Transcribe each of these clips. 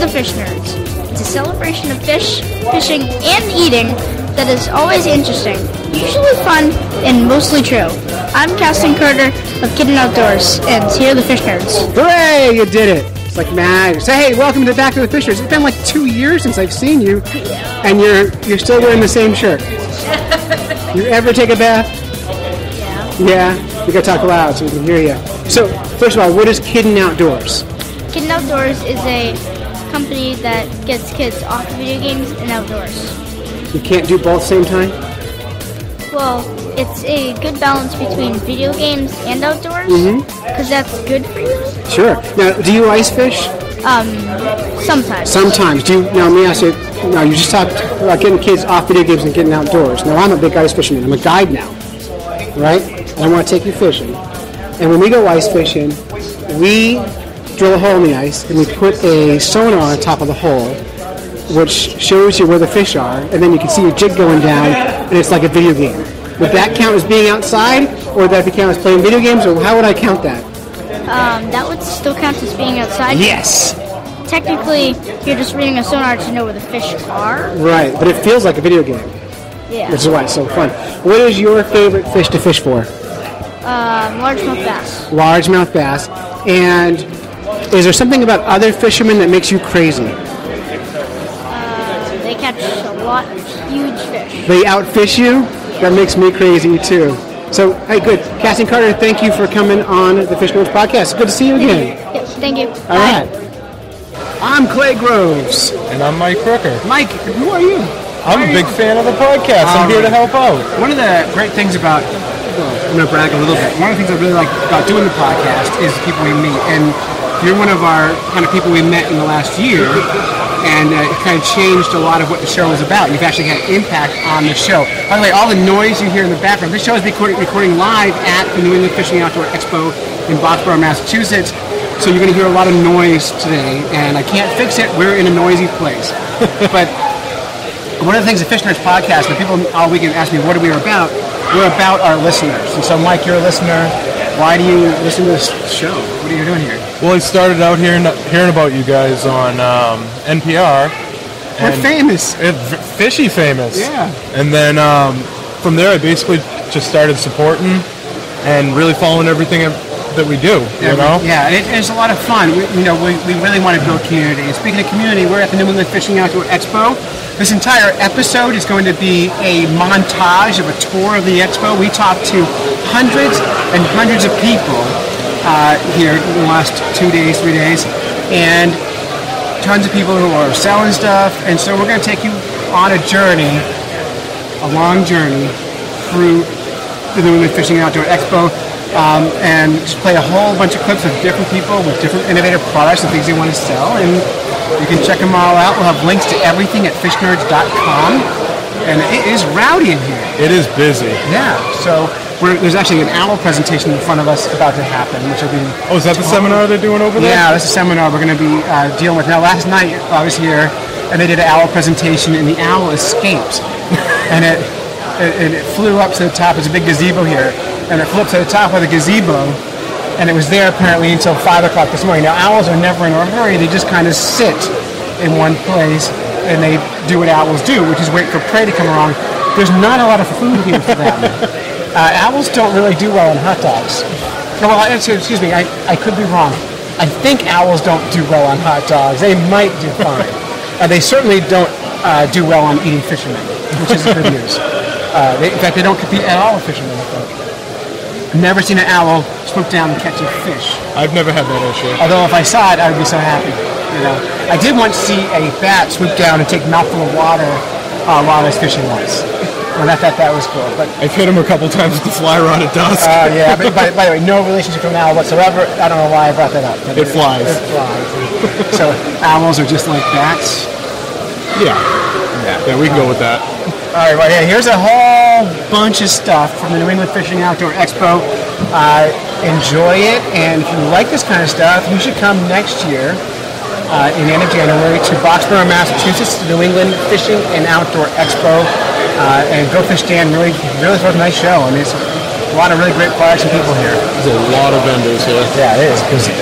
the Fish Nerds. It's a celebration of fish, fishing, and eating that is always interesting, usually fun, and mostly true. I'm Casting Carter of Kidden Outdoors, and here are the Fish Nerds. Hooray! You did it! It's like mad. Say, hey, welcome to Back to the Fish Nerds. It's been like 2 years since I've seen you, and you're still wearing the same shirt. You ever take a bath? Yeah? You gotta talk loud so we can hear you. So, first of all, what is Kidden Outdoors? Kidden Outdoors is a company that gets kids off of video games and outdoors. You can't do both at the same time? Well, it's a good balance between video games and outdoors, because that's good for you. Sure. Now, do you ice fish? Sometimes. Sometimes. Now, let me ask you, now you just talked about getting kids off video games and getting outdoors. Now, I'm a big ice fisherman. I'm a guide now, right? And I want to take you fishing. And when we go ice fishing, we drill a hole in the ice, and we put a sonar on top of the hole, which shows you where the fish are, and then you can see your jig going down, and it's like a video game. Would that count as being outside, or would that count as playing video games, or how would I count that? That would still count as being outside. Yes! Technically, you're just reading a sonar to know where the fish are. Right, but it feels like a video game. Yeah. Which is why it's so fun. What is your favorite fish to fish for? Largemouth bass. Largemouth bass. And is there something about other fishermen that makes you crazy? They catch a lot of huge fish. They outfish you? That makes me crazy too. So, hey, good. Casting Carter, thank you for coming on the Fish Nerds podcast. Good to see you again. Yep, thank you. All right. I'm Clay Groves. And I'm Mike Crooker. Mike, who are you? I'm a big fan of the podcast. I'm here to help out. One of the great things about, I'm going to brag a little bit, one of the things I really like about doing the podcast is the people we meet. And you're one of our kind of people we met in the last year, and it kind of changed a lot of what the show is about. You've actually had an impact on the show. By the way, all the noise you hear in the background, this show is recording live at the New England Fishing Outdoor Expo in Boxborough, Massachusetts. So you're going to hear a lot of noise today, and I can't fix it. We're in a noisy place. But one of the things the Fish Nerds podcast, when people all weekend ask me what we're about our listeners. And so, Mike, you're a listener. Why do you listen to this show? What are you doing here? Well, I started out hearing about you guys on NPR. We're famous. Fishy famous. Yeah. And then from there, I basically just started supporting and really following everything that we do, you know? Yeah, it's a lot of fun. We really want to build community. And speaking of community, we're at the New England Fishing Outdoor Expo. This entire episode is going to be a montage of a tour of the expo. We talked to hundreds and hundreds of people here in the last 2 days, 3 days, and tons of people who are selling stuff. And so we're going to take you on a journey, a long journey, through the New England Fishing Outdoor Expo. And just play a whole bunch of clips of different people with different innovative products and things they want to sell. And you can check them all out. We'll have links to everything at fishnerds.com. And it is rowdy in here. It is busy. Yeah. So there's actually an owl presentation in front of us about to happen, which will be... Oh, is that the seminar they're doing over there? Yeah, that's a seminar we're going to be dealing with. Now, last night I was here, and they did an owl presentation, and the owl escaped. And it flew up to the top. There's a big gazebo here. And it flew up to the top of the gazebo, and it was there apparently until 5 o'clock this morning. Now, owls are never in a hurry. They just kind of sit in one place, and they do what owls do, which is wait for prey to come along. There's not a lot of food here for them. Owls don't really do well on hot dogs. Well, excuse me, I could be wrong. I think owls don't do well on hot dogs. They might do fine. They certainly don't do well on eating fishermen, which is good news. In fact, they don't compete at all with fishermen, I think. Never seen an owl swoop down and catch a fish. I've never had that issue. Although if I saw it, I would be so happy. You know, I did once see a bat swoop down and take a mouthful of water while I was fishing once. And I thought that was cool. But I've hit him a couple times with the fly rod at dusk. Yeah, but by the way, no relationship with an owl whatsoever. I don't know why I brought that up. It flies. It flies. So owls are just like bats? Yeah, we can go with that. All right, well, yeah, here's a whole bunch of stuff from the New England Fishing Outdoor Expo. Enjoy it, and if you like this kind of stuff, you should come next year in the end of January to Boxborough, Massachusetts, the New England Fishing and Outdoor Expo, and go fish Dan. Really was a nice show, and there's a lot of really great products and people here. There's a lot of vendors here. Yeah, it is busy.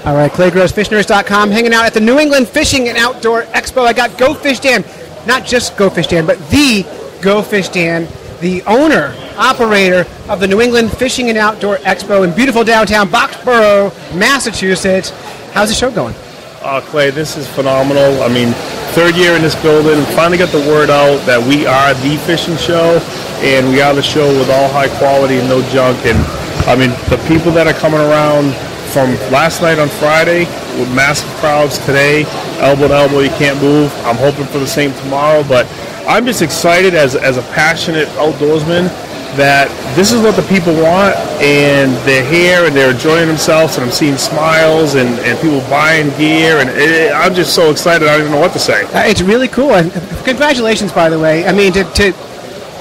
All right, ClayGrowsFishNerds.com, hanging out at the New England Fishing and Outdoor Expo. I got Go Fish Dan, not just Go Fish Dan, but the Go Fish Dan, the owner, operator of the New England Fishing and Outdoor Expo in beautiful downtown Boxborough, Massachusetts. How's the show going? Clay, this is phenomenal. I mean, third year in this building. Finally got the word out that we are the fishing show, and we are the show with all high quality and no junk. And I mean, the people that are coming around from last night on Friday with massive crowds today, elbow to elbow, you can't move. I'm hoping for the same tomorrow, but I'm just excited as a passionate outdoorsman that this is what the people want, and they're here and they're enjoying themselves, and I'm seeing smiles and people buying gear, and I'm just so excited I don't even know what to say. It's really cool, and congratulations, by the way. I mean, to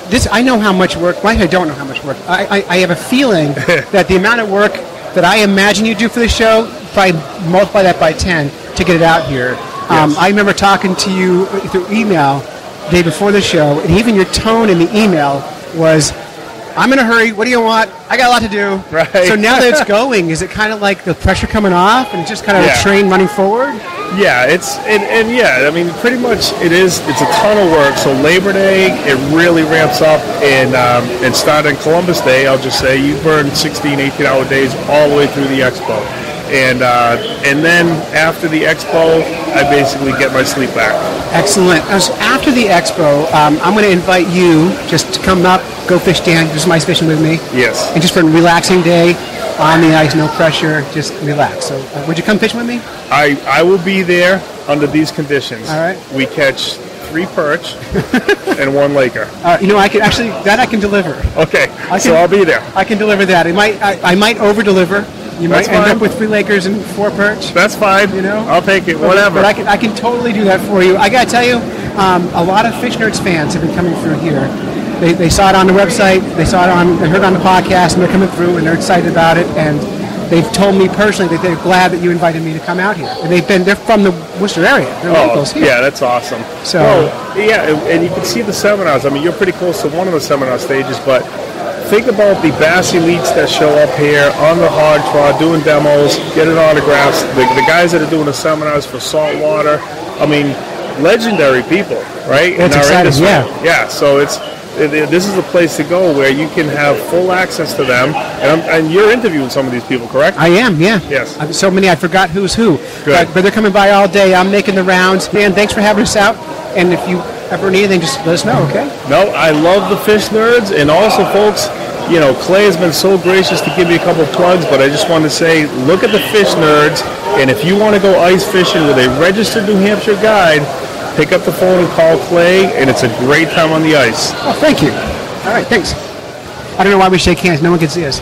this, I know how much work. Well, I don't know how much work. I have a feeling that the amount of work that I imagine you do for the show, probably multiply that by 10 to get it out here. Yes. I remember talking to you through email the day before the show, and even your tone in the email was, I'm in a hurry. What do you want? I got a lot to do. Right. So now that it's going, is it kind of like the pressure coming off and just kind of a train running forward? Yeah, and yeah, I mean, pretty much it's a ton of work. So Labor Day, it really ramps up, and starting Columbus Day, I'll just say you burn 16, 18-hour days all the way through the expo. And then after the expo, I basically get my sleep back. Excellent. So after the expo, I'm going to invite you just to come up, Go Fish Dan, do some ice fishing with me. Yes. And just for a relaxing day, on the ice, no pressure, just relax. So would you come fishing with me? I will be there under these conditions. All right. We catch 3 perch and 1 laker. I can actually, that I can deliver. Okay, so I'll be there. I can deliver that. I might over-deliver. You might end up with 3 lakers and 4 perch. That's fine. You know, I'll take it. Whatever. But I can totally do that for you. I gotta tell you, a lot of Fish Nerds fans have been coming through here. They saw it on the website. They heard it on the podcast, and they're coming through and they're excited about it. And they've told me personally that they're glad that you invited me to come out here. And they're from the Worcester area. They're locals here. Yeah, that's awesome. So and you can see the seminars. I mean, you're pretty close to one of the seminar stages, but think about the bass elites that show up here on the hog trot, doing demos, getting autographs. The guys that are doing the seminars for saltwater. I mean, legendary people, right? That's exciting. Yeah. Yeah. So this is a place to go where you can have full access to them. And you're interviewing some of these people, correct? I am. Yeah. Yes. So many I forgot who's who. Good. But they're coming by all day. I'm making the rounds. Dan, thanks for having us out. And if you ever need anything, just let us know, okay? No, I love the Fish Nerds, and also, folks, Clay has been so gracious to give me a couple of plugs, but I just want to say, look at the Fish Nerds, and if you want to go ice fishing with a registered New Hampshire guide, pick up the phone and call Clay, and it's a great time on the ice. Oh, thank you. All right, thanks. I don't know why we shake hands. No one can see us.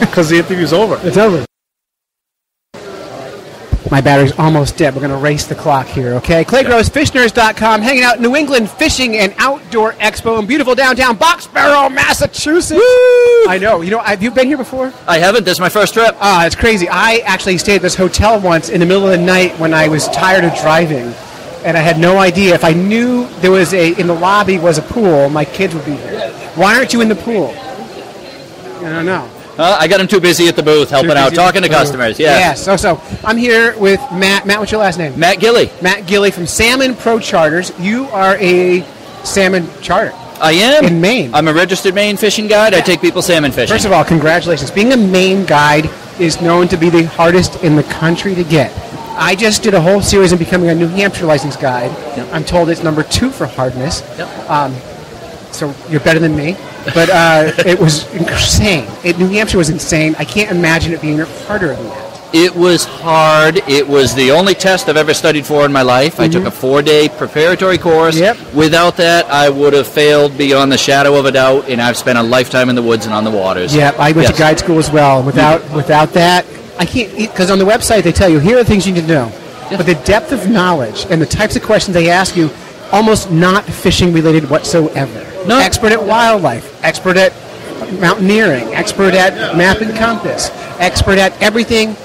Because the interview's over. It's over. My battery's almost dead. We're going to race the clock here, okay? ClayGrowsFishNerds.com, hanging out New England Fishing and Outdoor Expo in beautiful downtown Boxborough, Massachusetts. Woo! I know. Have you been here before? I haven't. This is my first trip. It's crazy. I actually stayed at this hotel once in the middle of the night when I was tired of driving, and I had no idea. If I knew there was in the lobby was a pool, my kids would be here. Why aren't you in the pool? I don't know. I got him too busy at the booth, helping out, talking to customers. Yeah. Yeah. So I'm here with Matt. Matt, what's your last name? Matt Gilley. Matt Gilley from Salmon Pro Charters. You are a salmon charter. I am. In Maine. I'm a registered Maine fishing guide. I take people salmon fishing. First of all, congratulations. Being a Maine guide is known to be the hardest in the country to get. I just did a whole series on becoming a New Hampshire licensed guide. Yep. I'm told it's number 2 for hardness. Yep. So you're better than me. But it was insane. New Hampshire was insane. I can't imagine it being harder than that. It was hard. It was the only test I've ever studied for in my life. Mm-hmm. I took a 4-day preparatory course. Yep. Without that, I would have failed beyond the shadow of a doubt, and I've spent a lifetime in the woods and on the waters. Yeah, I went to guide school as well. Without that, I can't, because on the website they tell you, here are the things you need to know. But the depth of knowledge and the types of questions they ask you, almost not fishing related whatsoever. No. Expert at wildlife, expert at mountaineering, expert at map and compass, expert at everything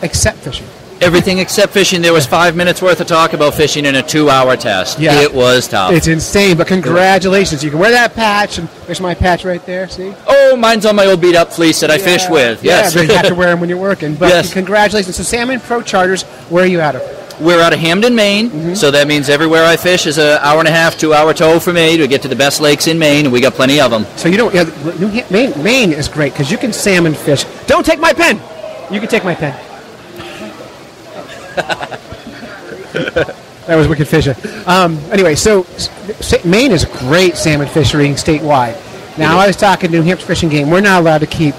except fishing. Everything except fishing. There was 5 minutes worth of talk about fishing in a 2-hour test. Yeah. It was tough. It's insane, but congratulations. You can wear that patch, and there's my patch right there, see? Oh, Oh, mine's on my old beat-up fleece that I fish with. Yes. Yeah, but you have to wear them when you're working. But Yes. congratulations. So Salmon Pro Charters, where are you out of? We're out of Hamden, Maine, so that means everywhere I fish is an hour and a half, 2-hour tow for me to get to the best lakes in Maine, and we got plenty of them. So you don't. Yeah, Maine is great because you can salmon fish. Don't take my pen. You can take my pen. That was wicked fishing. Anyway, so Maine is a great salmon fishery statewide. Now I was talking to New Hampshire Fishing Game. We're not allowed to keep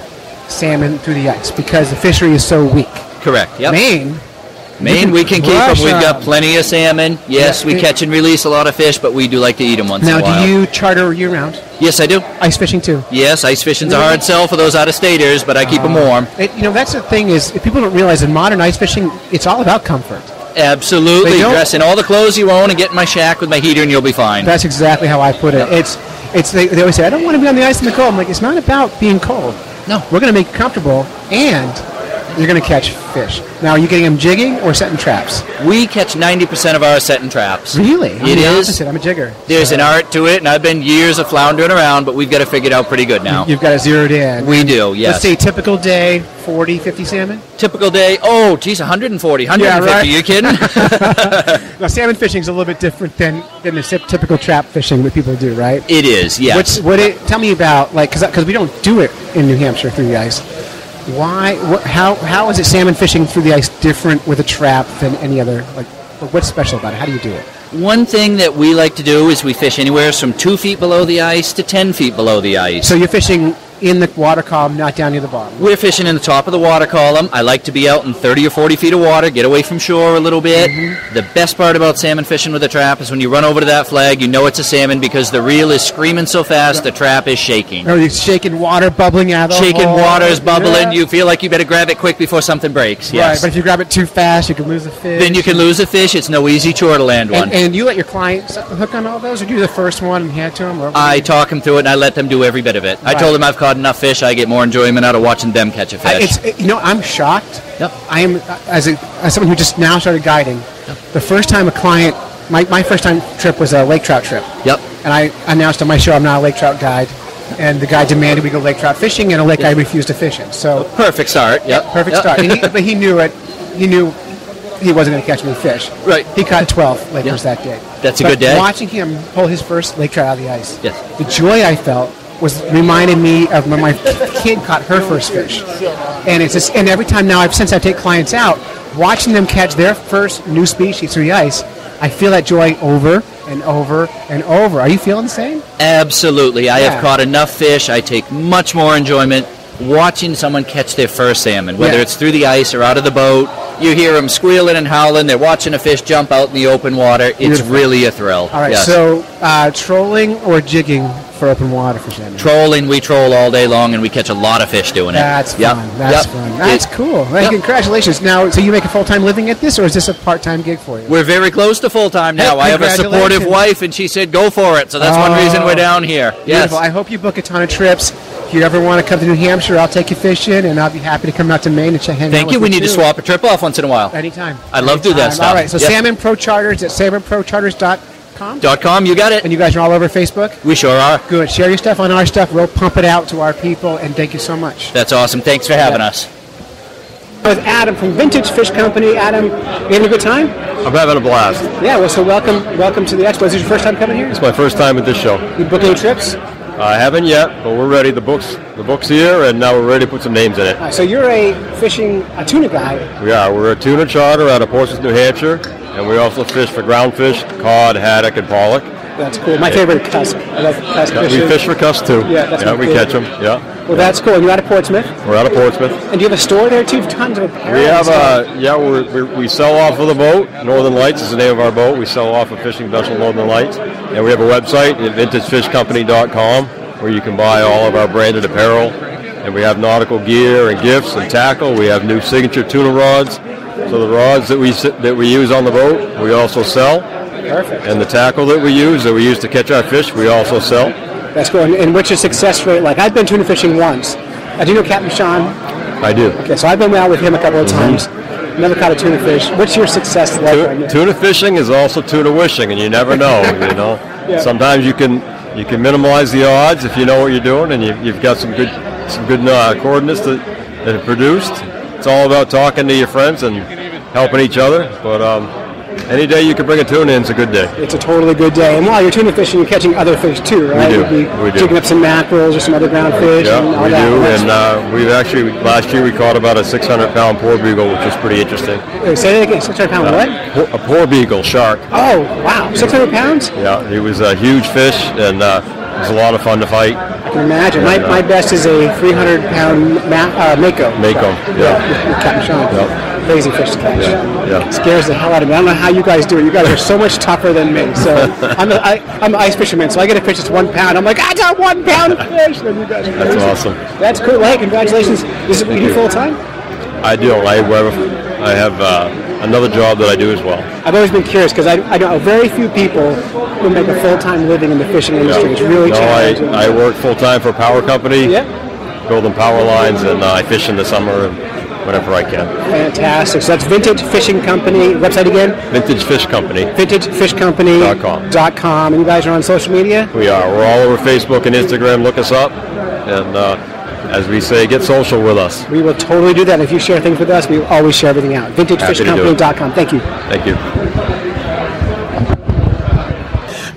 salmon through the ice because the fishery is so weak. Correct. Yep. Maine, we can keep them. crush We've got 'em. plenty of salmon. Yes, Yeah. we catch and release a lot of fish, but we do like to eat them once in a Now, while. do you charter year-round? Yes, I do. Ice fishing too. Yes, ice fishing's a hard sell for those out-of-staters, but I keep them warm. That's the thing is, if people don't realize in modern ice fishing, it's all about comfort. Absolutely. They don't- Dress in all the clothes you own and get in my shack with my heater, and you'll be fine. That's exactly how I put it. Yep. They always say, I don't want to be on the ice in the cold. I'm like, it's not about being cold. No. We're going to make you comfortable, and you're going to catch fish. Now, are you getting them jigging or setting traps? We catch 90% of our setting traps. Really? It I'm the is. opposite. I'm a jigger. There's an art to it, and I've been years of floundering around, but we've got it figured out pretty good now. You've got it zeroed in. We do, yes. Let's say typical day, 40, 50 salmon. Typical day, 140, 150, Yeah, right. you kidding? Now, salmon fishing is a little bit different than the typical trap fishing that people do, right? It is, yes. Tell me about, like, because we don't do it in New Hampshire through the ice. How is it salmon fishing through the ice different with a trap than any other? Like, what's special about it? How do you do it? One thing that we like to do is we fish anywhere from 2 feet below the ice to 10 feet below the ice. So you're fishing in the water column, not down near the bottom. We're fishing in the top of the water column. I like to be out in 30 or 40 feet of water, get away from shore a little bit. Mm-hmm. The best part about salmon fishing with a trap is when you run over to that flag, you know it's a salmon because the reel is screaming so fast, the trap is shaking. Or you're shaking water bubbling out of the Shaking hole. water is bubbling. Yeah. You feel like you better grab it quick before something breaks. Right, Yes. but if you grab it too fast, you can lose the fish. Then you can lose a fish. It's no easy chore to land one. And you let your client set the hook on all those, or do you do the first one and hand to them? Or I talk them through it, and I let them do every bit of it. I Right. told them I've caught enough fish. I get more enjoyment out of watching them catch a fish. I'm shocked. Yep. I am as someone who just now started guiding. The first time a client, my first time trip was a lake trout trip, Yep. and I announced on my show I'm not a lake trout guide, and the guy demanded we go lake trout fishing, and a lake I refused to fish in. So Perfect start. Yep. perfect Yep. start. But he knew it. He knew he wasn't going to catch any fish. Right. He caught 12 lakers Yeah. that day. That's a But good day. Watching him pull his first lake trout out of the ice, Yes. the joy I felt was reminded me of when my kid caught her first fish. And it's just, and every time now, since I take clients out, watching them catch their first new species through the ice, I feel that joy over and over and over. Are you feeling the same? Absolutely. I Yeah. have caught enough fish. I take much more enjoyment watching someone catch their first salmon, whether Yeah. it's through the ice or out of the boat. You hear them squealing and howling. They're watching a fish jump out in the open water. It's Beautiful. really a thrill. All right, Yes. so trolling or jigging for open water for salmon? Trolling, we troll all day long, and we catch a lot of fish doing it. That's fun. Yep. That's Yep. fun. That's cool. Hey, Yep. congratulations. Now, so you make a full-time living at this, or is this a part-time gig for you? We're very close to full-time now. Hey, I have a supportive congratulations. wife, and she said, go for it. So that's one reason we're down here. Yes. Beautiful. I hope you book a ton of trips. If you ever want to come to New Hampshire, I'll take you fishing, and I'll be happy to come out to Maine and hang out Thank with you. We need to too. swap a trip off once in a while. Anytime. I'd love to do that Anytime. stuff. All right, so Yep. Salmon Pro Charters at salmonprocharters.com. .com, you got it. And you guys are all over Facebook? We sure are. Good. Share your stuff on our stuff. We'll pump it out to our people, and thank you so much. That's awesome. Thanks for having Yeah. us. With Adam from Vintage Fish Company. Adam, you having a good time? I'm having a blast. Yeah, well, so welcome to the expo. Is this your first time coming here? It's my first time at this show. You book any trips? I haven't yet, but we're ready. The book's here, and now we're ready to put some names in it. So you're a tuna guy. We are. We're a tuna charter out of Portsmouth, New Hampshire, and we also fish for ground fish, cod, haddock, and pollock. That's cool. My favorite cusk. I love cusk We fishing. fish for cuss too. Yeah, that's my we favorite. catch them. Yeah, Well, that's cool. You're out of Portsmouth. we're out of Portsmouth. And do you have a store there too? Tons of apparel. We have and we sell off of the boat. Northern Lights is the name of our boat. We sell off a fishing vessel, Northern Lights, and we have a website at vintagefishcompany.com where you can buy all of our branded apparel. And we have nautical gear and gifts and tackle. We have new signature tuna rods. So the rods that we use on the boat, we also sell. Perfect. And the tackle that we use to catch our fish, we also sell. That's cool. And what's your success rate like? I've been tuna fishing once. Do you know Captain Sean? I do. Okay, so I've been out with him a couple of times. Never caught a tuna fish. What's your success like? Tuna fishing is also tuna wishing, and you never know. Yeah. Sometimes you can you can minimize the odds if you know what you're doing, and you've got some good coordinates that are produced. It's all about talking to your friends and helping each other. But any day you can bring a tuna in is a good day. It's a totally good day. And while you're tuna fishing, you're catching other fish too, right? We do. Jigging up some mackerels or some other ground fish. Yeah, and all we that. do. And we've actually, last year we caught about a 600-pound poor beagle, which was pretty interesting. Wait, say that again. 600-pound what? A poor beagle shark. Oh, wow. 600 pounds? Yeah, he was a huge fish, and it was a lot of fun to fight. I can imagine. My best is a 300-pound mako. Mako, yeah. With Captain Sean. Yep. Crazy fish to catch. Yeah. Scares the hell out of me. I don't know how you guys do it. You guys are so much tougher than me. So I'm an ice fisherman, so I get a fish that's 1 pound. I'm like, I got 1 pound fish. And you guys are crazy. That's awesome. That's cool. Well, hey, congratulations. This is what you do full time? I do. I have another job that I do as well. I've always been curious because I know very few people who make a full-time living in the fishing industry. It's really challenging. I work full-time for a power company, building power lines, and I fish in the summer whenever I can. Fantastic. So that's Vintage Fishing Company. Website again? Vintage Fish Company. VintageFishCompany.com. And you guys are on social media? We are. We're all over Facebook and Instagram. Look us up. And as we say, get social with us. We will totally do that. And if you share things with us, we will always share everything out. VintageFishCompany.com. Thank you. Thank you.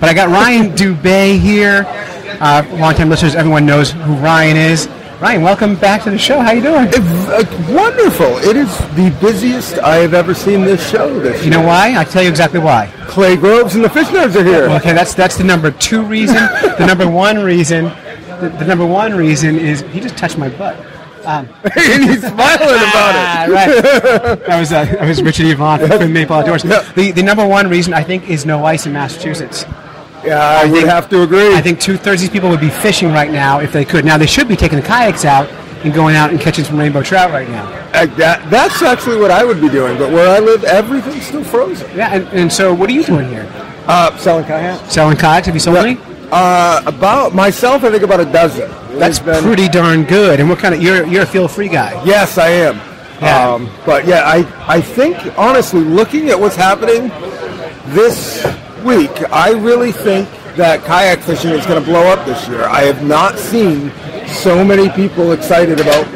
But I got Ryan Dubé here. Long-time listeners, everyone knows who Ryan is. Ryan, welcome back to the show. How you doing? Wonderful. It is the busiest I have ever seen this show this year. You know why? I'll tell you exactly why. Clay Groves and the Fish Nerds are here. Okay, that's the number 2 reason. The number one reason is he just touched my butt. And he's smiling about it. Right. That was Richard Yvonne from Maple Outdoors. Yeah. The number one reason I think is no ice in Massachusetts. Yeah, I would have to agree. I think 2/3 of these people would be fishing right now if they could. Now, they should be taking the kayaks out and going out and catching some rainbow trout right now. That's actually what I would be doing, but where I live, everything's still frozen. Yeah, and so what are you doing here? Selling kayaks. Selling kayaks? Have you sold any? About myself, I think about a dozen. That's pretty darn good. And what kind of, you're a feel-free guy? Yes, I am. Yeah. But yeah, I think, honestly, looking at what's happening this week, I really think that kayak fishing is going to blow up this year. I have not seen so many people excited about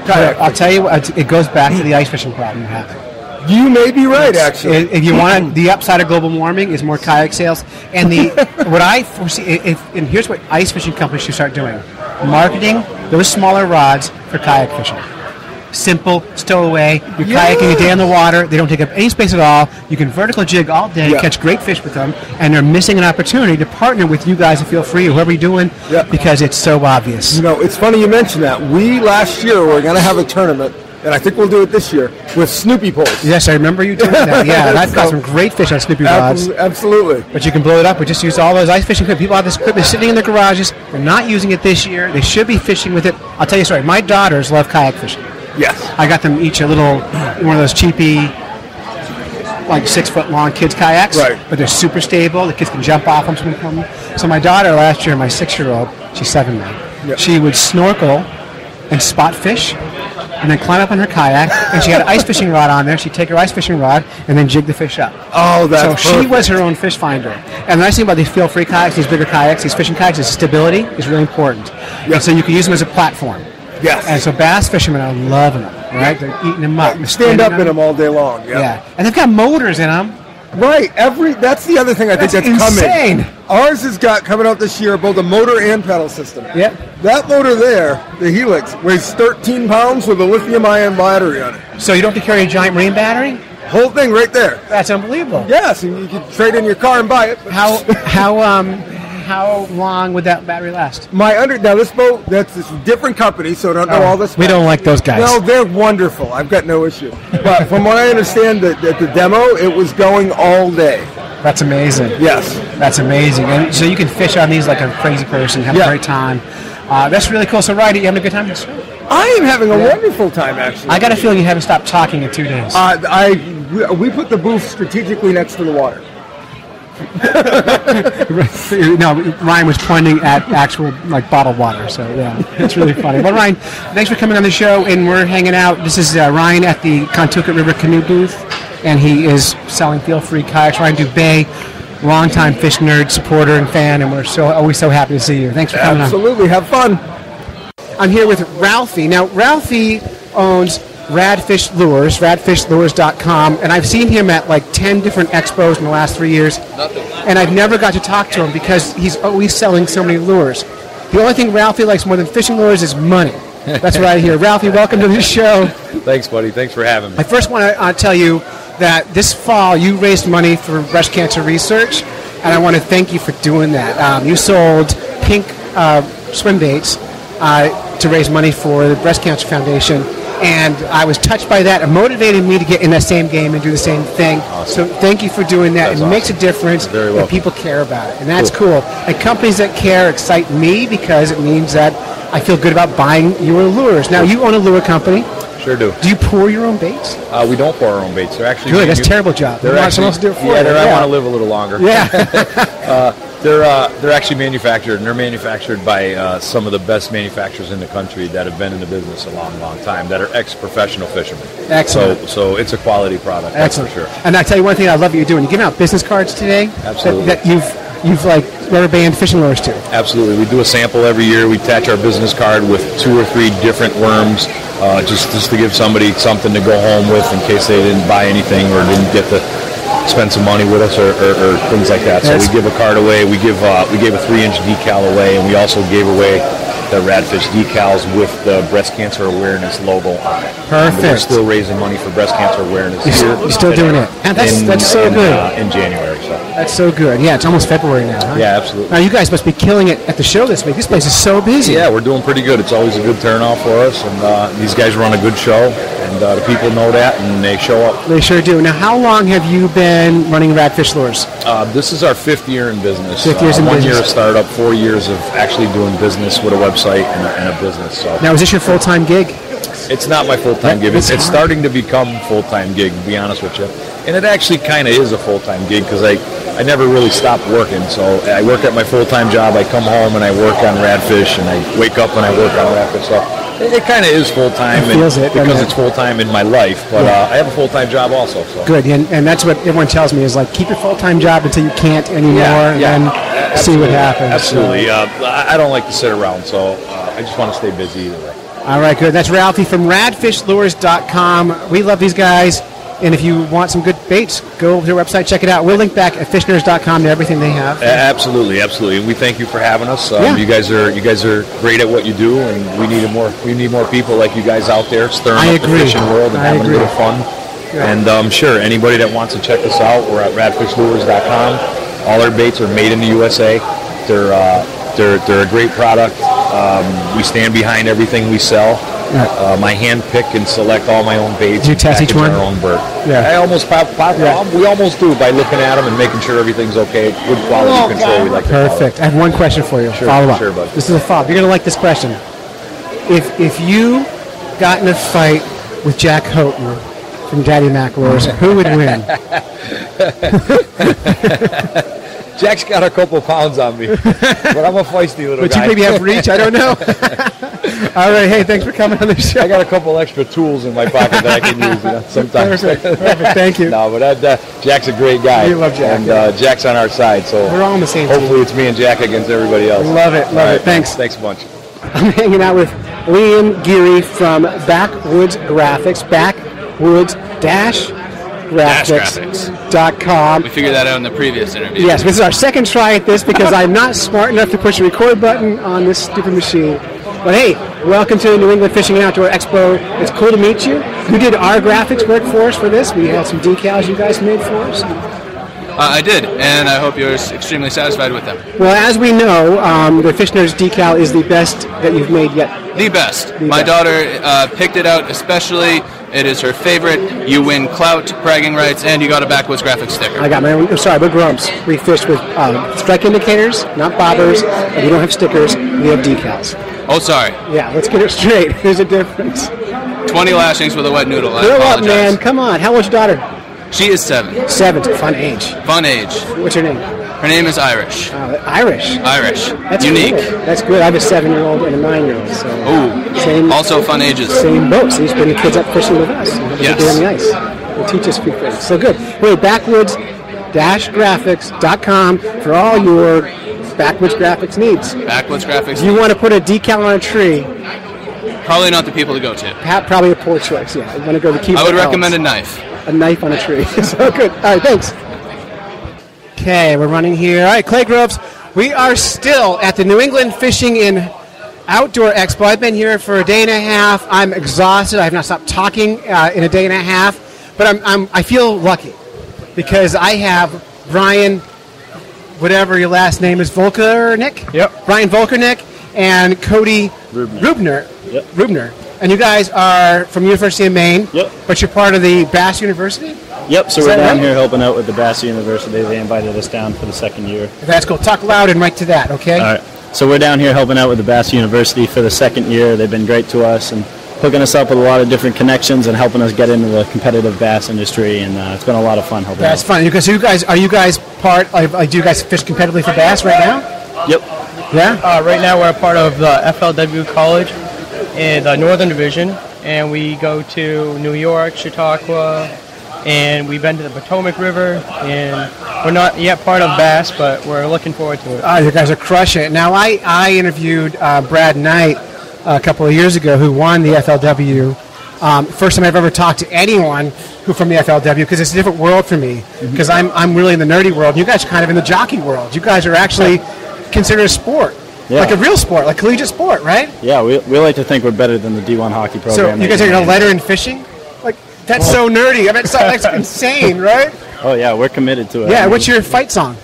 kayak I'll tell you, it goes back to the ice fishing problem you're having. You may be right, actually. If you want the upside of global warming is more kayak sales, and what I foresee, and here's what ice fishing companies should start doing: marketing those smaller rods for kayak fishing. Simple, stowaway. You're kayaking a day on the water. They don't take up any space at all. You can vertical jig all day, catch great fish with them, and they're missing an opportunity to partner with you guys and Feel Free or whoever you're doing because it's so obvious. You know, it's funny you mention that. We last year were going to have a tournament, and I think we'll do it this year with Snoopy poles. Yes, I remember you doing that. Yeah, I've got some great fish on Snoopy rods. Absolutely. But you can blow it up. We just used all those ice fishing equipment. People have this equipment sitting in their garages. They're not using it this year. They should be fishing with it. I'll tell you a story. My daughters love kayak fishing. Yes. I got them each a little, one of those cheapy, like 6-foot-long kids kayaks. Right. But they're super stable. The kids can jump off them. So my daughter last year, my 6-year-old, she's 7 now, she would snorkel and spot fish and then climb up on her kayak, and she had an ice fishing rod on there. She'd take her ice fishing rod and then jig the fish up. Oh, that's So she was her own fish finder. And the nice thing about these feel-free kayaks, these bigger kayaks, these fishing kayaks, is stability is really important. Yeah. And so you can use them as a platform. Yes. And so bass fishermen are loving them, right? They're eating them up. You stand up in them all day long. Yeah. And they've got motors in them. Right. That's the other thing I think that's insane. coming. Ours has got coming out this year both a motor and pedal system. Yep. That motor there, the Helix, weighs 13 pounds with a lithium-ion battery on it. So you don't have to carry a giant marine battery? Whole thing right there. That's unbelievable. Yes, and you can trade in your car and buy it. How long would that battery last? Now this boat, that's a different company, so I don't know all this. We don't like those guys. No, they're wonderful. I've got no issue. But from what I understand, at the demo, it was going all day. That's amazing. Yes. That's amazing. And so you can fish on these like a crazy person, have a great time. That's really cool. So, Ryan, you having a good time? I am having a wonderful time, actually. I got a feeling you haven't stopped talking in 2 days. We put the booth strategically next to the water. No, Ryan was pointing at actual bottled water, so yeah, it's really funny. Well, Ryan, thanks for coming on the show, and we're hanging out. This is Ryan at the Contoocook River Canoe booth, and he is selling Feel Free kayaks. Ryan Dubé, longtime fish nerd supporter and fan, and we're always so happy to see you. Thanks for coming on. Absolutely. Have fun. I'm here with Ralphie. Now, Ralphie owns Radfish Lures, radfishlures.com, and I've seen him at like 10 different expos in the last 3 years, and I've never got to talk to him because he's always selling so many lures. The only thing Ralphie likes more than fishing lures is money. That's what I hear. Ralphie, welcome to the show. Thanks, buddy. Thanks for having me. I first want to tell you that this fall you raised money for breast cancer research, and I want to thank you for doing that. You sold pink swim baits to raise money for the Breast Cancer Foundation, and I was touched by that. It motivated me to get in that same game and do the same thing. Awesome. So thank you for doing that. That's It makes a difference Very when welcome. people care about it, and that's cool. And companies that care excite me because it means that I feel good about buying your lures. Now, you own a lure company. Sure do. Do you pour your own baits? We don't pour our own baits. They're actually Good. That's a terrible job. They're You want actually, someone else to do it for yeah, you. I want to live a little longer. Yeah. They're actually manufactured, and they're manufactured by some of the best manufacturers in the country that have been in the business a long, long time, that are ex-professional fishermen. Excellent. So it's a quality product, that's Excellent. for sure. And I tell you one thing I love that you're doing. You're giving out business cards today. Absolutely. That you've like rubber band fishing lures to. Absolutely. We do a sample every year. We attach our business card with 2 or 3 different worms, just to give somebody something to go home with in case they didn't buy anything or didn't get to spend some money with us or things like that. So we give a card away. We gave a 3-inch decal away, and we also gave away the Radfish decals with the breast cancer awareness logo on it. Perfect. And we're still raising money for breast cancer awareness. You're still doing it. And that's so good. In January. So. That's so good. Yeah, it's almost February now. Huh? Yeah, absolutely. Now you guys must be killing it at the show this week. This place is so busy. Yeah, we're doing pretty good. It's always a good turnout for us, and these guys run a good show, and the people know that, and they show up. They sure do. Now, how long have you been running Radfish Lures? This is our 5th year in business. 5th years in 1 business. year of startup, 4 years of actually doing business with a website and a business. So Now, is this your full-time gig? it's not my full-time gig. It's starting to become full-time gig, to be honest with you. And it actually kind of is a full-time gig because I never really stopped working. So I work at my full-time job. I come home and I work on Radfish, and I wake up and I work on Radfish. So it kind of is full-time It feels it, doesn't because it? it's full-time in my life. But I have a full-time job also. So. Good, and that's what everyone tells me is like keep your full-time job until you can't anymore, and then see what happens. Absolutely. I don't like to sit around, so I just want to stay busy either way. All right, good. That's Ralphie from radfishlures.com. We love these guys, and if you want some good baits, go to their website, check it out. We'll link back at fishnerds.com to everything they have. Absolutely. And we thank you for having us. Yeah. You guys are great at what you do, and we need more people like you guys out there stirring I up agree. the fishing world and I having agree. a little fun. Yeah. And sure, anybody that wants to check us out, we're at radfishlures.com. All our baits are made in the USA. They're a great product. We stand behind everything we sell. Yeah. I hand pick and select all my own baits. Do you test each package one? Our own bird. Yeah. I almost we almost do by looking at them and making sure everything's okay. Good quality control. We like to call it. Perfect. I have one question for you. Sure, Follow up. sure, bud. This is a follow-up. You're going to like this question. If you got in a fight with Jack Houghton from Daddy Mac Lures, who would win? Jack's got a couple pounds on me, but I'm a feisty little But guy. you maybe have reach. I don't know. All right. Hey, thanks for coming on the show. I got a couple extra tools in my pocket that I can use sometimes. Perfect. Thank you. No, but Jack's a great guy. We love Jack, And yeah. Jack's on our side, so We're all on the same team. hopefully it's me and Jack against everybody else. Love it. All Love right, it. Thanks. Thanks a bunch. I'm hanging out with Liam Geary from Backwoods Graphics. Backwoods-graphics.com. We figured that out in the previous interview. Yes, this is our second try at this because I'm not smart enough to push the record button on this stupid machine. But hey, welcome to the New England Fishing and Outdoor Expo. It's cool to meet you. You did our graphics work for us for this. We had some decals you guys made for us. I did, and I hope you're extremely satisfied with them. Well, as we know, the Fish Nerds decal is the best that you've made yet. The best. The My best. daughter picked it out especially. It is her favorite. You win clout, bragging rights, and you got a Backwoods Graphics sticker. I got my own. Sorry, we're grumps. We fish with strike indicators, not bobbers. And we don't have stickers. We have decals. Oh, sorry. Yeah, let's get it straight. There's a difference. 20 lashings with a wet noodle. I Grow up, apologize. man. Come on. How old's your daughter? She is 7. 7. Fun age. Fun age. What's her name? Her name is Irish. Irish. Irish. That's Unique. Cool. That's good. I have a 7-year-old and a 9-year-old. So Ooh. same. Also fun ages. Same boat. So you bring the kids up fishing with us. Yes. They do on the ice. They teach us a few things. So good. Wait, Backwoods backwoods-graphics.com for all your backwoods graphics needs. Backwoods Graphics. If you want to put a decal on a tree, Probably not the people to go to. probably a poor choice. Yeah, you want to go to the keyboard. I would recommend a knife. A knife on a tree. So good. All right, thanks. Okay, we're running here. All right, Clay Groves. We are still at the New England Fishing and Outdoor Expo. I've been here for a day and a half. I'm exhausted. I have not stopped talking in a day and a half, but I feel lucky because I have Brian, whatever your last name is, Volkernick? Yep. Brian Volkernick and Cody Rubner. Yep. Rubner. And you guys are from University of Maine. Yep. But you're part of the Bass University? Yep, so Is we're that down right? here helping out with the Bass University. They invited us down for the second year. That's cool. Talk loud and right to that, okay? All right. So we're down here helping out with the Bass University for the second year. They've been great to us and hooking us up with a lot of different connections and helping us get into the competitive bass industry. And it's been a lot of fun helping That's out. fun. So are you guys part of, do you guys fish competitively for bass right now? Yep. Yeah? Right now we're a part of the FLW College in the Northern Division, and we go to New York, Chautauqua, and we've been to the Potomac River, and we're not yet part of bass, but we're looking forward to it. You guys are crushing it. Now, I interviewed Brad Knight a couple of years ago who won the FLW. First time I've ever talked to anyone who from the FLW because it's a different world for me because I'm really in the nerdy world. You guys are kind of in the jockey world. You guys are actually considered a sport. Yeah. Like a real sport, like collegiate sport, right? Yeah, we like to think we're better than the D1 hockey program. So you guys are going to letter in fishing? Like, that's so nerdy. I mean, that's insane, right? Oh, yeah, we're committed to it. Yeah, what's your fight song?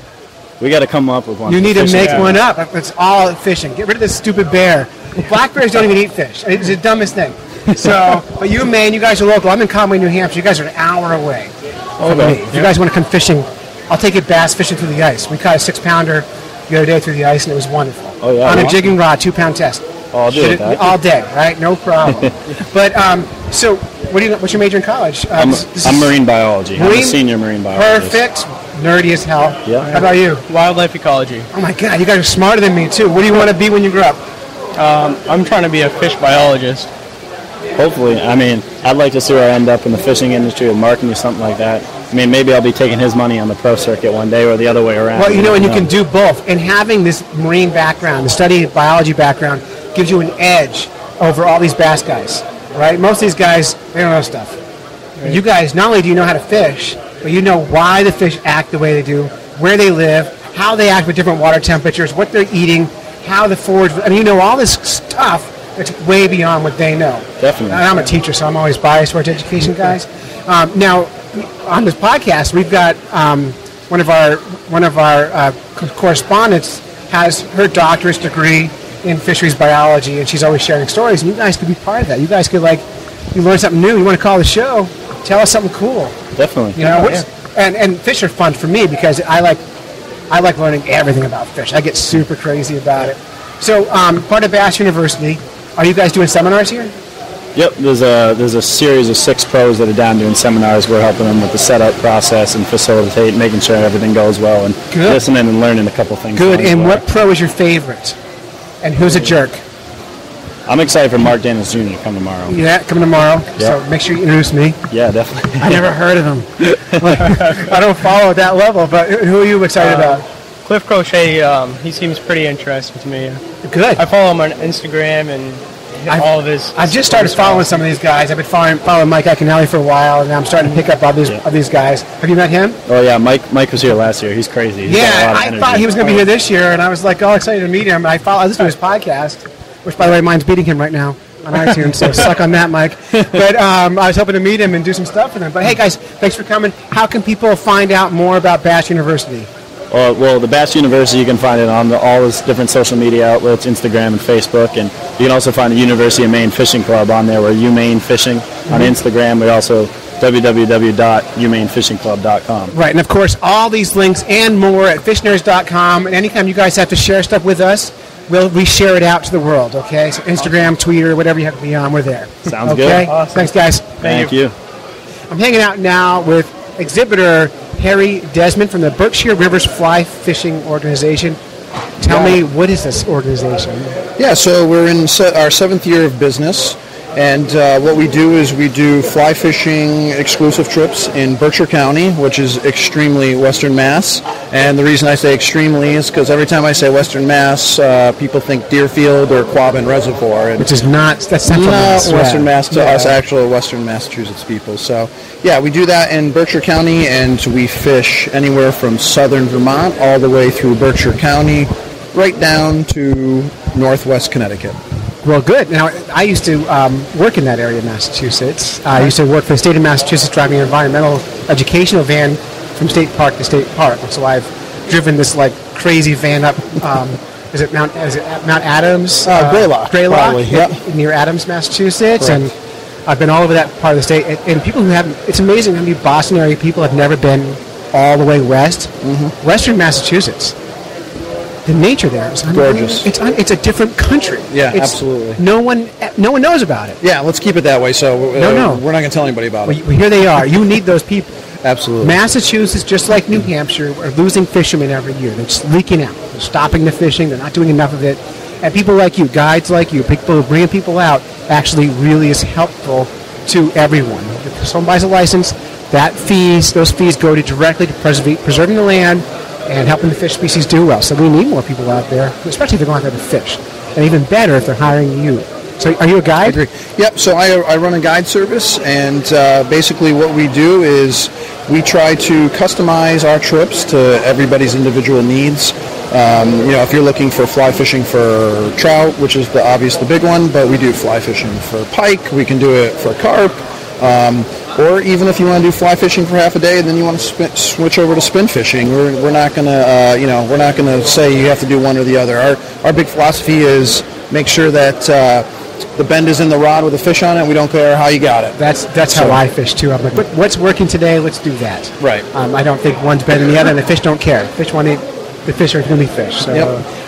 We got to come up with one. You for need to fishing. make one up. It's all fishing. Get rid of this stupid bear. Black bears don't even eat fish. It's the dumbest thing. So, but you, Maine, you guys are local. I'm in Conway, New Hampshire. You guys are an hour away from me. If you guys want to come fishing, I'll take you bass fishing through the ice. We caught a 6-pounder the other day through the ice, and it was wonderful. Oh, yeah. On a jigging rod, 2-pound test. Oh, I'll do it. All day, right? No problem. But so, what's your major in college? I'm marine biology. I'm a senior marine biologist. Perfect. Nerdy as hell. Yeah. How about you? Wildlife ecology. Oh my God, you guys are smarter than me too. What do you want to be when you grow up? I'm trying to be a fish biologist. Hopefully. I mean, I'd like to see where I end up in the fishing industry or marketing or something like that. I mean, maybe I'll be taking his money on the pro circuit one day or the other way around. Well, and you can do both. And having this marine background, the study of biology background, gives you an edge over all these bass guys, right? Most of these guys, they don't know stuff. Right. You guys, not only do you know how to fish, but you know why the fish act the way they do, where they live, how they act with different water temperatures, what they're eating, how the forage, I mean, you know all this stuff that's way beyond what they know. Definitely. And I'm a teacher, so I'm always biased towards education guys. Now, on this podcast, we've got one of our correspondents has her doctorate degree in fisheries biology, and she's always sharing stories. And you guys could be part of that. You guys could you learn something new. You want to call the show? Tell us something cool. Definitely. You know, and fish are fun for me because I like learning everything about fish. I get super crazy about it. So, part of Bass University, are you guys doing seminars here? Yep, there's a series of 6 pros that are down doing seminars. We're helping them with the setup process and facilitate, making sure everything goes well, and listening and learning a couple things. Good. And what pro is your favorite? And who's a jerk? I'm excited for Mark Daniels Jr. to come tomorrow. Yeah, coming tomorrow. Yep. So make sure you introduce me. Yeah, definitely. I never heard of him. I don't follow at that level, but who are you excited about? Cliff Crochet, he seems pretty interesting to me. Good. I follow him on Instagram and all of his. I've just started following some of these guys. I've been following Mike Iaconelli for a while, and I'm starting to pick up all these guys. Have you met him? Oh yeah, Mike was here last year. He's crazy. He's yeah, I thought he was going to be here this year, and I was all excited to meet him. I listened to his podcast, which by the way, mine's beating him right now on iTunes. So suck on that, Mike. But I was hoping to meet him and do some stuff with him. But hey, guys, thanks for coming. How can people find out more about Bass University? Well, the Bass University, you can find it on all the different social media outlets, Instagram and Facebook, and you can also find the University of Maine Fishing Club on there. We're UMaine Fishing on Instagram. We're also www.umainefishingclub.com. Right, and of course, all these links and more at fishnerds.com. And anytime you guys have to share stuff with us, we share it out to the world, okay? So Instagram, Twitter, whatever you have to be on, we're there. Sounds okay? good. Awesome. Thanks, guys. Thank you. I'm hanging out now with exhibitor Harry Desmond from the Berkshire Rivers Fly Fishing Organization. Tell me, what is this organization? Yeah, so we're in our 7th year of business, And what we do is we do fly fishing exclusive trips in Berkshire County, which is extremely Western Mass. And the reason I say extremely is because every time I say Western Mass, people think Deerfield or Quabbin Reservoir. Which is not, that's Central Mass. Western Mass to us, actual Western Massachusetts people. So, yeah, we do that in Berkshire County, and we fish anywhere from southern Vermont all the way through Berkshire County, right down to northwest Connecticut. Well, good. Now, I used to work in that area of Massachusetts. I used to work for the state of Massachusetts driving an environmental educational van from state park to state park. So I've driven this like crazy van up, is it Mount Adams? Greylock. Greylock, near Adams, Massachusetts. Correct. And I've been all over that part of the state. And people who haven't, it's amazing how many Boston area people have never been all the way west. Mm-hmm. Western Massachusetts. The nature there is gorgeous. It's a different country. Yeah, absolutely. No one knows about it. Yeah, let's keep it that way. So we're not going to tell anybody about it. Well, here they are. You need those people. Absolutely. Massachusetts, just like New Hampshire, are losing fishermen every year. They're just leaking out. They're stopping the fishing. They're not doing enough of it. And people like you, guides like you, people who bring people out, actually really is helpful to everyone. If someone buys a license, those fees go directly to preserving the land and helping the fish species do well. So we need more people out there, especially if they're going out there to fish. And even better if they're hiring you. So are you a guide? I agree. Yep, so I run a guide service, and basically what we do is we try to customize our trips to everybody's individual needs. If you're looking for fly fishing for trout, which is the big one, but we do fly fishing for pike, we can do it for carp, or even if you want to do fly fishing for half a day and then you want to switch over to spin fishing, we're not going to say you have to do one or the other. Our big philosophy is make sure that the bend is in the rod with a fish on it. We don't care how you got it. That's how I fish too. I'm like, what's working today? Let's do that. Right. I don't think one's better than the other, and the fish don't care. Fish want to eat. The fish are going to be fish. So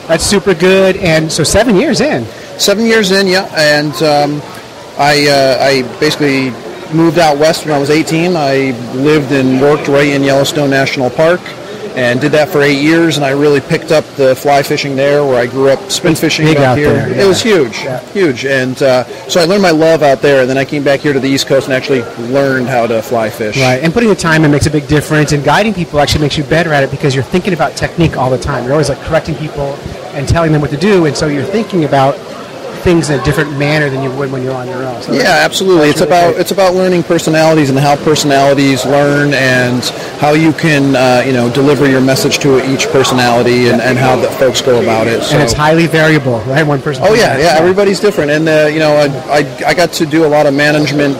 that's super good. And so 7 years in. 7 years in, yeah. And I basically moved out west when I was 18. I lived and worked right in Yellowstone National Park and did that for 8 years, and I really picked up the fly fishing there where I grew up spin fishing out here. There, yeah. It was huge, huge. And so I learned my love out there, and then I came back here to the East Coast and actually learned how to fly fish. Right, and putting the time in makes a big difference, and guiding people actually makes you better at it because you're thinking about technique all the time. You're always like correcting people and telling them what to do, and so you're thinking about things in a different manner than you would when you're on your own. So absolutely. It's about learning personalities and how personalities learn and how you can deliver your message to each personality and how the folks go about it. So. And it's highly variable, right? One person. Oh yeah, everybody's different. And I got to do a lot of management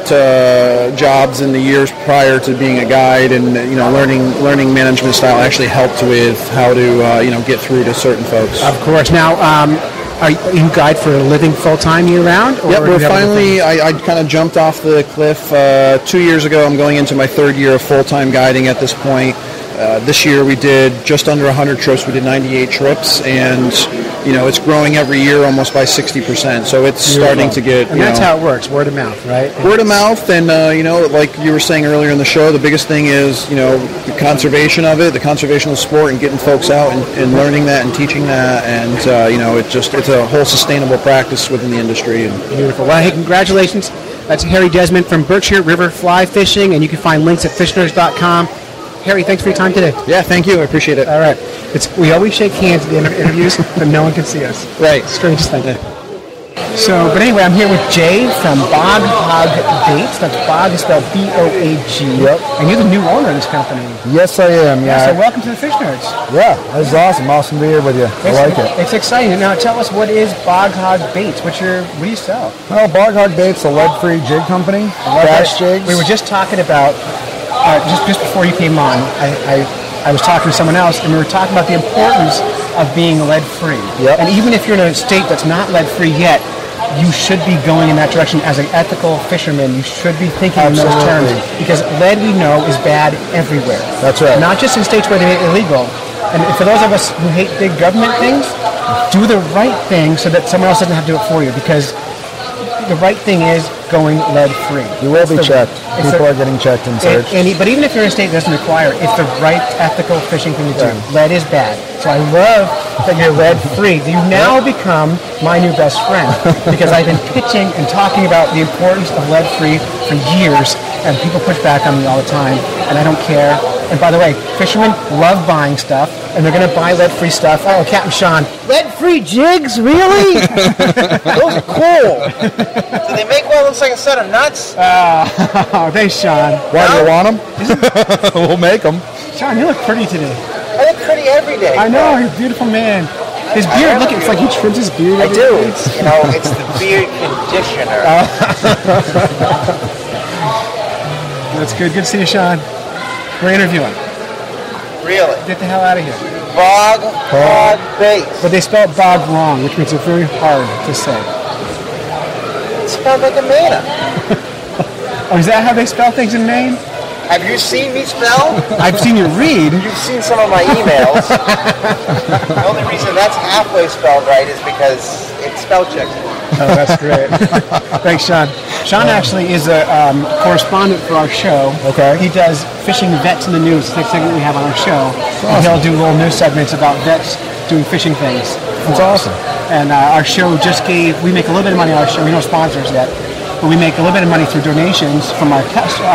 jobs in the years prior to being a guide, and learning management style actually helped with how to get through to certain folks. Of course. Now. Are you guide for a living full-time year-round? Yep, we're finally, I kind of jumped off the cliff 2 years ago. I'm going into my third year of full-time guiding at this point. This year we did just under 100 trips. We did 98 trips, and it's growing every year almost by 60%. So it's starting to get. And that's how it works, word of mouth, right? Word of mouth, and like you were saying earlier in the show, the biggest thing is the conservation of it, the conservation of the sport, and getting folks out and learning that and teaching that, and it's a whole sustainable practice within the industry. Beautiful. Well, hey, congratulations. That's Harry Desmond from Berkshire River Fly Fishing, and you can find links at fishnerds.com. Harry, thanks for your time today. Yeah, thank you. I appreciate it. All right. We always shake hands at the end of interviews, but no one can see us. Right. Strangest thing. But anyway, I'm here with Jay from Bog Hog Baits. That's Bog is spelled B-O-A-G. Yep. And you're the new owner of this company. Yes, I am. Yeah. So welcome to the Fish Nerds. Yeah, this is awesome. Awesome to be here with you. I like it. It's exciting. Now, tell us, what is Bog Hog Baits? What do you sell? Well, Bog Hog Baits, a lead-free jig company. Bass jigs. We were just talking about, just before you came on, I was talking to someone else, and we were talking about the importance of being lead-free. Yep. And even if you're in a state that's not lead-free yet, you should be going in that direction. As an ethical fisherman, you should be thinking in those terms, because lead, we know, is bad everywhere. That's right. Not just in states where they're illegal. And for those of us who hate big government things, do the right thing so that someone else doesn't have to do it for you, because the right thing is going lead-free. You will be checked. People are getting checked and searched. But even if you're in a state that doesn't require it, it's the right ethical fishing thing to do. Lead is bad. So I love that you're lead-free. You now become my new best friend because I've been pitching and talking about the importance of lead-free for years, and people push back on me all the time, and I don't care. And by the way, fishermen love buying stuff, and they're going to buy lead-free stuff. Oh, Captain Sean, lead-free jigs? Really? Those are cool. Do they make one that looks like a set of nuts? Oh, thanks, Sean. Why do you want them? We'll make them. Sean, you look pretty today. I look pretty every day. I know, he's a beautiful man. His beard, look, it's like he trims his beard. I do. It's, it's the beard conditioner. That's good. Good to see you, Sean. We're interviewing. Really? Get the hell out of here. Bog hog baits. But they spelled bog wrong, which makes it very hard to say. It's spelled like a Maine. Oh, is that how they spell things in Maine? Have you seen me spell? I've seen you read. You've seen some of my emails. The only reason that's halfway spelled right is because it's spell checked. Oh, that's great. Thanks, Sean. Sean actually is a correspondent for our show. Okay. He does Fishing Vets in the News, the segment we have on our show. Awesome. And he'll do little news segments about vets doing fishing things. That's awesome. And our show just we make a little bit of money on our show. We don't sponsors yet. But we make a little bit of money through donations from our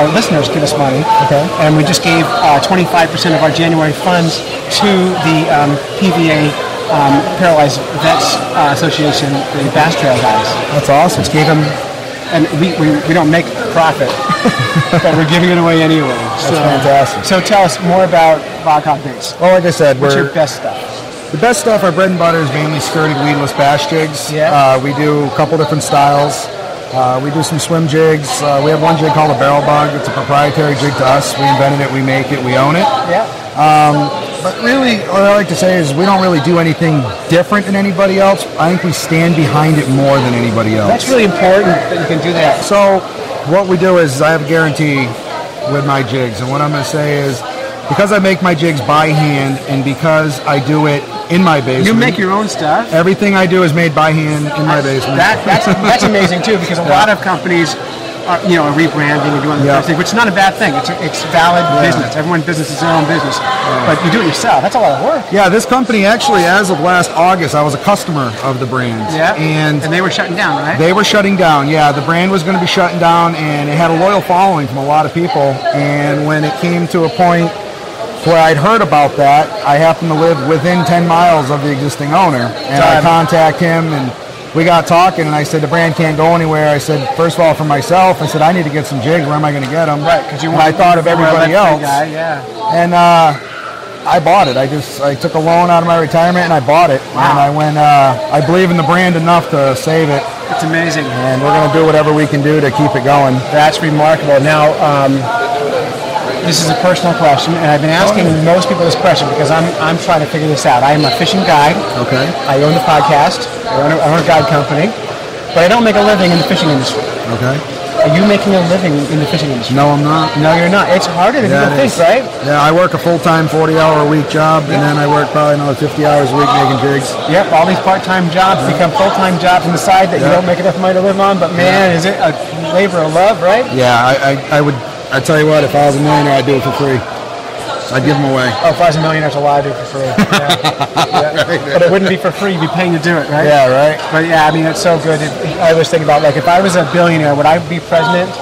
listeners give us money. Okay. And we just gave 25% of our January funds to the PVA Paralyzed Vets Association, the Bass Trail guys. That's awesome. Just gave them, and we don't make profit, but we're giving it away anyway. That's fantastic. So tell us more about Bog Hog Baits. Well, like I said, what's your best stuff? The best stuff, our bread and butter is mainly skirted weedless bass jigs. Yeah. We do a couple different styles. We do some swim jigs. We have one jig called a barrel bug. It's a proprietary jig to us. We invented it, we make it, we own it. Yeah. But really, what I like to say is we don't really do anything different than anybody else. I think we stand behind it more than anybody else. That's really important that you can do that. So what we do is I have a guarantee with my jigs. And what I'm going to say is because I make my jigs by hand and because I do it in my basement. You make your own stuff? Everything I do is made by hand in my basement. That's amazing too, because a lot of companies are rebranding and doing the thing, which is not a bad thing. It's valid business. Everyone's business is their own business. But you do it yourself. That's a lot of work. Yeah, this company actually, as of last August, I was a customer of the brand. Yeah. And they were shutting down, right? They were shutting down, yeah. The brand was going to be shutting down, and it had a loyal following from a lot of people. And when it came to a point where I'd heard about that, I happened to live within 10 miles of the existing owner. And I contact him, and we got talking, and I said, the brand can't go anywhere. I said, first of all, for myself, I said, I need to get some jigs. Where am I going to get them? Right, because I thought of everybody else. Guy, yeah. And I bought it. I took a loan out of my retirement, and I bought it. Wow. And I went, I believe in the brand enough to save it. It's amazing. And we're going to do whatever we can do to keep it going. That's remarkable. Now, this is a personal question, and I've been asking most people this question because I'm trying to figure this out. I am a fishing guide. Okay. I own the podcast. I own a guide company, but I don't make a living in the fishing industry. Okay. Are you making a living in the fishing industry? No, I'm not. No, you're not. It's harder than people think, right? Yeah, I work a full-time 40-hour-a-week job, and then I work probably another 50 hours a week making jigs. Yep, all these part-time jobs become full-time jobs on the side that you don't make enough money to live on, but man, is it a labor of love, right? Yeah, I'd tell you what, if I was a millionaire, I'd do it for free. I'd give them away. Oh, if I was a millionaire, it's a lie, I'd do it for free. Yeah. Right. But it wouldn't be for free. You'd be paying to do it, right? Yeah, right. But yeah, I mean, it's so good. I always think about, like, if I was a billionaire, would I be president?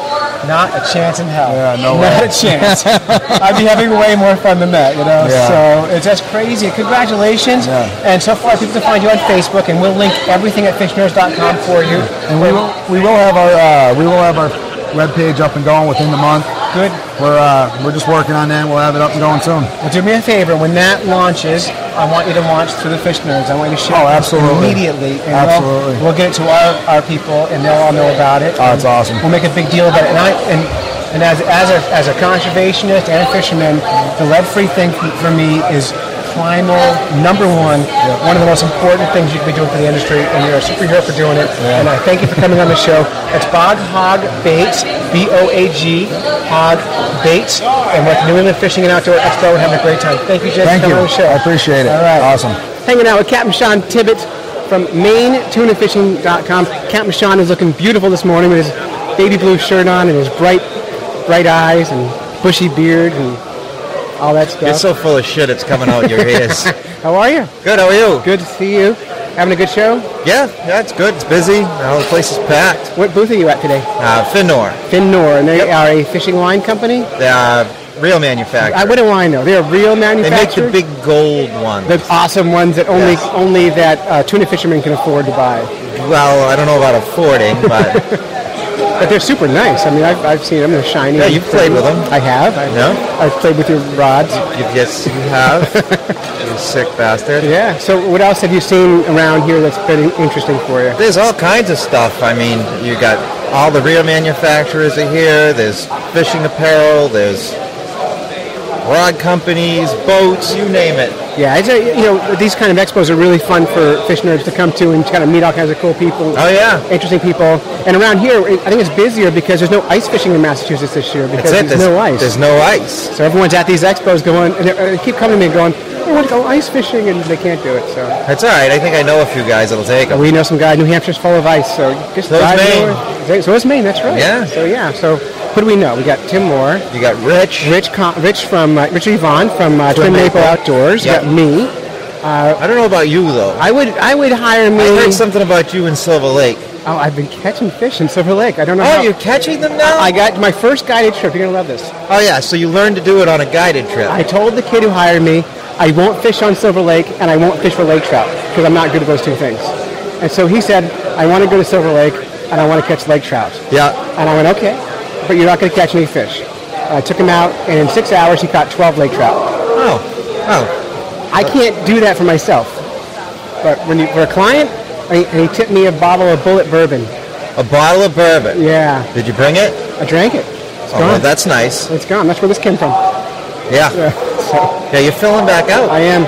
Not a chance in hell. Yeah, no way. Not a chance. I'd be having way more fun than that, Yeah. So it's just crazy. Congratulations. Yeah. And so far, people can find you on Facebook, and we'll link everything at fishnerds.com for you. And we will have our webpage up and going within the month. Good. We're just working on that. We'll have it up and going soon. Well, do me a favor. When that launches, I want you to launch through the Fish Nerds. I want you to share it immediately. And absolutely. We'll get it to our people, and they'll all know about it. Oh, it's awesome. We'll make a big deal about it. And as a conservationist and a fisherman, the lead-free thing for me is primal, number one. Yep. One of the most important things you can be doing for the industry, and you're a superhero for doing it. Yeah. And I thank you for coming on the show. It's Bog Hog Baits, B-O-A-G, Hog Baits, and with New England Fishing and Outdoor Expo, and having a great time. Thank you, Jen, for coming on the show. I appreciate it. All right. Awesome. Hanging out with Captain Sean Tibbett from MaineTunaFishing.com. Captain Sean is looking beautiful this morning with his baby blue shirt on and his bright bright eyes and bushy beard and all that stuff. You're so full of shit, it's coming out your ears. How are you? Good, how are you? Good to see you. Having a good show? Yeah, it's good. It's busy. The place is packed. What booth are you at today? Finnor. Finnor, and they are a fishing wine company? They are real manufacturer. I wouldn't wine though. They're a real manufacturer. They make the big gold ones. The awesome ones that only that tuna fishermen can afford to buy. Well, I don't know about affording, but but they're super nice. I mean, I've seen them. They're shiny. Yeah, you've played with them. I have. I've played with your rods. Yes, you have. You sick bastard. Yeah. So what else have you seen around here that's been interesting for you? There's all kinds of stuff. I mean, you got all the real manufacturers are here. There's fishing apparel. There's rod companies, boats, you name it. Yeah, these kind of expos are really fun for fish nerds to come to and kind of meet all kinds of cool people. Oh yeah, interesting people. And around here, I think it's busier because there's no ice fishing in Massachusetts this year because there's no ice. There's no ice. So everyone's at these expos going, and they keep coming to me and going, I want to go ice fishing, and they can't do it. So that's all right. I think I know a few guys that'll take them. We know some guy. New Hampshire's full of ice, so just drive north. So is Maine. That's right. Yeah. So who do we know? We got Tim Moore. You got Rich from Richard Yvonne from Twin Maple Outdoors. Yep. You got me. I don't know about you though. I would hire me. I heard something about you in Silver Lake. Oh, I've been catching fish in Silver Lake. I don't know. Oh, you're catching them now? I got my first guided trip. You're gonna love this. Oh yeah, so you learned to do it on a guided trip. I told the kid who hired me, I won't fish on Silver Lake and I won't fish for lake trout because I'm not good at those two things. And so he said, I want to go to Silver Lake and I want to catch lake trout. Yeah. And I went, okay, but you're not going to catch any fish. I took him out, and in 6 hours he caught 12 lake trout. Oh. I can't do that for myself. But for a client, and he tipped me a bottle of Bullet bourbon. A bottle of bourbon? Yeah. Did you bring it? I drank it. It's gone. Well, that's nice. It's gone. That's where this came from. Yeah. Yeah, you're filling back out. I am.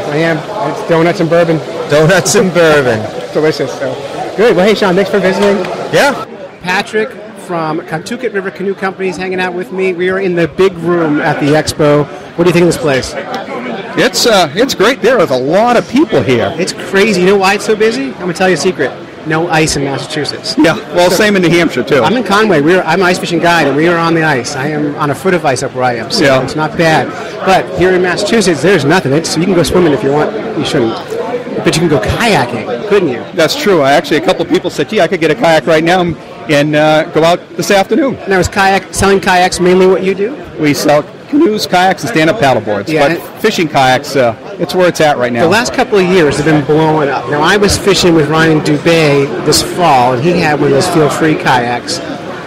It's donuts and bourbon. Donuts and bourbon. Delicious. So good. Well, hey, Sean, thanks for visiting. Yeah. Patrick from Kentucket River Canoe Company is hanging out with me. We are in the big room at the expo. What do you think of this place? It's great. There is a lot of people here. It's crazy. You know why it's so busy? I'm going to tell you a secret. No ice in Massachusetts. Yeah, well, same in New Hampshire, too. I'm in Conway. I'm an ice fishing guide, and we are on the ice. I am on a foot of ice up where I am, so it's not bad. But here in Massachusetts, there's nothing. So you can go swimming if you want. You shouldn't. But you can go kayaking, couldn't you? That's true. Actually, a couple of people said, gee, I could get a kayak right now and go out this afternoon. Now, is selling kayaks mainly what you do? We sell canoes, kayaks, and stand-up paddleboards. Yeah, but fishing kayaks, it's where it's at right now. The last couple of years have been blowing up. Now, I was fishing with Ryan Dubé this fall, and he had one of those feel-free kayaks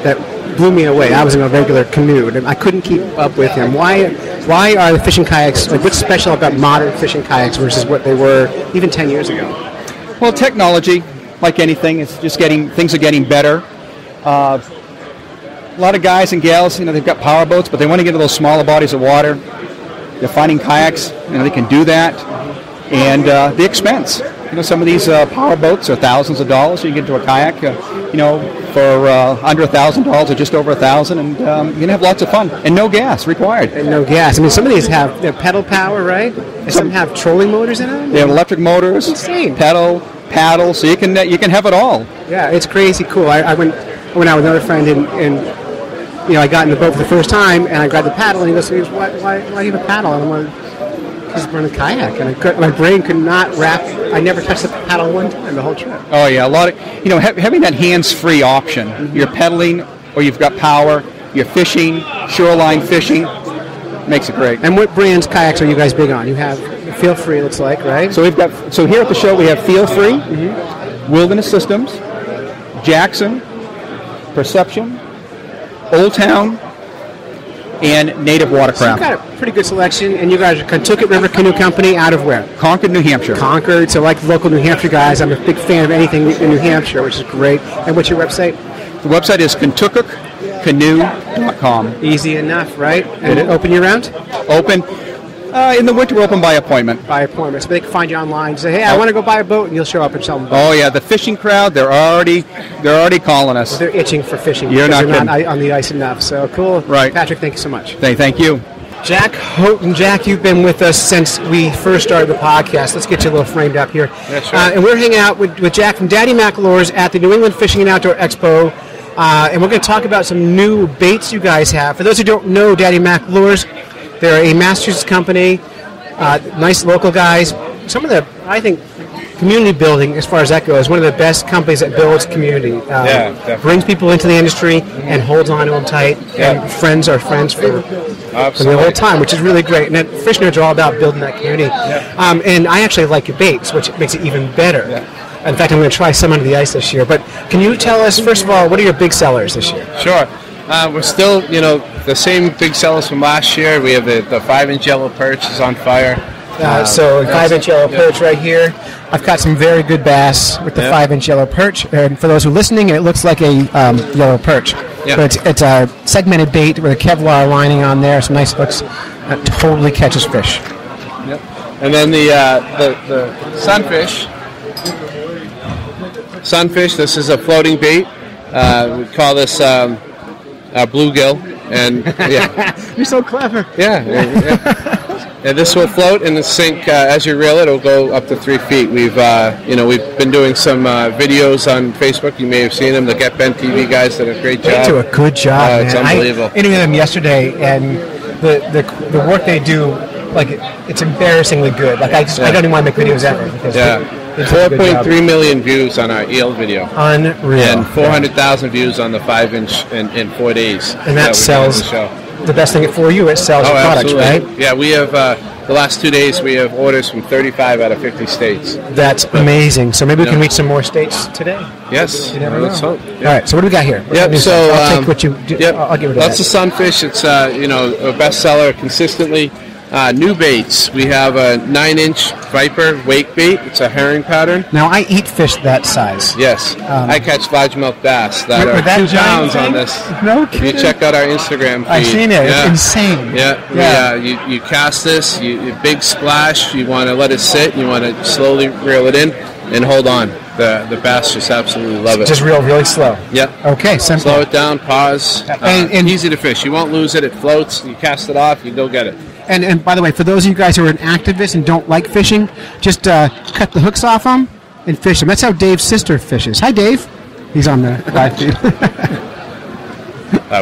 that blew me away. I was in a regular canoe, and I couldn't keep up with him. Why are the fishing kayaks, like, what's special about modern fishing kayaks versus what they were even 10 years ago? Well, technology, like anything, it's just things are getting better. A lot of guys and gals, they've got power boats, but they want to get into those smaller bodies of water. They're finding kayaks, they can do that. And the expense. Some of these power boats are thousands of dollars. You can get into a kayak, for under $1,000 or just over $1,000, and you can have lots of fun. And no gas required. And no gas. I mean, some of these have pedal power, right? And some have trolling motors in them. They have electric motors. That's insane. Paddle, so you can have it all. Yeah, it's crazy cool. I went out with another friend and I got in the boat for the first time, and I grabbed the paddle, and he goes, why do you have a paddle? And I'm like, because I'm running a kayak, and my brain could not wrap. I never touched the paddle one time the whole trip. Oh yeah, a lot of having that hands-free option. You're pedaling, or you've got power. You're fishing, shoreline fishing, makes it great. And what brands kayaks are you guys big on? You have Feel Free, it looks like, right? So here at the show we have Feel Free, Wilderness Systems, Jackson, Perception, Old Town, and Native Watercraft. So you've got a pretty good selection, and you guys are Kentucket River Canoe Company out of where? Concord, New Hampshire. Concord, so like the local New Hampshire guys, I'm a big fan of anything in New Hampshire, which is great. And what's your website? The website is kentucketcanoe.com. Easy enough, right? And open year-round? Open. In the winter, we're open by appointment. By appointment. So they can find you online. Say, hey, I want to go buy a boat, and you'll show up and sell them. Oh yeah, the fishing crowd, they're already calling us. They're itching for fishing. You're not kidding. Not on the ice enough. So cool. Right. Patrick, thank you so much. Thank you. Jack Houghton. Jack, you've been with us since we first started the podcast. Let's get you a little framed up here. That's right. And we're hanging out with Jack from Daddy McElroy's at the New England Fishing and Outdoor Expo. And we're going to talk about some new baits you guys have. For those who don't know Daddy Mac Lures, they're a Massachusetts company, nice local guys. Some of the, I think, community building, as far as that goes, one of the best companies that builds community. Brings people into the industry and holds on to them tight. And friends are friends for the whole time, which is really great. And Fish Nerds are all about building that community. And I actually like your baits, which makes it even better. In fact, I'm going to try some under the ice this year. But can you tell us, first of all, what are your big sellers this year? Sure. We're still, the same big sellers from last year. We have the 5-inch yellow perch is on fire. So 5-inch yellow perch right here. I've got some very good bass with the 5-inch yellow perch. And for those who are listening, it looks like a yellow perch. But it's a segmented bait with a Kevlar lining on there. Some nice hooks. That totally catches fish. And then the sunfish. Sunfish, this is a floating bait. We call this bluegill. And You're so clever. And this will float and sink as you reel it. It'll go up to 3 feet. We've been doing some videos on Facebook. You may have seen them. The Get Bent TV guys did a great job. They do a good job. It's man. unbelievable. I interviewed them yesterday, and the work they do, it's embarrassingly good. I don't even want to make videos ever. Because 4.3 million views on our eel video. Unreal. And 400,000 views on the 5-inch in 4 days. And that sells. The best thing for you, it sells your products, absolutely. right? Yeah, we have, the last 2 days, we have orders from 35 out of 50 states. That's amazing. So maybe we can reach some more states today. Yes. You never know. Let's hope. All right, so what do we got here? So I'll take what you do. I'll get rid of that. That's the sunfish. It's, a bestseller consistently. New baits. We have a 9-inch Viper wake bait. It's a herring pattern. Now, I eat fish that size. Yes. I catch largemouth bass that are 2 pounds on this. No kidding. You check out our Instagram feed. I've seen it. It's insane. You cast this, you big splash, you want to let it sit, you want to slowly reel it in, and hold on. The bass just absolutely love it. Just reel really slow. Yep. Okay, simple. Slow it down, pause, and easy to fish. You won't lose it. It floats. You cast it off, you go get it. And by the way, for those of you guys who are activists and don't like fishing, just cut the hooks off them and fish them. That's how Dave's sister fishes. Hi, Dave. He's on the live feed.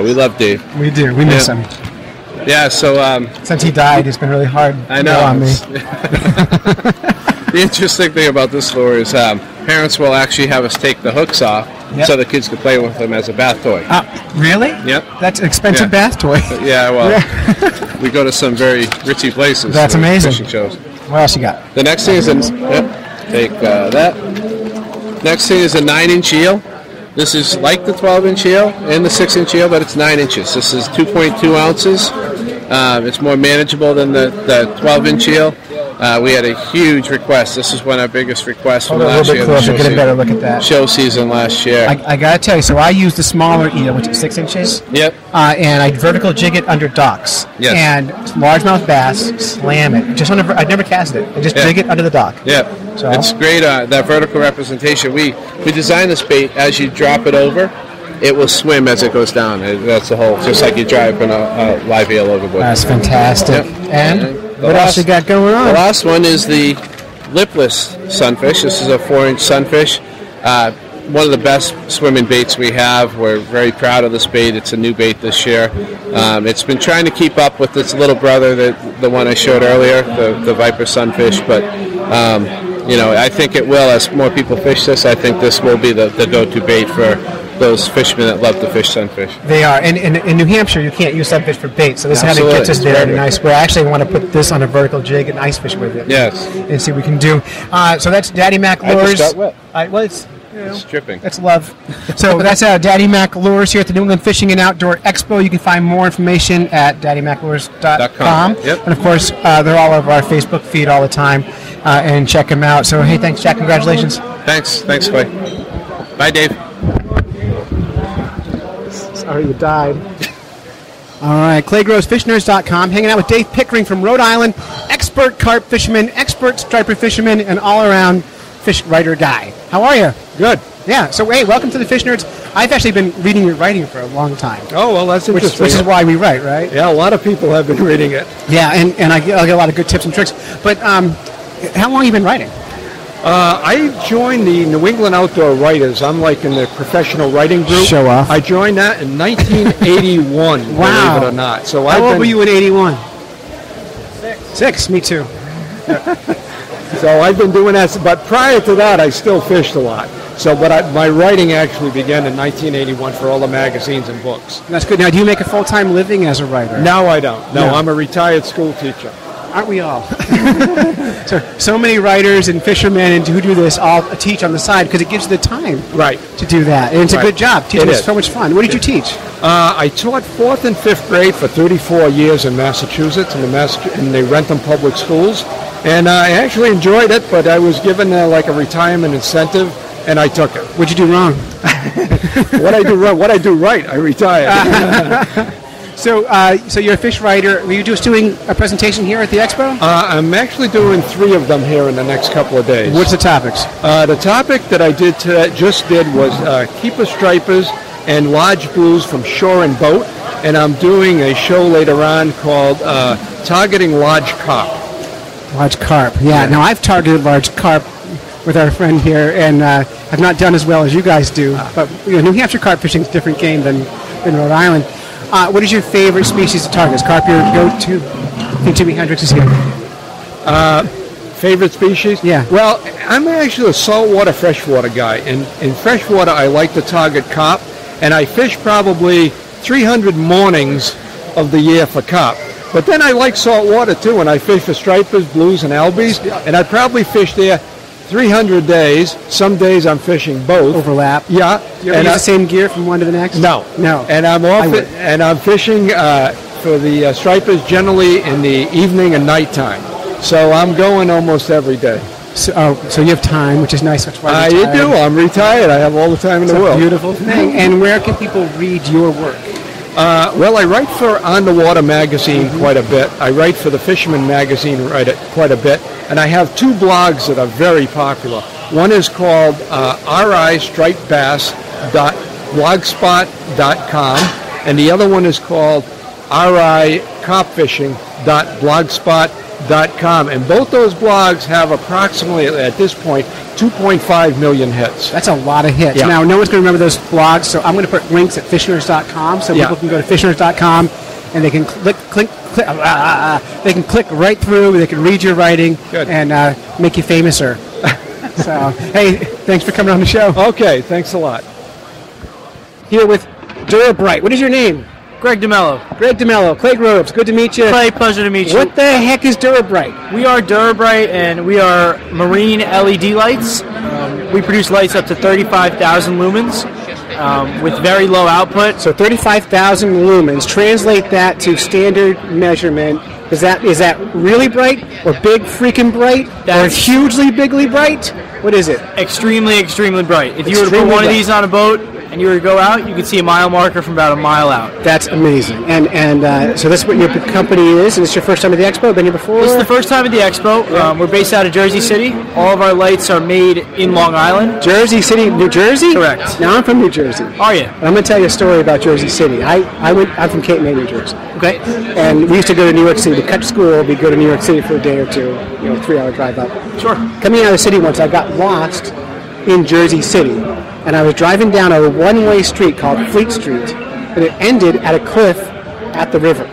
We love Dave. We do. We miss him. Yeah, so... since he died, it's been really hard I know. on me. The interesting thing about this lure is parents will actually have us take the hooks off so the kids can play with them as a bath toy. Really? Yep. That's an expensive bath toy. Yeah, well, we go to some very ritzy places. That's amazing. Fishing shows. What else you got? The next thing is take that. Next thing is a 9-inch eel. This is like the 12-inch eel and the 6-inch eel, but it's 9 inches. This is 2.2 ounces. It's more manageable than the 12-inch eel. We had a huge request. This is one of our biggest requests from last year. Get a better look at that. Show season last year. I got to tell you, so I used the smaller eel, which is 6 inches. Yep. And I vertical jig it under docks. Yes. And largemouth bass, slam it. I'd never cast it. I just jig it under the dock. Yeah. So. It's great, that vertical representation. We designed this bait, as you drop it over, it will swim as it goes down. That's the whole, just like you drive a live eel overboard. That's fantastic. Yep. And what else you got going on? The last one is the lipless sunfish. This is a 4-inch sunfish. One of the best swimming baits we have. We're very proud of this bait. It's a new bait this year. It's been trying to keep up with its little brother, the one I showed earlier, the Viper sunfish, but I think it will. As more people fish this, I think this will be the go-to bait for those fishermen that love to fish sunfish. They are. And in New Hampshire, you can't use sunfish for bait, so this kind of gets us there in a nice way. I actually want to put this on a vertical jig and ice fish with it. Yes. And see what we can do. So that's Daddy Mac Lures. I just got wet. It's dripping. That's love. So that's Daddy Mac Lures here at the New England Fishing and Outdoor Expo. You can find more information at daddymaclures.com. Yep. And of course, they're all over our Facebook feed all the time. And check them out. So hey, thanks, Jack. Congratulations. Thanks, Clay. Bye, Dave. Sorry you died. All right, ClayGrowsFishNerds.com. Hanging out with Dave Pickering from Rhode Island, expert carp fisherman, expert striper fisherman, and all-around fish writer guy. How are you? Good. Yeah. So hey, welcome to the Fish Nerds. I've actually been reading your writing for a long time. Oh well, that's interesting. Which is why we write, right? Yeah, a lot of people have been reading it. Yeah, and I get a lot of good tips and tricks. But how long have you been writing? I joined the New England Outdoor Writers. I'm like in the professional writing group. Show off. I joined that in 1981, Wow. believe it or not. So How old were you in 81? 6. Me too. So I've been doing that. But prior to that, I still fished a lot. But my writing actually began in 1981 for all the magazines and books. That's good. Now, do you make a full-time living as a writer? Now I don't. No, I'm a retired school teacher. Aren't we all? so many writers and fishermen and who do this all teach on the side because it gives you the time to do that. And it's a good job. Teaching is so much fun. What did you teach? I taught 4th and 5th grade for 34 years in Massachusetts in the Rentham Public Schools. And I actually enjoyed it, but I was given like a retirement incentive, and I took it. What'd you do wrong? What I do wrong? What I do right? I retired. So you're a fish writer. Were you just doing a presentation here at the expo? I'm actually doing 3 of them here in the next couple of days. What's the topics? The topic that I just did was keeper stripers and large blues from shore and boat, and I'm doing a show later on called Targeting Large Carp. Large carp. Yeah. Now I've targeted large carp with our friend here, and I've not done as well as you guys do. But New Hampshire carp fishing is a different game than Rhode Island. What is your favorite species to target? Is carp your go-to? I think Jimi Hendrix is here. Favorite species? Yeah. Well, I'm actually a saltwater freshwater guy. And in freshwater, I like to target carp, and I fish probably 300 mornings of the year for carp. But then I like saltwater too, and I fish for stripers, blues, and albies, and I probably fish there 300 days. Some days I'm fishing both. Overlap. Yeah. Do you ever use the same gear from one to the next? No. And I'm fishing for the stripers generally in the evening and nighttime. So I'm going almost every day. So you have time, which is nice. That's why I do. I'm retired. I have all the time in the world. It's a beautiful thing. And where can people read your work? Well, I write for On the Water magazine quite a bit. I write for the Fisherman magazine quite a bit. And I have 2 blogs that are very popular. One is called ristripedbass.blogspot.com, and the other one is called ricarpfishing.blogspot.com. And both those blogs have approximately, at this point, 2.5 million hits. That's a lot of hits. Yeah. Now, no one's going to remember those blogs, so I'm going to put links at fishnerds.com so people can go to fishnerds.com and they can they can click right through, they can read your writing and make you famouser. So, hey, thanks for coming on the show. Okay, thanks a lot. Here with Durabrite. What is your name? Greg DeMello. Greg DeMello. Clay Groves. Good to meet you. Clay, pleasure to meet you. What the heck is Durabrite? We are Durabrite, and we are marine LED lights. We produce lights up to 35,000 lumens with very low output. So 35,000 lumens. Translate that to standard measurement. Is that really bright, or big freaking bright, or hugely bigly bright? What is it? Extremely, extremely bright. If you were to put one of these on a boat and you were to go out, you could see a mile marker from about a mile out. That's amazing. And so this is what your company is, and it's your first time at the expo? Been here before? This is the first time at the expo. We're based out of Jersey City. All of our lights are made in Long Island. Jersey City, New Jersey? Correct. Now I'm from New Jersey. Are you? And I'm going to tell you a story about Jersey City. I'm from Cape May, New Jersey. Okay. And we used to go to New York City. To cut school, we'd go to New York City for a day or two, 3-hour drive up. Sure. Coming out of the city once, I got lost in Jersey City. And I was driving down a one-way street called Fleet Street, and it ended at a cliff at the river.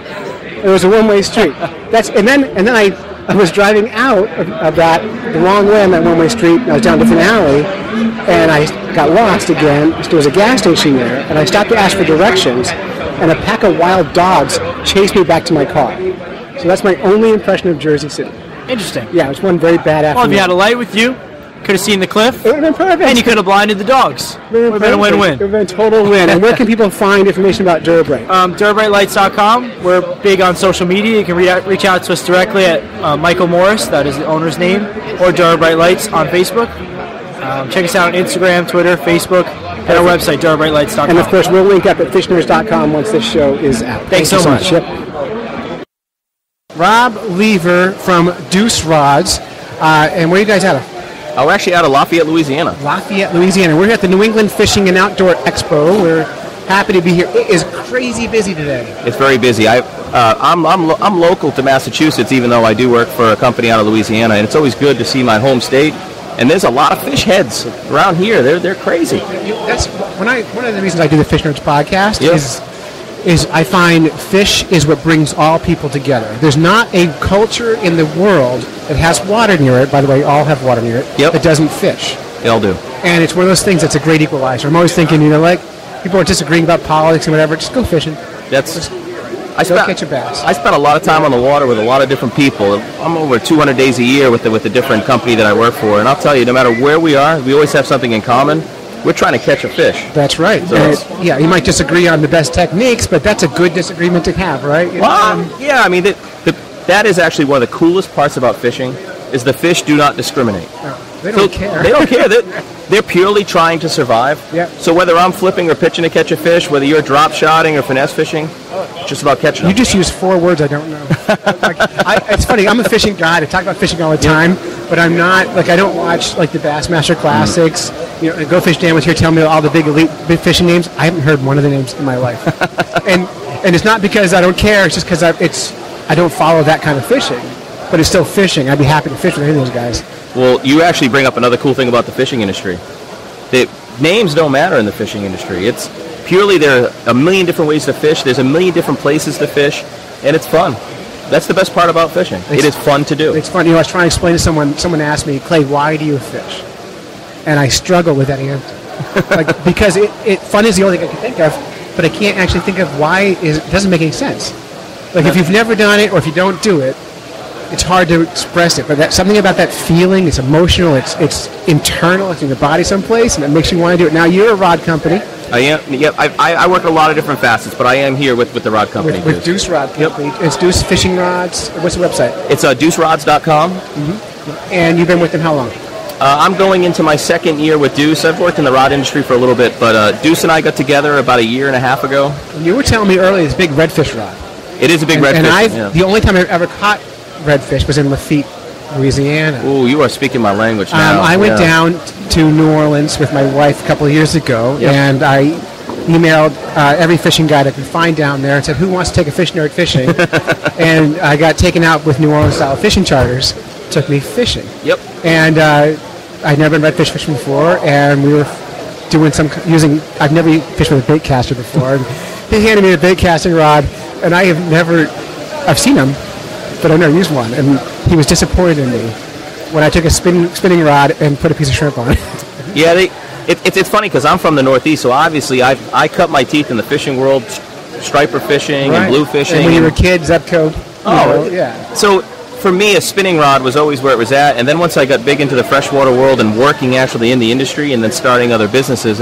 It was a one-way street. And then I was driving out of that the wrong way on that one-way street. And I was down a different alley, and I got lost again. There was a gas station there, and I stopped to ask for directions, and a pack of wild dogs chased me back to my car. So that's my only impression of Jersey City. Interesting. Yeah, it was one very bad afternoon. Well, if you had a light with you, could have seen the cliff. It would have been perfect. And you could have blinded the dogs. It would have been a win-win. It would have been a total win. And where can people find information about Durabrite? DurabriteLights.com. We're big on social media. You can reach out to us directly at Michael Morris, that is the owner's name, or Durabrite Lights on Facebook. Check us out on Instagram, Twitter, Facebook, and our website, DurabriteLights.com. And of course, we'll link up at fishners.com once this show is out. Thanks so much. Yep. Rob Lever from Deuce Rods. And where are you guys out of? We're actually out of Lafayette, Louisiana. Lafayette, Louisiana. We're here at the New England Fishing and Outdoor Expo. We're happy to be here. It is crazy busy today. It's very busy. I'm local to Massachusetts, even though I do work for a company out of Louisiana, and it's always good to see my home state And there's a lot of fish heads around here. They're crazy. That's one of the reasons I do the Fish Nerds podcast is I find fish is what brings all people together. There's not a culture in the world that has water near it. By the way, all have water near it. That doesn't fish. They all do. And it's one of those things that's a great equalizer. I'm always thinking, like people are disagreeing about politics and whatever. Just go fishing. Go catch a bass. I spent a lot of time on the water with a lot of different people. I'm over 200 days a year with the different company that I work for, and I'll tell you, no matter where we are, we always have something in common. We're trying to catch a fish. That's right. So you might disagree on the best techniques, but that's a good disagreement to have, right? Yeah, I mean, that is actually one of the coolest parts about fishing, is the fish do not discriminate. They don't care. They don't care. They're purely trying to survive. Yeah. So whether I'm flipping or pitching to catch a fish, whether you're drop shotting or finesse fishing, it's just about catching them. You just use 4 words I don't know. It's funny. I'm a fishing guy. I talk about fishing all the time, but I'm not, I don't watch, the Bassmaster Classics. Go Fish Dan was here telling me all the big elite big fishing names. I haven't heard one of the names in my life. and it's not because I don't care. It's just because I don't follow that kind of fishing. But it's still fishing. I'd be happy to fish with any of those guys. Well, you actually bring up another cool thing about the fishing industry. The names don't matter in the fishing industry. It's purely there are a million different ways to fish. There's a million different places to fish, and it's fun. That's the best part about fishing. It is fun to do. It's fun. I was trying to explain to someone asked me, Clay, why do you fish? And I struggle with that answer. Because fun is the only thing I can think of, but I can't actually think of why it doesn't make any sense. If you've never done it or if you don't do it, it's hard to express it, but something about that feeling, it's emotional, it's internal, it's in your body someplace, and it makes you want to do it. Now, you're a rod company. I am. Yep. I work in a lot of different facets, but I am here with the rod company. With Deuce Rod Company. Yep. It's Deuce Fishing Rods. What's the website? It's deucerods.com. Mm-hmm. And you've been with them how long? I'm going into my second year with Deuce. I've worked in the rod industry for a little bit, but Deuce and I got together about a year and a half ago. You were telling me earlier it's a big redfish rod. It is a big redfish. And the only time I've ever caught redfish was in Lafitte, Louisiana. Ooh, you are speaking my language now. I went down to New Orleans with my wife a couple of years ago, and I emailed every fishing guide I could find down there and said, who wants to take a Fish Nerd fishing? And I got taken out with New Orleans-style fishing charters. Took me fishing. Yep. And I'd never been redfish fishing before, and we were doing I've never fished with a bait caster before. And he handed me a bait casting rod, and I've seen them, but I've never used one. And he was disappointed in me when I took a spinning rod and put a piece of shrimp on it. Yeah, it's funny because I'm from the Northeast, so obviously I cut my teeth in the fishing world, striper fishing and blue fishing. And when you were a kid, Zebco. Yeah. So for me, a spinning rod was always where it was at, and then once I got big into the freshwater world and working actually in the industry and then starting other businesses,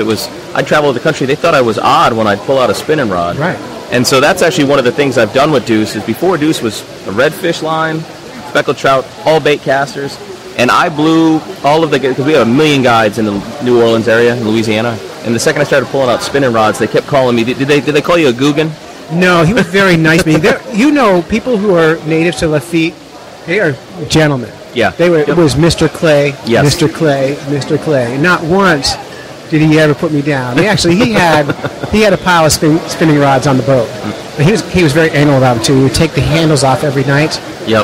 I'd travel the country. They thought I was odd when I'd pull out a spinning rod. Right. And so that's actually one of the things I've done with Deuce is before Deuce was a redfish line, speckled trout, all bait casters, and I blew all of because we have a million guides in the New Orleans area, in Louisiana, and the second I started pulling out spinning rods, they kept calling me, did they call you a Guggen? No, he was very nice to me. People who are natives to Lafitte, they are gentlemen. Yeah. It was Mr. Clay, yes. Mr. Clay, Mr. Clay. Not once did he ever put me down. He had a pile of spinning rods on the boat. But he was very anal about it too. He would take the handles off every night,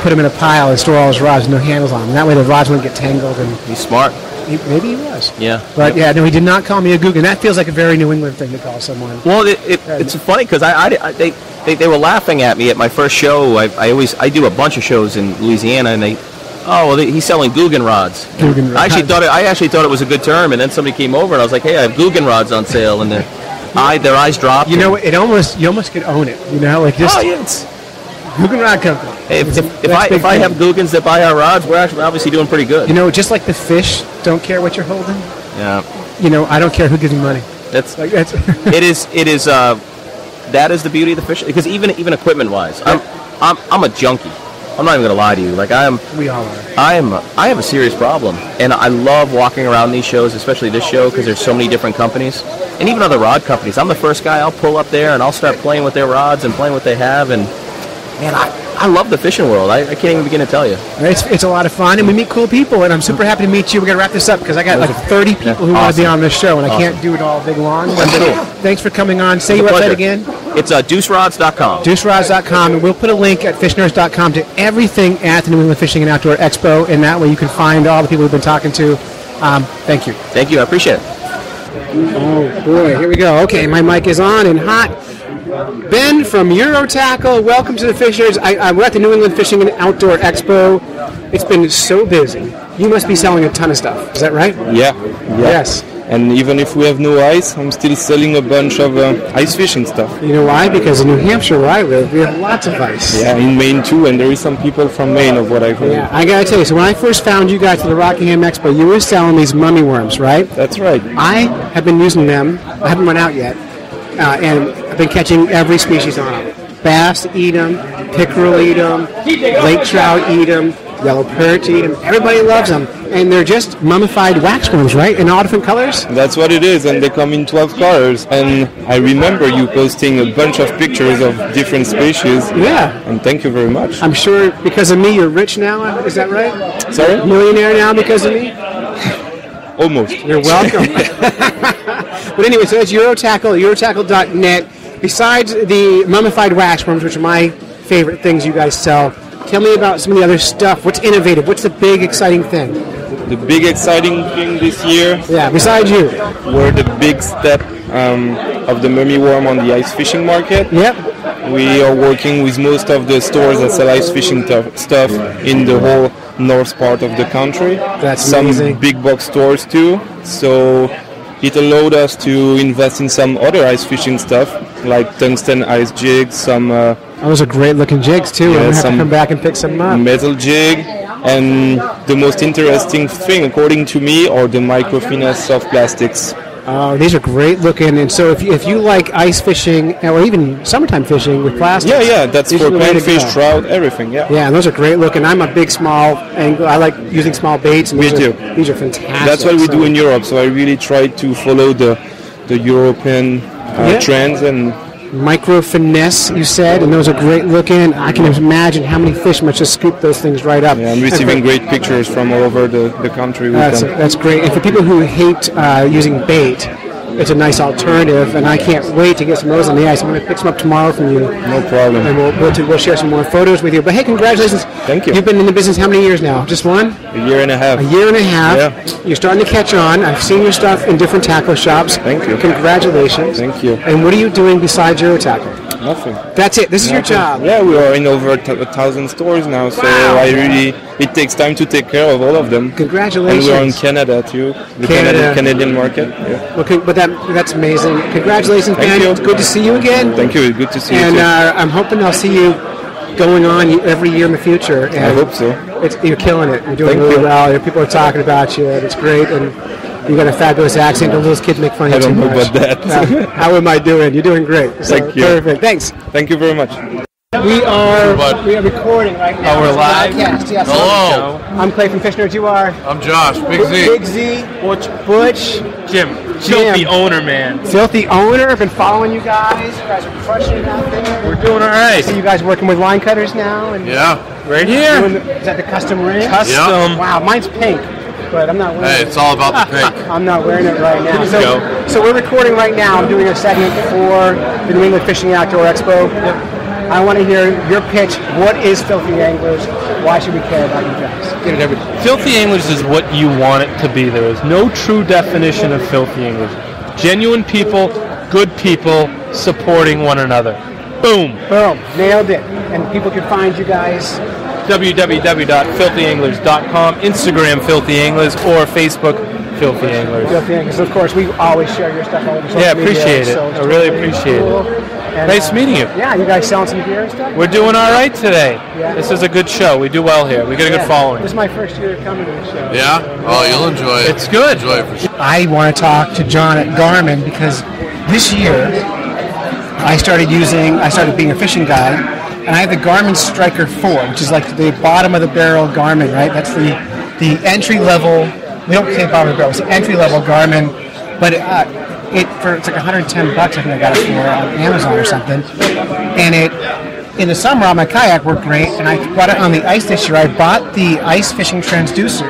put them in a pile, and store all his rods with no handles on them. That way the rods wouldn't get tangled. And he's smart. Maybe he was. Yeah. But no, he did not call me a Guggen. That feels like a very New England thing to call someone. Well, it's funny because they were laughing at me at my first show. I do a bunch of shows in Louisiana, and he's selling Guggen rods. Guggen rods. I actually thought it was a good term, and then somebody came over and I was like, hey, I have Guggen rods on sale, and their eyes dropped. You almost could own it. It's Guggen Rod Company. Hey, if I have Guggens that buy our rods, we're actually obviously doing pretty good. Just like the fish don't care what you're holding. Yeah. I don't care who gives me money. It is. That is the beauty of the fish, because even equipment wise, I'm a junkie. I'm not even going to lie to you. We all are. I have a serious problem, and I love walking around these shows, especially this show, because there's so many different companies, and even other rod companies. I'm the first guy. I'll pull up there and I'll start playing with their rods and playing what they have, and man, I love the fishing world. I can't even begin to tell you. It's a lot of fun, and we meet cool people, and I'm super happy to meet you. We're going to wrap this up because I got 30 people who want to be on this show, and I can't do it all big long. Thanks for coming on. Say your website again. It's deucerods.com. Deucerods.com, and we'll put a link at fishnerds.com to everything at the New England Fishing and Outdoor Expo, and that way you can find all the people we've been talking to Thank you. Thank you. I appreciate it. Oh boy, here we go. Okay, my mic is on and hot. Ben from Eurotackle, welcome to the Fishers. We're at the New England Fishing and Outdoor Expo. It's been so busy. You must be selling a ton of stuff. Is that right? Yeah. Yes. And even if we have no ice, I'm still selling a bunch of ice fishing stuff. You know why? Because in New Hampshire, where I live, we have lots of ice. Yeah, in Maine too, and there is some people from Maine, of what I've heard. Yeah, I gotta tell you, so when I first found you guys at the Rockingham Expo, you were selling these mummy worms, right? That's right. I have been using them. I haven't run out yet, and I've been catching every species on them. Bass eat them, pickerel eat them, lake trout eat them, yellow perch eat them. Everybody loves them, and they're just mummified waxworms, right? In all different colors. That's what it is, and they come in 12 colors. And I remember you posting a bunch of pictures of different species. Yeah. And thank you very much. I'm sure because of me, you're rich now. Is that right? Sorry? Millionaire now because of me? Almost. You're welcome. But anyway, so it's Eurotackle, Eurotackle.net. Besides the mummified waxworms, which are my favorite things you guys sell, tell me about some of the other stuff. What's innovative? What's the big exciting thing? The big exciting thing this year, yeah, besides you, were the big step of the mummy worm on the ice fishing market. Yep. We are working with most of the stores that sell ice fishing stuff in the whole north part of the country. That's some amazing. Big box stores too. So it allowed us to invest in some other ice fishing stuff, like tungsten ice jigs, some those are great looking jigs too. Yeah, I'm gonna have to some come back and pick some up. metal jig, and the most interesting thing, according to me, are the microfinesse soft plastics. Oh, these are great looking. And so if you like ice fishing or even summertime fishing with plastic, Yeah, that's these for are the way to panfish, go. trout, everything. Yeah. Yeah, and those are great looking. I'm a big small angler. I like using small baits. And Me these too. These are fantastic. That's what we So- do in Europe. So I really try to follow the European Yeah. trends and. Micro finesse, you said, and those are great looking. I can imagine how many fish must just scoop those things right up. Yeah, I'm receiving great pictures from all over the country with them. That's great. And for people who hate using bait, it's a nice alternative, and I can't wait to get some of those on the ice. I'm going to pick some up tomorrow from you. No problem. And we'll share some more photos with you. But hey, congratulations. Thank you. You've been in the business how many years now? Just one? A year and a half. A year and a half. Yeah. You're starting to catch on. I've seen your stuff in different tackle shops. Thank you. Congratulations. Thank you. And what are you doing besides Eurotackle? Nothing. That's it. This is your job. Yeah, we are in over 1,000 stores now, so Wow. it takes time to take care of all of them. Congratulations. And we're in Canada too, the Canada. Canadian market. Yeah. Okay, but that's amazing. Congratulations, Thank man. you. It's good to see you again. Thank you. Good to see you And too. I'm hoping I'll see you going on every year in the future. And I hope so. You're killing it. You're doing Thank really you. well. People are talking about you, and it's great. And you got a fabulous accent. Don't those kids make fun of you I don't too know much. about that. How am I doing? You're doing great. So, Thank you. Perfect. Thanks. Thank you very much. We are recording right now. Oh, we're It's a live? podcast. Yes. Hello. I'm Clay from Fish Nerds. You are? I'm Josh, Big Z. Big Z. Butch. Jim. Filthy owner, man. Filthy owner. I've been following you guys. You guys are crushing it out there. We're doing all right. I see you guys working with line cutters now. And Yeah. Right here. Is that the custom ring? Custom. Wow, mine's pink, but I'm not wearing Hey, it. it's all about the pink. I'm not wearing it right now. Here we go. So we're recording right now. I'm doing a segment for the New England Fishing Outdoor Expo. I want to hear your pitch. What is Filthy Anglers? Why should we care about you guys? Get it everything. Filthy Anglers is what you want it to be. There is no true definition of Filthy Anglers. Genuine people, good people, supporting one another. Boom. Boom. Nailed it. And people can find you guys. www.filthyanglers.com, Instagram Filthy Anglers, or Facebook Filthy Anglers. Filthy Anglers. Of course, we always share your stuff all over social Yeah, media, appreciate it. so it's I really totally appreciate cool. it. And, Nice meeting you. Yeah, you guys selling some gear and stuff? We're doing all right today. Yeah. This is a good show. We do well here. We get a good following. This is my first year coming to the show. Yeah? Oh, you'll enjoy it. It's good. Enjoy it for sure. I want to talk to John at Garmin because this year I started being a fishing guy, and I have the Garmin Striker 4, which is like the bottom of the barrel Garmin, right? That's the entry level. We don't say bottom of the barrel. It's the entry level Garmin, but it's like $110. I think I got it for on Amazon or something. And in the summer on my kayak worked great, and I brought it on the ice this year. I bought the ice fishing transducer,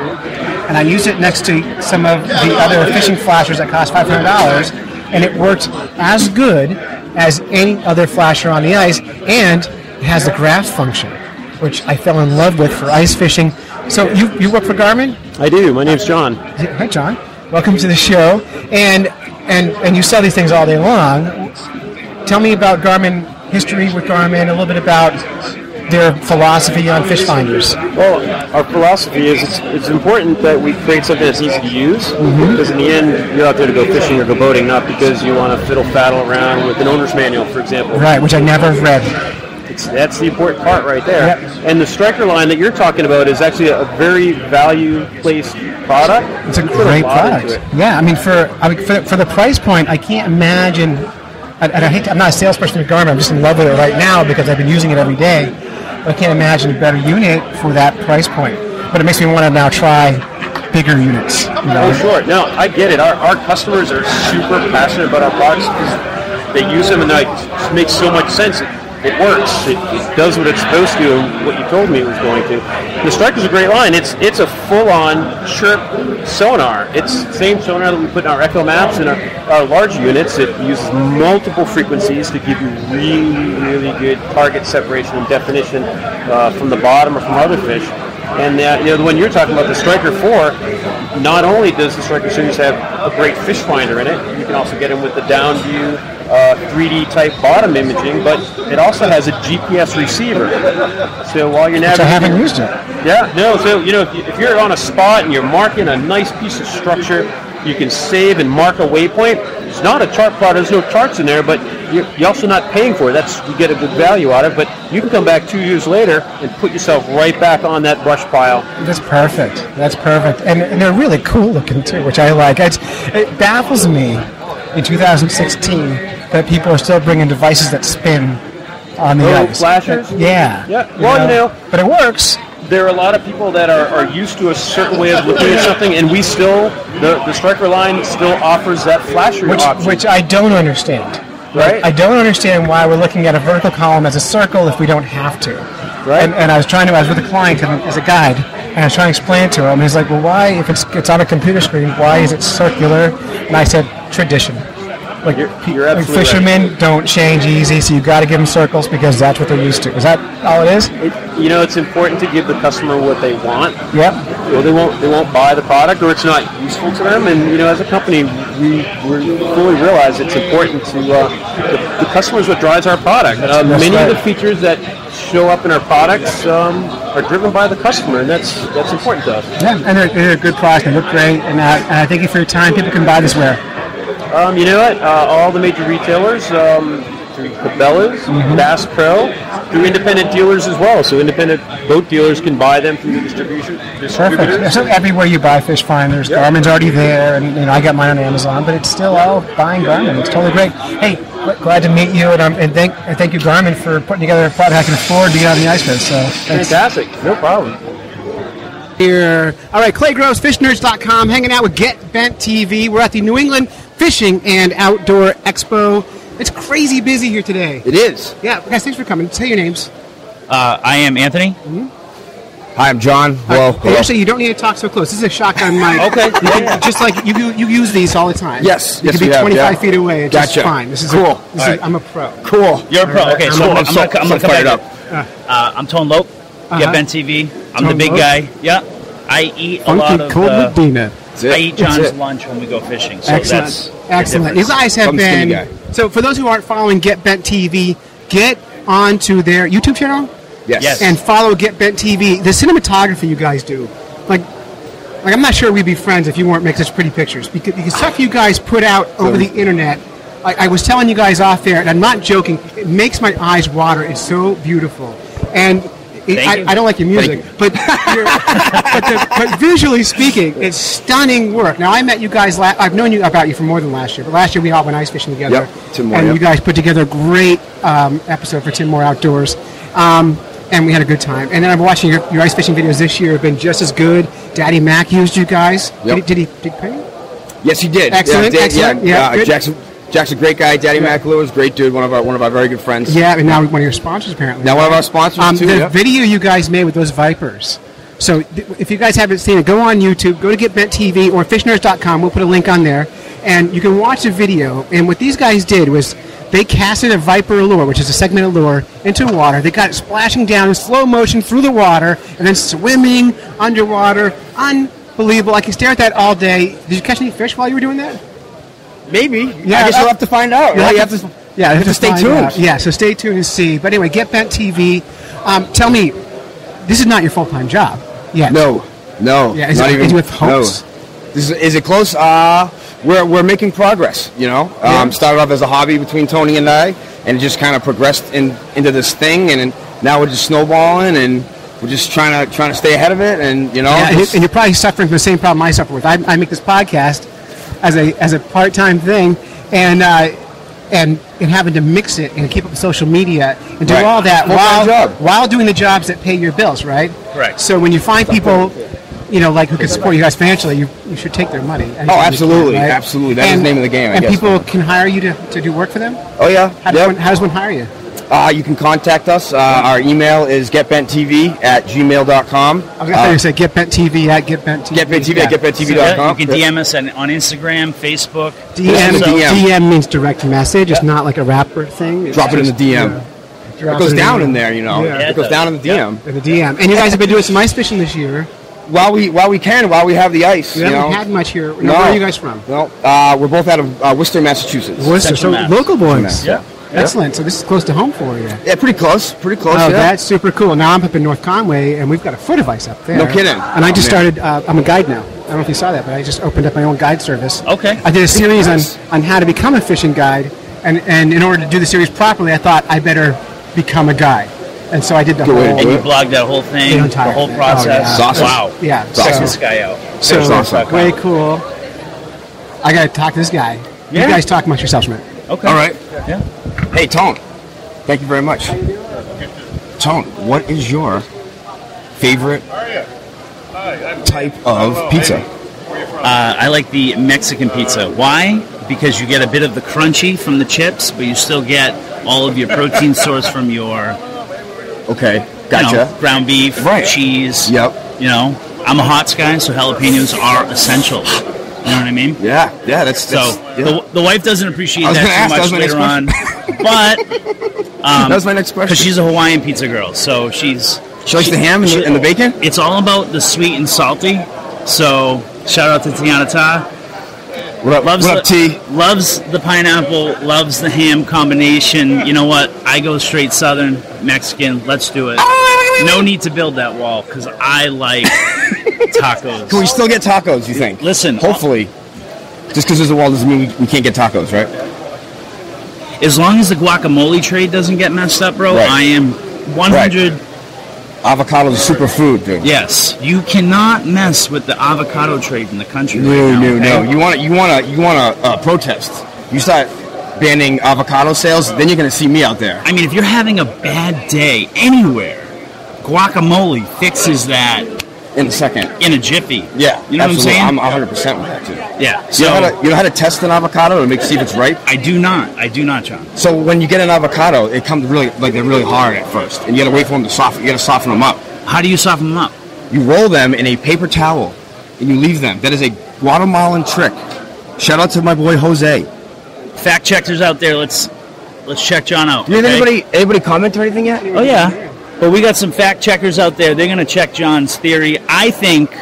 and I used it next to some of the other fishing flashers that cost $500, and it worked as good as any other flasher on the ice, and it has the graph function, which I fell in love with for ice fishing. So you work for Garmin? I do. My name's John. Hi, John. Welcome to the show. And you sell these things all day long. Tell me about Garmin history with Garmin, a little bit about their philosophy on fish finders. Well, our philosophy is it's important that we create something that's easy to use, because in the end, you're out there to go fishing or go boating, not because you want to fiddle-faddle around with an owner's manual, for example. Right, which I never read. That's the important part right there. Yep. And the Striker line that you're talking about is actually a very value-placed product. It's a great product. Yeah, I mean, for the price point, I can't imagine. I'm not a salesperson for Garmin. I'm just in love with it right now because I've been using it every day. I can't imagine a better unit for that price point. But it makes me want to now try bigger units. Oh, sure. No, I get it. Our customers are super passionate about our products because they use them and it makes so much sense. It works. It does what it's supposed to do and what you told me it was going to. The Striker's a great line. It's a full-on chirp sonar. It's the same sonar that we put in our Echo Maps and our larger units. It uses multiple frequencies to give you really, really good target separation and definition from the bottom or from other fish. And the one you're talking about, the Striker 4, not only does the Striker series have a great fish finder in it, you can also get them with the down view 3D type bottom imaging, but it also has a GPS receiver. So while you're navigating, which I haven't used it. Yeah, no. So if you're on a spot and you're marking a nice piece of structure, you can save and mark a waypoint. It's not a chart plot. There's no charts in there, but you're also not paying for it. You get a good value out of it. But you can come back 2 years later and put yourself right back on that brush pile. That's perfect. That's perfect. And they're really cool looking too, which I like. It baffles me in 2016 that people are still bringing devices that spin on the ice. Flashers? Yeah. Well, but it works. There are a lot of people that are used to a certain way of looking at something, and we still, the Striker line still offers that flasher option. Which I don't understand. Right? I don't understand why we're looking at a vertical column as a circle if we don't have to. Right. And I was with a client as a guide, and I was trying to explain it to him, and he's like, well, why, if it's on a computer screen, why is it circular? And I said, tradition. Like, you're absolutely fishermen don't change easy, so you got to give them circles because that's what they're used to. Is that all it is? It's important to give the customer what they want. Yep. They won't buy the product, or it's not useful to them. And as a company, we fully realize it's important to the customer is what drives our product. Many of the features that show up in our products are driven by the customer, and that's important to us. Yeah, and they're a good product. They look great, and I thank you for your time. People can buy this where? You know what? All the major retailers, through Cabela's, Bass Pro, through independent dealers as well. So independent boat dealers can buy them through the distributors. Perfect. So everywhere you buy fish finders, Garmin's already there, and I got mine on Amazon, but it's still all buying Garmin. It's totally great. Hey, glad to meet you, and thank you, Garmin, for putting together a product I can afford to get on the ice with. So fantastic. No problem. Here. All right, Clay Groves, FishNerds.com, hanging out with Get Bent TV. We're at the New England Fishing and Outdoor Expo. It's crazy busy here today. It is. Yeah, guys, thanks for coming. Say your names. I am Anthony. Hi, I'm John. Hello. Hey, actually, you don't need to talk so close. This is a shotgun mic. Okay. Just like you use these all the time. Yes. You can be 25 feet away. It's gotcha. just fine. This is cool. I'm a pro. Cool. You're a pro. Right. Okay, so I'm going to come back up. I'm Tone Lope. Get Bent TV. I'm the big guy. Yeah. I eat a lot of I eat John's lunch when we go fishing. So Excellent. You guys have been. So for those who aren't following Get Bent TV, get onto their YouTube channel. Yes. And follow Get Bent TV. The cinematography you guys do, like I'm not sure we'd be friends if you weren't making such pretty pictures. Because stuff you guys put out over the internet. I was telling you guys off there, and I'm not joking. It makes my eyes water. It's so beautiful. And I don't like your music, but visually speaking, it's stunning work. Now, I met you guys. I've known about you for more than last year, but last year we all went ice fishing together. Yep, Tim Moore, and you guys put together a great episode for Tim Moore Outdoors, and we had a good time. And then I'm watching your ice fishing videos this year have been just as good. Daddy Mac used you guys. Yep. Did he pay you? Yes, he did. Excellent. Excellent. Yeah, Jack's a great guy. Daddy Mac Lewis, great dude. One of our very good friends. Yeah, and now one of your sponsors apparently. Now one of our sponsors too. The video you guys made with those Vipers. So if you guys haven't seen it, go on YouTube, go to Get Bent TV or FishNerds.com. We'll put a link on there, and you can watch the video. And what these guys did was They casted a viper lure, which is a segmented lure, into water. They got it splashing down in slow motion through the water and then swimming underwater. Unbelievable. I can stare at that all day. Did you catch any fish while you were doing that? Maybe. Yeah, I guess we'll have to find out. You'll Right? have to- Yeah, you have to stay find tuned. out. Yeah, so stay tuned and see. But anyway, Get Bent TV. Tell me, this is not your full-time job yet. No. Yeah, is not it even with hopes? No. Is it close? We're making progress. You know, started off as a hobby between Tony and I, and it just kind of progressed into this thing, and now we're just snowballing, and we're just trying to stay ahead of it, and you know. Yeah, and you're probably suffering from the same problem I suffer with. I make this podcast as a part-time thing, and having to mix it and keep up with social media and do Right. all that Full-time job. while doing the jobs that pay your bills, right? Correct. So when you find people, like who can support you guys financially, you should take their money. Oh, absolutely, absolutely. That is the name of the game, I And guess. people can hire you to do work for them? Oh yeah. How does one hire you? You can contact us. Our email is getbenttv@gmail.com. I was going to say getbenttv at getbenttv. getbenttv@getbenttv.com. You can DM us on Instagram, Facebook. DM means direct message. It's not like a rapper thing. It's Drop it in the just, DM. Drop It goes it down in there, you know. Yeah. It goes down in the DM. In the DM. And you guys have been doing some ice fishing this year. While we have the ice. You haven't had much here. No. Where are you guys from? No, we're both out of Worcester, Massachusetts. Worcester, so local boys. Yeah. Excellent. So this is close to home for you. Yeah, pretty close. Oh, Oh, that's super cool. Now I'm up in North Conway, and we've got a foot of ice up there. No kidding. And I just Oh, man. started. I'm a guide now. I don't know if you saw that, but I just opened up my own guide service. Okay. I did a series Nice. on how to become a fishing guide, and in order to do the series properly, I thought I better become a guide. And so I did the whole. And you blogged that whole thing, The the entire whole thing. process. Oh, yeah. Wow. Yeah. Check So- this guy out. So Awesome. way cool. I got to talk to this guy. Yeah. You guys talk amongst yourselves, man. Okay. All right. Yeah. Hey, Tone. Thank you very much. Tone, what is your favorite type of pizza? I like the Mexican pizza. Why? Because you get a bit of the crunchy from the chips, but you still get all of your protein source from your Okay, gotcha. ground beef, cheese. Yep. I'm a Hots guy, so jalapenos are essential. You know what I mean? Yeah, that's So yeah. the wife doesn't appreciate I was that gonna ask, too that much was my later on, but That was my next question. Because she's a Hawaiian pizza girl, so she likes the ham and the bacon. It's all about the sweet and salty. So shout out to Tiana Ta. What up, Loves what up, the, T? Loves the pineapple, loves the ham combination. You know what? I go straight Southern Mexican. Let's do it. No need to build that wall because I like tacos. Can we still get tacos, you think? Listen. Hopefully. Just because there's a wall doesn't mean we can't get tacos, right? As long as the guacamole trade doesn't get messed up, bro, Right. I am 100. Avocado is a superfood, dude. Yes, you cannot mess with the avocado trade in the country. No, right now, no. okay? You want to protest. You start banning avocado sales, then you're going to see me out there. I mean, if you're having a bad day anywhere, guacamole fixes that in a second, in a jiffy. Yeah, You know absolutely. what I'm saying? I'm 100% with that too. Yeah. You know how to test an avocado to see if it's ripe? I do not, John. So when you get an avocado, it comes really they're really hard at first, and you got to wait for them to soften. You got to soften them up. How do you soften them up? You roll them in a paper towel, and you leave them. That is a Guatemalan trick. Shout out to my boy Jose. Fact checkers out there, let's check John out. Did okay? anybody comment or anything yet? Oh yeah. But we got some fact checkers out there. They're going to check John's theory. I think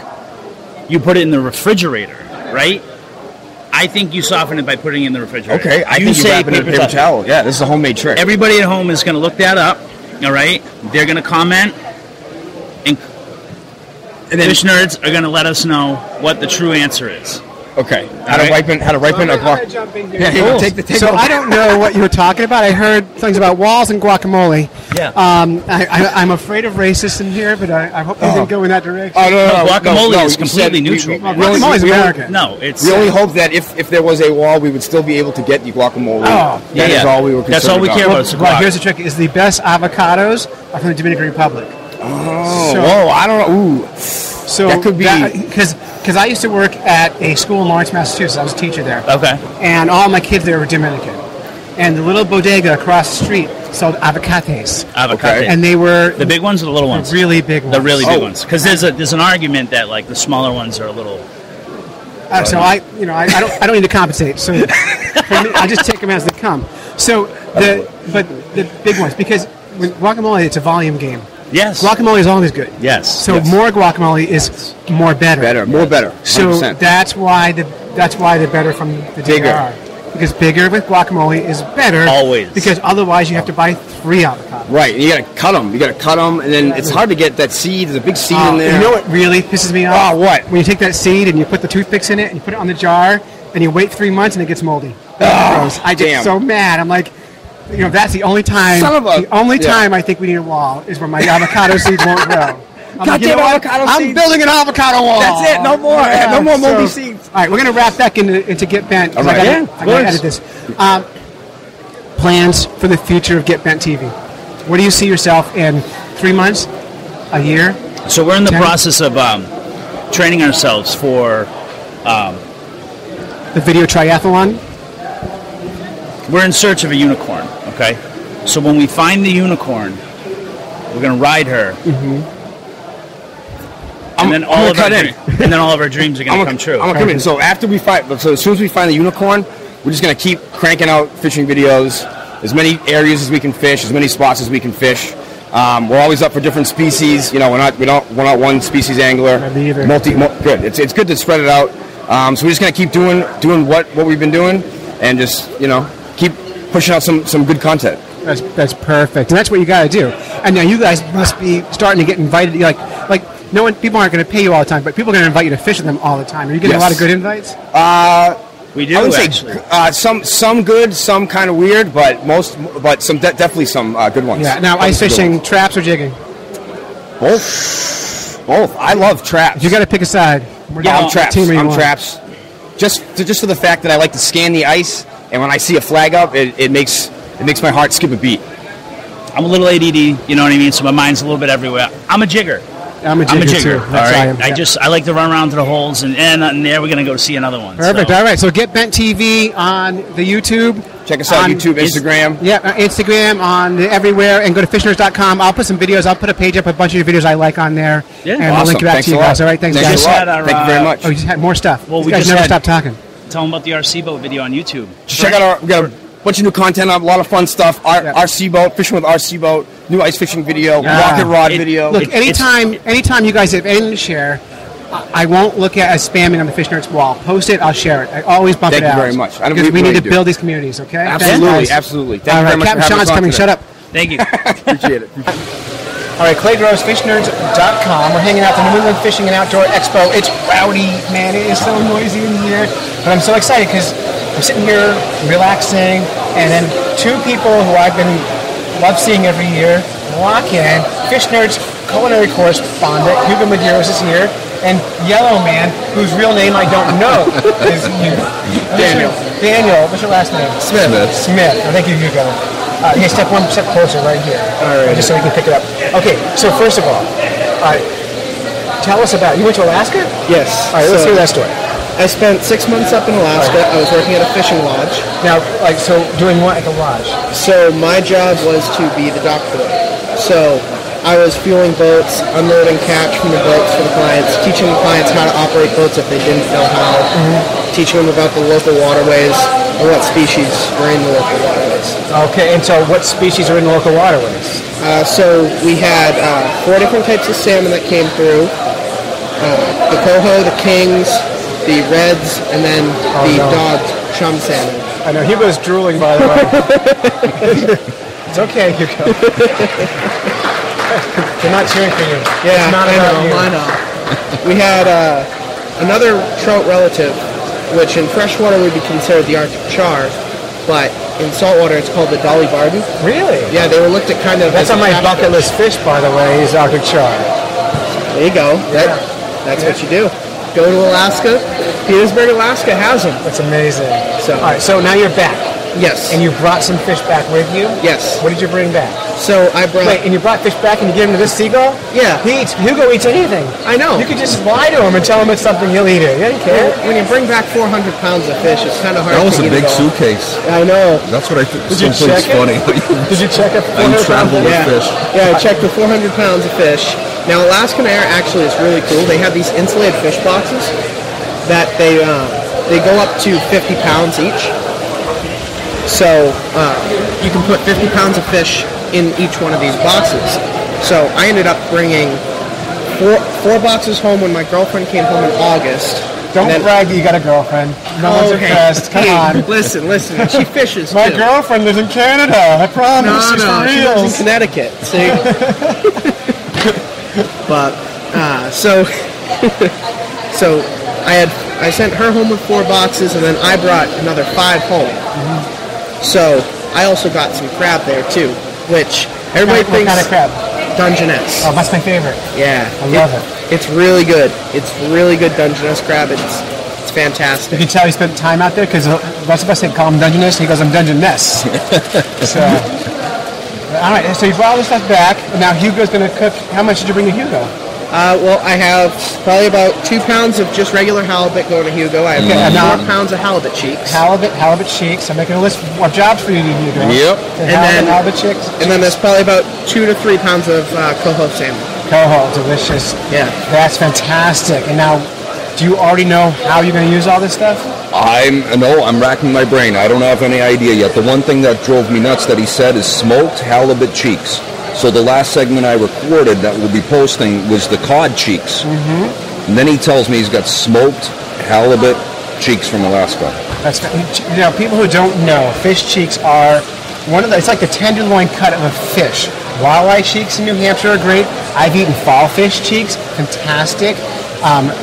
you put it in the refrigerator, right? I think you soften it by putting it in the refrigerator. Okay, I think you wrap it in a paper towel. Yeah, this is a homemade trick. Everybody at home is going to look that up, all right? They're going to comment, and then Fish Nerds are going to let us know what the true answer is. Okay. How to ripen a guac. Yeah, here, Cool. take So I don't know what you were talking about. I heard things about walls and guacamole. Yeah. I'm afraid of racists in here, but I hope they didn't go in that direction. Oh, no, guacamole is you completely said neutral. Guacamole's American. No, it's We only hope that if there was a wall, we would still be able to get the guacamole. Oh, That is all we were concerned That's all we care about. Well, here's the trick: is the best avocados are from the Dominican Republic. Oh, So- whoa! I don't know. Ooh, So that could be because I used to work at a school in Lawrence, Massachusetts. I was a teacher there. Okay. And all my kids there were Dominican. And the little bodega across the street sold avocates. Avocado. And they were the big ones or the little ones? really big ones. The really big ones. Because there's an argument that like the smaller ones are a little. So I don't need to compensate. So for me, I just take them as they come. So but the big ones, because with guacamole, it's a volume game. Yes. Guacamole is always good. Yes. So more guacamole is more better. More better. 100%. So that's why they're better from the Bigger. DRR. Because bigger with guacamole is better. Always. Because otherwise you have to buy 3 avocados. Right, and you got to cut them. And then it's hard to get that seed. There's a big seed in there. You know what really pisses me off? Oh, what? When you take that seed and you put the toothpicks in it and you put it on the jar and you wait 3 months and it gets moldy. I get damn. so mad. I'm like, that's the only time. Time I think we need a wall is when my avocado seeds won't grow. I'm like, I'm building an avocado wall. That's it. No more. No more moldy seeds. All right, we're going to wrap back into Get Bent. All right. I got to edit this. Plans for the future of Get Bent TV. Where do you see yourself in 3 months, a year? So we're in the 10? process of training ourselves for the video triathlon. We're in search of a unicorn. Okay, so when we find the unicorn, we're going to ride her. Mm-hmm. And then all of our dreams are going to come true. I'm gonna come in. So as soon as we find the unicorn, we're just gonna keep cranking out fishing videos, as many areas as we can fish, as many spots as we can fish. We're always up for different species. We're not one species angler. Good. It's good to spread it out. So we're just gonna keep doing what we've been doing, and just keep pushing out some good content. That's perfect, and that's what you got to do. And now you guys must be starting to get invited. People aren't going to pay you all the time, but people are going to invite you to fish with them all the time. Are you getting a lot of good invites? We do. I would say some good, some kind of weird, but definitely some good ones. Yeah. Now, ice fishing, traps or jigging? Both. I love traps. You got to pick a side. I'm traps. I'm traps. Just for the fact that I like to scan the ice, and when I see a flag up, it makes my heart skip a beat. I'm a little ADD, you know what I mean? So my mind's a little bit everywhere. I'm a jigger. I'm a jigger. All right. I like to run around to the holes, and there we're going to go see another one. Perfect. All right. So Get Bent TV on the YouTube. Check us out on YouTube, Instagram. Instagram, on everywhere, and go to fishnerds.com. I'll put some videos. I'll put a page up, a bunch of your videos I like on there. Yeah. And I'll link it back to you guys. All right. Thanks guys. Thank you very much. Oh, you just had more stuff. Well, you guys never stop talking. Tell them about the RC boat video on YouTube. Check out we got a bunch of new content up, a lot of fun stuff. RC boat, fishing with RC boat, new ice fishing video, rocket rod video. Look, anytime you guys have anything to share, I won't look at as spamming on the Fish Nerds wall. Post it, I'll share it. I always bump it out. Thank you very much. Because we need to build these communities, okay? Absolutely. Thank you very much. Captain Sean's coming. Shut up. Thank you. Appreciate it. All right, Clay Groves, fishnerds.com. We're hanging out at the New England Fishing and Outdoor Expo. It's rowdy, man. It is so noisy in here. But I'm so excited because I'm sitting here relaxing, and then 2 people who love seeing every year walk in. Fish Nerds culinary correspondent Hugo Medeiros is here, and Yellow Man, whose real name I don't know, is here. Daniel, what's your last name? Smith. Oh, thank you, Hugo. Hey, step one step closer right here. All right. Just so we can pick it up. Okay, so first of all, tell us about, you went to Alaska? Yes. All right, let's hear that story. I spent 6 months up in Alaska. I was working at a fishing lodge. Now, so doing what at the lodge? So my job was to be the dock boy. So I was fueling boats, unloading catch from the boats for the clients, teaching the clients how to operate boats if they didn't know how, teaching them about the local waterways and what species were in the local waterways. Okay, and so what species are in the local waterways? So we had 4 different types of salmon that came through. The coho, the kings, the reds, and then dog chum salmon. I know, Hugo's drooling, by the way. It's okay, Hugo. They're not cheering for you. Yeah, it's not about you. I know. We had another trout relative, which in freshwater would be considered the Arctic char, but in saltwater it's called the Dolly Varden. Really? Yeah, they were looked at kind of... That's on my bucket list fish, by the way, is Arctic char. There you go. That's what you do. Go to Alaska. Petersburg, Alaska has them. That's amazing. All right, so now you're back. Yes. And you brought some fish back with you? Yes. What did you bring back? So I brought... Wait, and you brought fish back and you gave him to this seagull? Yeah. Hugo eats anything. I know. You could just lie to him and tell him it's something he'll eat it. He doesn't care. When you bring back 400 pounds of fish, it's kind of hard to eat. That was a big suitcase. I know. That's what I think. Did you check it? Funny. Did you check it? I travel with fish. Yeah, I checked the 400 pounds of fish. Now, Alaskan Air actually is really cool. They have these insulated fish boxes that they go up to 50 pounds each. So you can put 50 pounds of fish in each one of these boxes. So I ended up bringing four boxes home when my girlfriend came home in August. Don't brag that you got a girlfriend. No one's impressed. Come on. Listen. She fishes My too. girlfriend lives in Canada. I promise. She's for she real. lives in Connecticut. See? But so I sent her home with 4 boxes, and then I brought another 5 home. So I also got some crab there too, which everybody thinks. What kind of crab? Dungeness. Oh, that's my favorite. Yeah, I love it. It's really good. It's really good Dungeness crab. It's fantastic. You can tell he spent time out there because lots of us call him Dungeness. He goes, I'm Dungeness. So, all right. So you brought all this stuff back. Now Hugo's going to cook. How much did you bring to Hugo? Well, I have probably about 2 pounds of just regular halibut going to Hugo. I have 4 pounds of halibut cheeks. Halibut cheeks. I'm making a list of jobs for you, Hugo. Yep. And halibut cheeks. And then there's probably about 2 to 3 pounds of coho salmon. Coho, delicious. Yeah. That's fantastic. And now, do you already know how you're going to use all this stuff? I'm racking my brain. I don't have any idea yet. The one thing that drove me nuts that he said is smoked halibut cheeks. So the last segment I recorded that we'll be posting was the cod cheeks. Mm-hmm. And then he tells me he's got smoked halibut cheeks from Alaska. That's, people who don't know, fish cheeks are it's like the tenderloin cut of a fish. Walleye cheeks in New Hampshire are great. I've eaten fall fish cheeks, fantastic.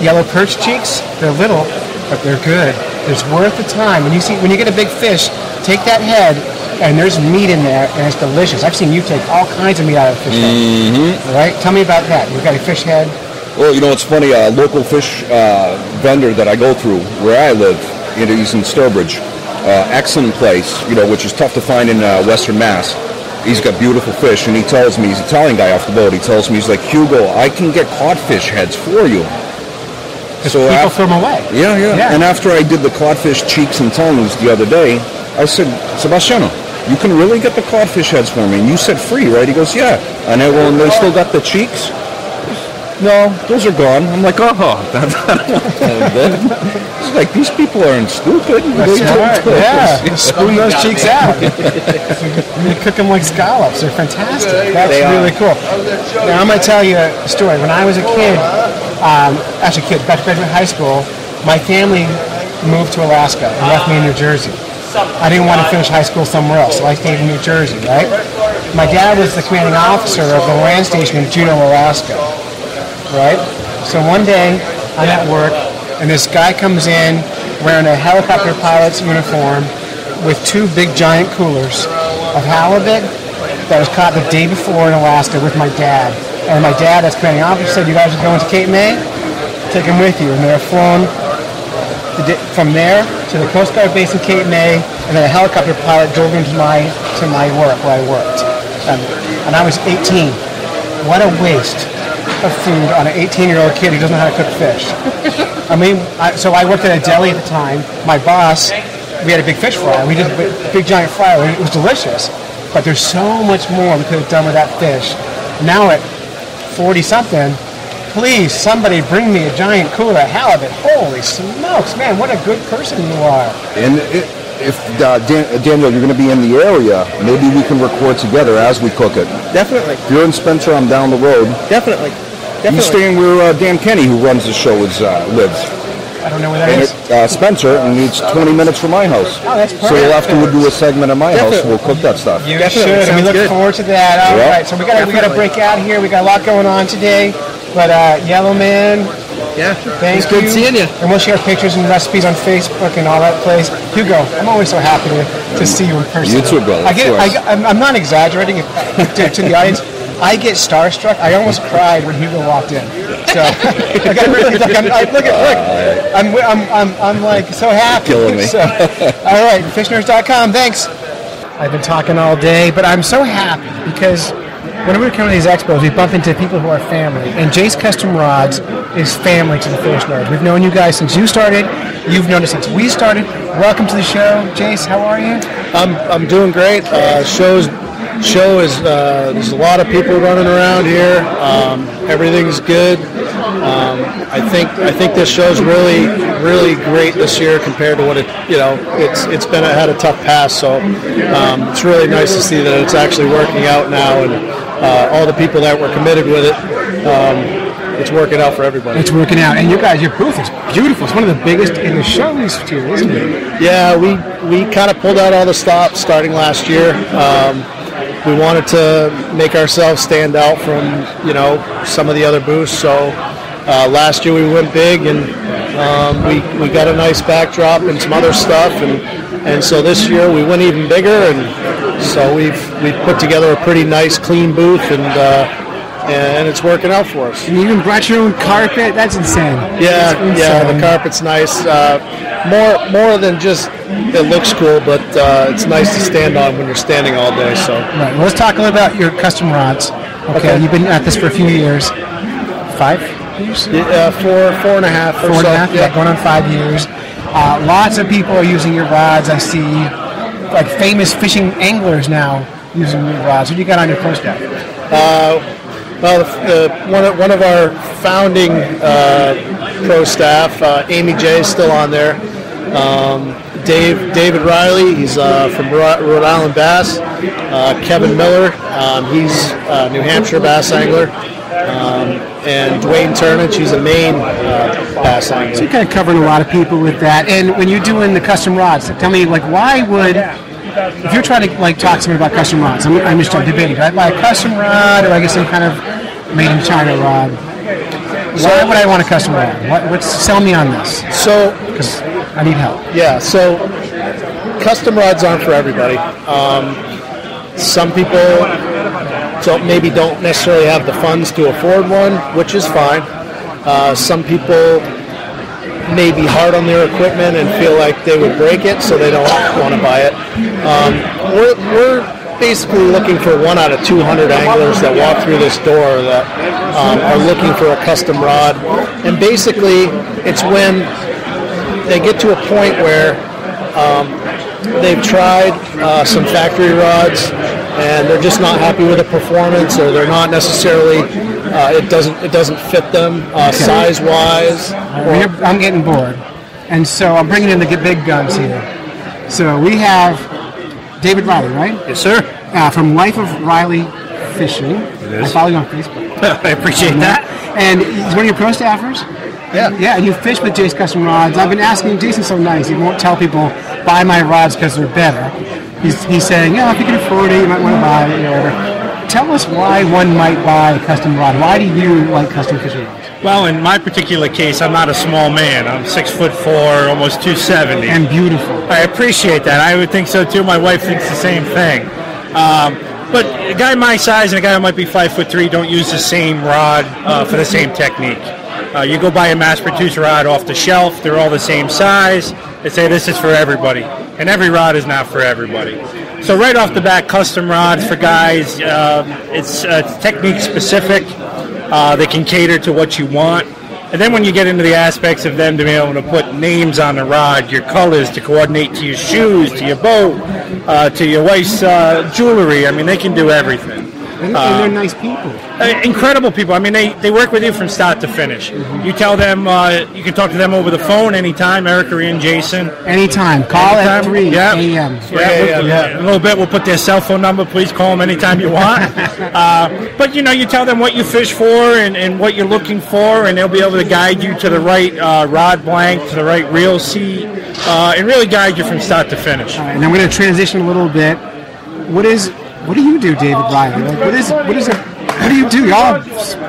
Yellow perch cheeks, they're little, but they're good. It's worth the time. When you get a big fish, take that head, and there's meat in there, and it's delicious. I've seen you take all kinds of meat out of fish head. Mm-hmm. All right? Tell me about that. You've got a fish head. Well, it's funny. A local fish vendor that I go through where I live, he's in Sturbridge. Excellent place, which is tough to find in Western Mass. He's got beautiful fish, and he tells me, he's an Italian guy off the boat, he tells me, he's like, Hugo, I can get codfish heads for you. So people throw them away. Yeah. And after I did the codfish cheeks and tongues the other day, I said, Sebastiano, you can really get the codfish heads for me. And you said free, right? He goes, yeah. And they still got the cheeks? No, those are gone. I'm like, it's like, these people aren't stupid. That's right. Yeah, just spoon those cheeks out. You cook them like scallops. They're fantastic. That's really cool. Now, I'm going to tell you a story. When I was a kid, got to graduate high school, my family moved to Alaska and left me in New Jersey. I didn't want to finish high school somewhere else, so I stayed in New Jersey, right? My dad was the commanding officer of the land station in Juneau, Alaska, right? So one day, I'm at work, and this guy comes in wearing a helicopter pilot's uniform with 2 big giant coolers of halibut that was caught the day before in Alaska with my dad. And my dad, as commanding officer, said, you guys are going to Cape May? Take them with you. And they're flown from there to the Coast Guard base in Cape May, and then a helicopter pilot drove into my work where I worked. And I was 18. What a waste of food on an 18-year-old kid who doesn't know how to cook fish. So I worked at a deli at the time. My boss, we had a big fish fry. We did a big giant fry. It was delicious. But there's so much more we could have done with that fish. Now at 40-something, please, somebody bring me a giant cooler of halibut. Holy smokes, man, what a good person you are. And if Daniel, you're going to be in the area, maybe we can record together as we cook it. Definitely. If you're in Spencer, I'm down the road. Definitely. You staying where Dan Kenny, who runs the show, lives? I don't know where that is. Spencer, and it's 20 minutes from my house. Oh, that's perfect. So we'll have to do a segment at my house. We'll cook that stuff. You should. We look forward to that. All right. So we got to break out here. We got a lot going on today. But Yellow Man, thank you. Good seeing you. And we'll share pictures and recipes on Facebook and all that place. Hugo, I'm always so happy to see you in person. You too, brother. I'm not exaggerating to the audience. I get starstruck. I almost cried when Hugo walked in. So I'm like so happy. Killing me. So, all right, fishnerds.com. Thanks. I've been talking all day, but I'm so happy because whenever we come to these expos, we bump into people who are family, and Jace Custom Rods is family to the Fish Nerds. We've known you guys since you started. You've known us since we started. Welcome to the show, Jace. How are you? I'm doing great. Show is there's a lot of people running around here. Everything's good. I think this show's really great this year compared to what it's been had a tough past. So it's really nice to see that it's actually working out now, and all the people that were committed with it. It's working out for everybody. It's working out, and you guys, your booth is beautiful. It's one of the biggest in the shows too, isn't it? Yeah, we kind of pulled out all the stops starting last year. We wanted to make ourselves stand out from some of the other booths. So last year we went big, and we got a nice backdrop and some other stuff, and so this year we went even bigger, and so we've put together a pretty nice, clean booth, and it's working out for us. And you even brought your own carpet? That's insane. Yeah, the carpet's nice. More than just it looks cool, but it's nice to stand on when you're standing all day. So. Right. Well, let's talk a little about your custom rods. Okay. You've been at this for a few years. 5 years? Yeah, 4.5. 4.5. Yeah, going on 5 years. Lots of people are using your rods. I see, like famous fishing anglers now using your rods. What do you got on your pro staff? Well, one of our founding pro staff, Amy J, is still on there. David Riley, he's from Rhode Island Bass. Kevin Miller, he's a New Hampshire bass angler. And Dwayne Turnage, he's a Maine bass angler. So you're kind of covering a lot of people with that. And when you're doing the custom rods, tell me, why would... If you're trying to talk to me about custom rods, I'm just debating. Do I buy a custom rod, or I get some kind of made in China rod? Why would I want a custom rod? Sell me on this. So, because I need help. Yeah. So, custom rods aren't for everybody. Some people don't necessarily have the funds to afford one, which is fine. Some people may be hard on their equipment and feel like they would break it, so they don't want to buy it. We're basically looking for 1 out of 200 anglers that walk through this door that are looking for a custom rod. And basically, it's when they get to a point where they've tried some factory rods and they're just not happy with the performance, or they're not necessarily it doesn't fit them size-wise. I'm getting bored, and so I'm bringing in the big guns here. So we have David Riley, right? Yes, sir. From Life of Riley Fishing. It is. I follow you on Facebook. I appreciate that. And he's one of your pro staffers? Yeah. Yeah, and you fish with Jace Custom Rods. I've been asking, Jason's so nice. He won't tell people, buy my rods because they're better. He's saying, if you can afford it, you might want to buy it, whatever. Tell us why one might buy a custom rod. Why do you like custom fishing rods? Well, in my particular case, I'm not a small man. I'm 6'4", almost 270. And beautiful. I appreciate that. I would think so too. My wife thinks the same thing. But a guy my size and a guy who might be 5'3" don't use the same rod for the same technique. You go buy a mass-produced rod off the shelf, they're all the same size. They say this is for everybody. And every rod is not for everybody. So right off the bat, custom rods for guys, it's technique specific. They can cater to what you want. And then when you get into the aspects of them to be able to put names on the rod, your colors to coordinate to your shoes, to your boat, to your wife's jewelry, I mean, they can do everything. And they're nice people. Incredible people. I mean, they work with you from start to finish. Mm-hmm. You tell them, you can talk to them over the phone anytime, Erica and Jason. Anytime. Call at 3 a.m. Yeah. In a little bit, we'll put their cell phone number. Please call them anytime you want. But, you tell them what you fish for and what you're looking for, and they'll be able to guide you to the right rod blank, to the right reel seat, and really guide you from start to finish. All right, and I'm going to transition a little bit. What do you do, David Riley? What do you do? Y'all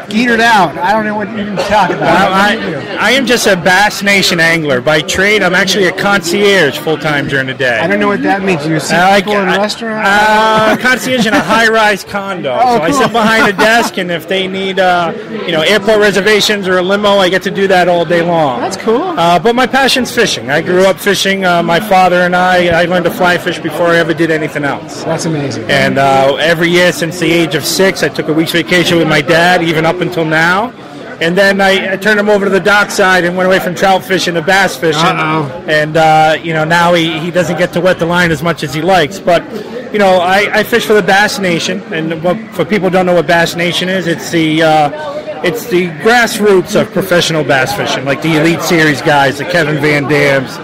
skeetered out. I don't know what you're talking about. I am just a Bass Nation angler. By trade, I'm actually a concierge full-time during the day. I don't know what that means. You see people in a restaurant? Concierge in a high-rise condo. Oh, so I sit behind a desk, and if they need, airport reservations or a limo, I get to do that all day long. That's cool. But my passion's fishing. I grew up fishing. My father and I learned to fly fish before I ever did anything else. That's amazing. And every year since the age of 6, I took a week's vacation with my dad, even up until now. And then I turned him over to the dockside and went away from trout fishing to bass fishing. And, now he doesn't get to wet the line as much as he likes. But, I fish for the Bass Nation. And for people who don't know what Bass Nation is, it's the it's the grassroots of professional bass fishing, like the Elite Series guys, the Kevin Van Dams,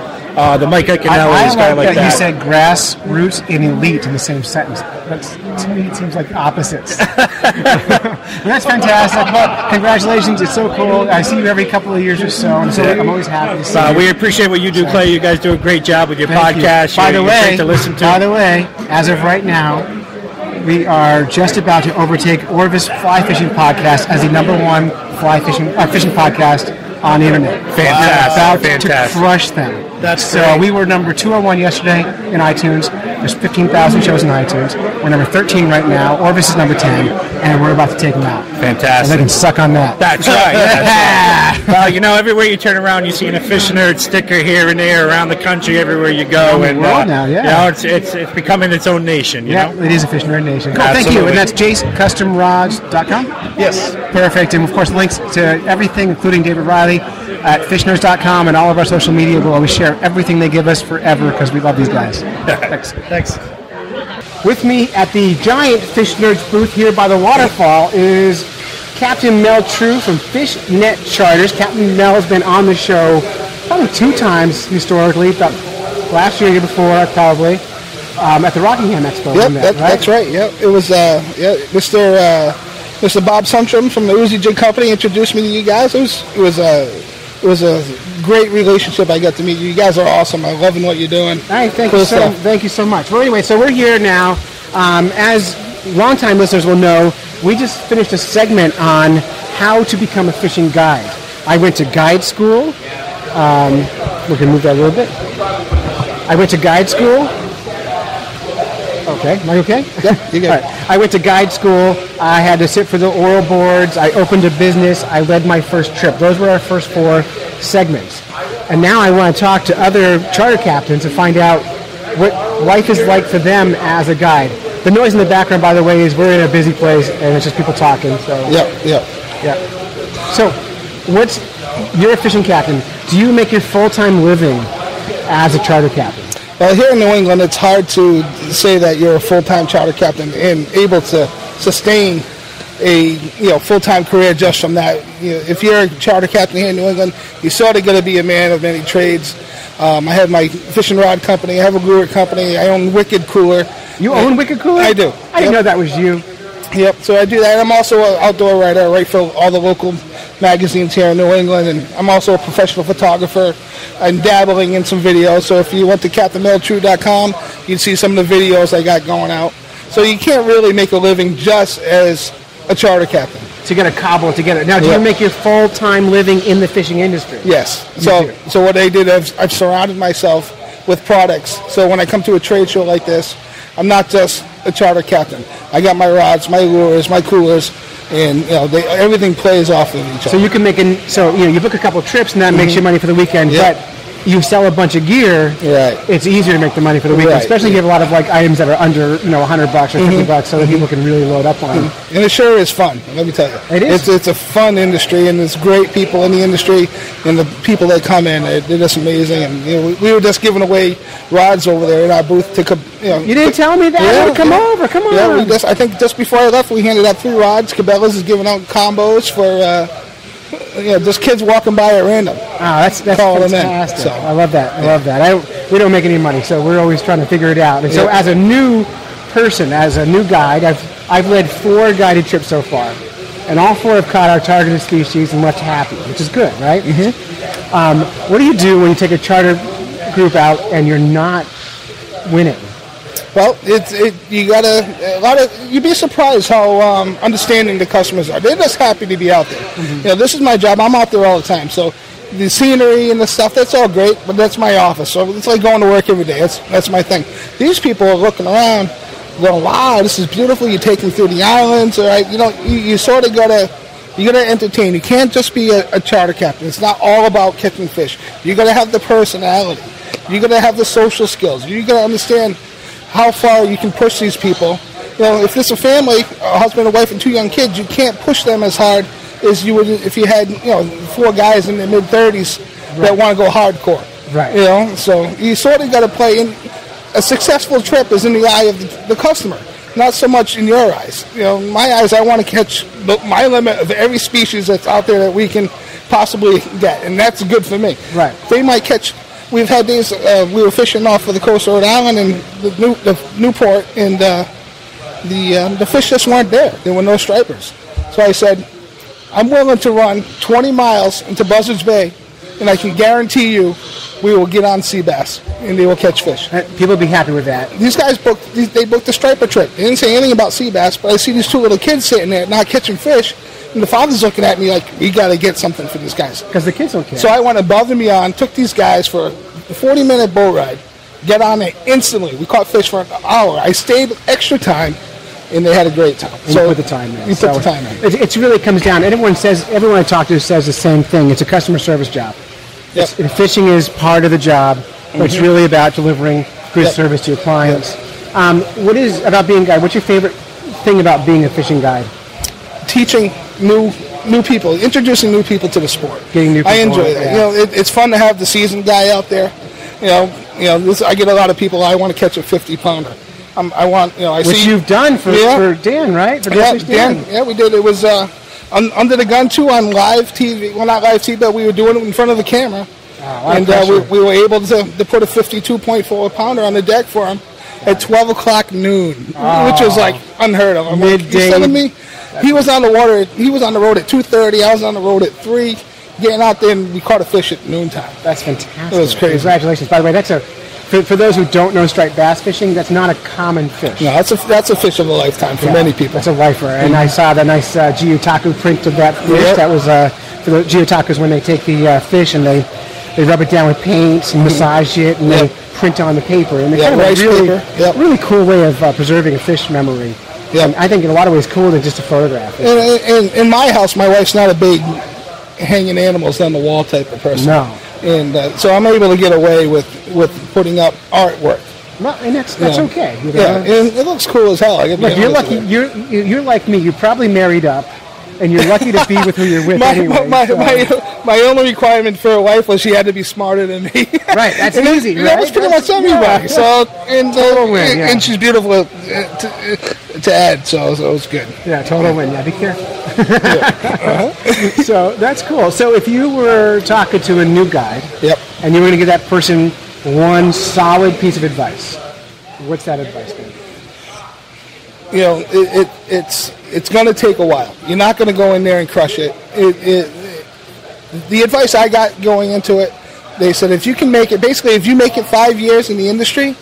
the Mike Iaconellis, guy like that. You said grassroots and elite in the same sentence. That's, to me, it seems like opposites. That's fantastic. Well, congratulations. It's so cool. I see you every couple of years or so, and so I'm always happy to see you. We appreciate what you do, Clay. You guys do a great job with your podcast. By the way, great to listen to. By the way, as of right now, we are just about to overtake Orvis Fly Fishing Podcast as the #1 fishing podcast on the internet. Fantastic. About to crush them. That's so great. we were number 201 yesterday in iTunes. There's 15,000 shows in iTunes. We're number 13 right now. Orvis is number 10, and we're about to take them out. Fantastic. So they can suck on that. That's right. That's right. Well, everywhere you turn around, you see a Fish Nerd sticker here and there around the country, everywhere you go. Around the world now, yeah. It's becoming its own nation. You know? It is a Fish Nerd nation. Cool, Absolutely. thank you. And that's JaceCustomRods.com? Yes. Perfect. And, of course, links to everything, including David Riley, at fishnerds.com, and all of our social media. We'll always share everything they give us forever because we love these guys. Thanks. With me at the giant Fish Nerds booth here by the waterfall is Captain Mel True from Fishnet Charters. Captain Mel has been on the show probably 2 times historically, about last year before, probably, at the Rockingham Expo. Yep, that's right. Yep, it was Mr. Bob Suntram from the Uzi Jig Company introduced me to you guys. It was a great relationship. I got to meet you. You guys are awesome. I'm loving what you're doing. Hey, thank Cool you stuff. so much. Well, anyway, so we're here now. As longtime listeners will know, we just finished a segment on how to become a fishing guide. I went to guide school. We can move that a little bit. I went to guide school. Okay, am I okay? Yeah, you're good. All right. I went to guide school. I had to sit for the oral boards. I opened a business. I led my first trip. Those were our first 4 segments. And now I want to talk to other charter captains to find out what life is like for them as a guide. The noise in the background, by the way, is we're in a busy place and it's just people talking. So Yeah. So, you're a fishing captain. Do you make your full-time living as a charter captain? Well, here in New England, it's hard to say that you're a full-time charter captain and able to sustain a full-time career just from that. If you're a charter captain here in New England, you're sort of going to be a man of many trades. I have my fishing rod company. I have a lure company. I own Wicked Cooler. You own Wicked Cooler? I do. I didn't know that was you. Yep, so I do that. I'm also an outdoor writer. I write for all the local magazines here in New England, and I'm also a professional photographer. I'm dabbling in some videos, so if you went to CaptainMelTrue.com, you'd see some of the videos I got going out. So you can't really make a living just as a charter captain. So you got to cobble it together. Now, do you make your full-time living in the fishing industry? Yes. So what I did is I've surrounded myself with products. So when I come to a trade show like this, I'm not just a charter captain. I got my rods, my lures, my coolers, and everything plays off of each other. So you can make you book a couple trips and that makes you money for the weekend, but you sell a bunch of gear, it's easier to make the money for the weekend, especially if you have a lot of items that are under $100 or $50 so that people can really load up on them. And it sure is fun, let me tell you. It is. It's a fun industry, and there's great people in the industry, and the people that come in, they're just amazing. And we were just giving away rods over there in our booth to You didn't tell me that. Come over. Come on. Yeah, I think just before I left, we handed out 3 rods. Cabela's is giving out combos for just kids walking by at random. Oh, that's fantastic. So, I love that. I love that. We don't make any money, so we're always trying to figure it out. And so, as a new person, as a new guide, I've led 4 guided trips so far, and all 4 have caught our targeted species and left happy, which is good, right? What do you do when you take a charter group out and you're not winning? Well, you'd be surprised how understanding the customers are. They're just happy to be out there. This is my job. I'm out there all the time. So the scenery and the stuff, that's all great, but that's my office. So it's like going to work every day. That's my thing. These people are looking around going, wow, this is beautiful. You take them through the islands. All right? You sort of got to entertain. You can't just be a charter captain. It's not all about catching fish. You got to have the personality. You got to have the social skills. You got to understand how far you can push these people. If it's a family, a husband and wife and 2 young kids, you can't push them as hard as you would if you had 4 guys in their mid-30s that want to go hardcore. Right. So you sort of got to play in. A successful trip is in the eye of the customer, not so much in your eyes. You know, in my eyes, I want to catch my limit of every species that's out there that we can possibly get, and that's good for me. Right. They might catch. We've had days we were fishing off of the coast of Rhode Island and the Newport, and the fish just weren't there. There were no stripers. So I said, I'm willing to run 20 miles into Buzzards Bay, and I can guarantee you we will get on sea bass, and they will catch fish. People will be happy with that. These guys booked the striper trip. They didn't say anything about sea bass, but I see these two little kids sitting there not catching fish, and the father's looking at me like, we got to get something for these guys. Because the kids don't care. So I went above and beyond, took these guys for a 40-minute boat ride, get on there instantly. We caught fish for an hour. I stayed extra time, and they had a great time. And so you put the time in. You put the time in. It really comes down. Everyone I talk to says the same thing. It's a customer service job. Yep. And fishing is part of the job, but it's really about delivering good service to your clients. What is about being a guide? What's your favorite thing about being a fishing guide? Teaching new people, introducing new people to the sport. Getting new people. I enjoy that. Yeah. You know, it's fun to have the seasoned guy out there. I get a lot of people. I want to catch a 50-pounder. Which you've done for Dan, right? For Dan. Yeah, we did. It was under the gun too on live TV. Well, not live TV, but we were doing it in front of the camera, and we were able to put a 52.4 pounder on the deck for him at 12 o'clock noon, which was like unheard of. I'm like, you're telling me he was on the water? He was on the road at 2:30. I was on the road at 3. Getting out there, and we caught a fish at noontime. That's fantastic. It was crazy. Congratulations. By the way, for those who don't know striped bass fishing, that's not a common fish. No, that's a fish of a lifetime for many people. That's a lifer. And I saw the nice Geotaku print of that fish. Yep. That was for the Geotakus when they take the fish and they rub it down with paints and massage it and they print on the paper. And it's kind of a really cool way of preserving a fish memory. And I think in a lot of ways cooler than just a photograph. And in my house, my wife's not a big hanging animals on the wall type of person. No. And so I'm able to get away with putting up artwork. Well, and that's okay. You know? Yeah, and it looks cool as hell. Look, you're lucky. You're like me. You're probably married up, and you're lucky to be with who you're with anyway. My only requirement for a wife was she had to be smarter than me. Right, that's easy. Right? That was pretty much everybody. So total win. Yeah. And she's beautiful to add. So it was good. Yeah, total win. Yeah, be careful. So that's cool. So if you were talking to a new guide, and you were going to give that person one solid piece of advice, what's that advice going to be? You know, it's going to take a while. You're not going to go in there and crush it. The advice I got going into it, they said if you can make it, basically if you make it 5 years in the industry,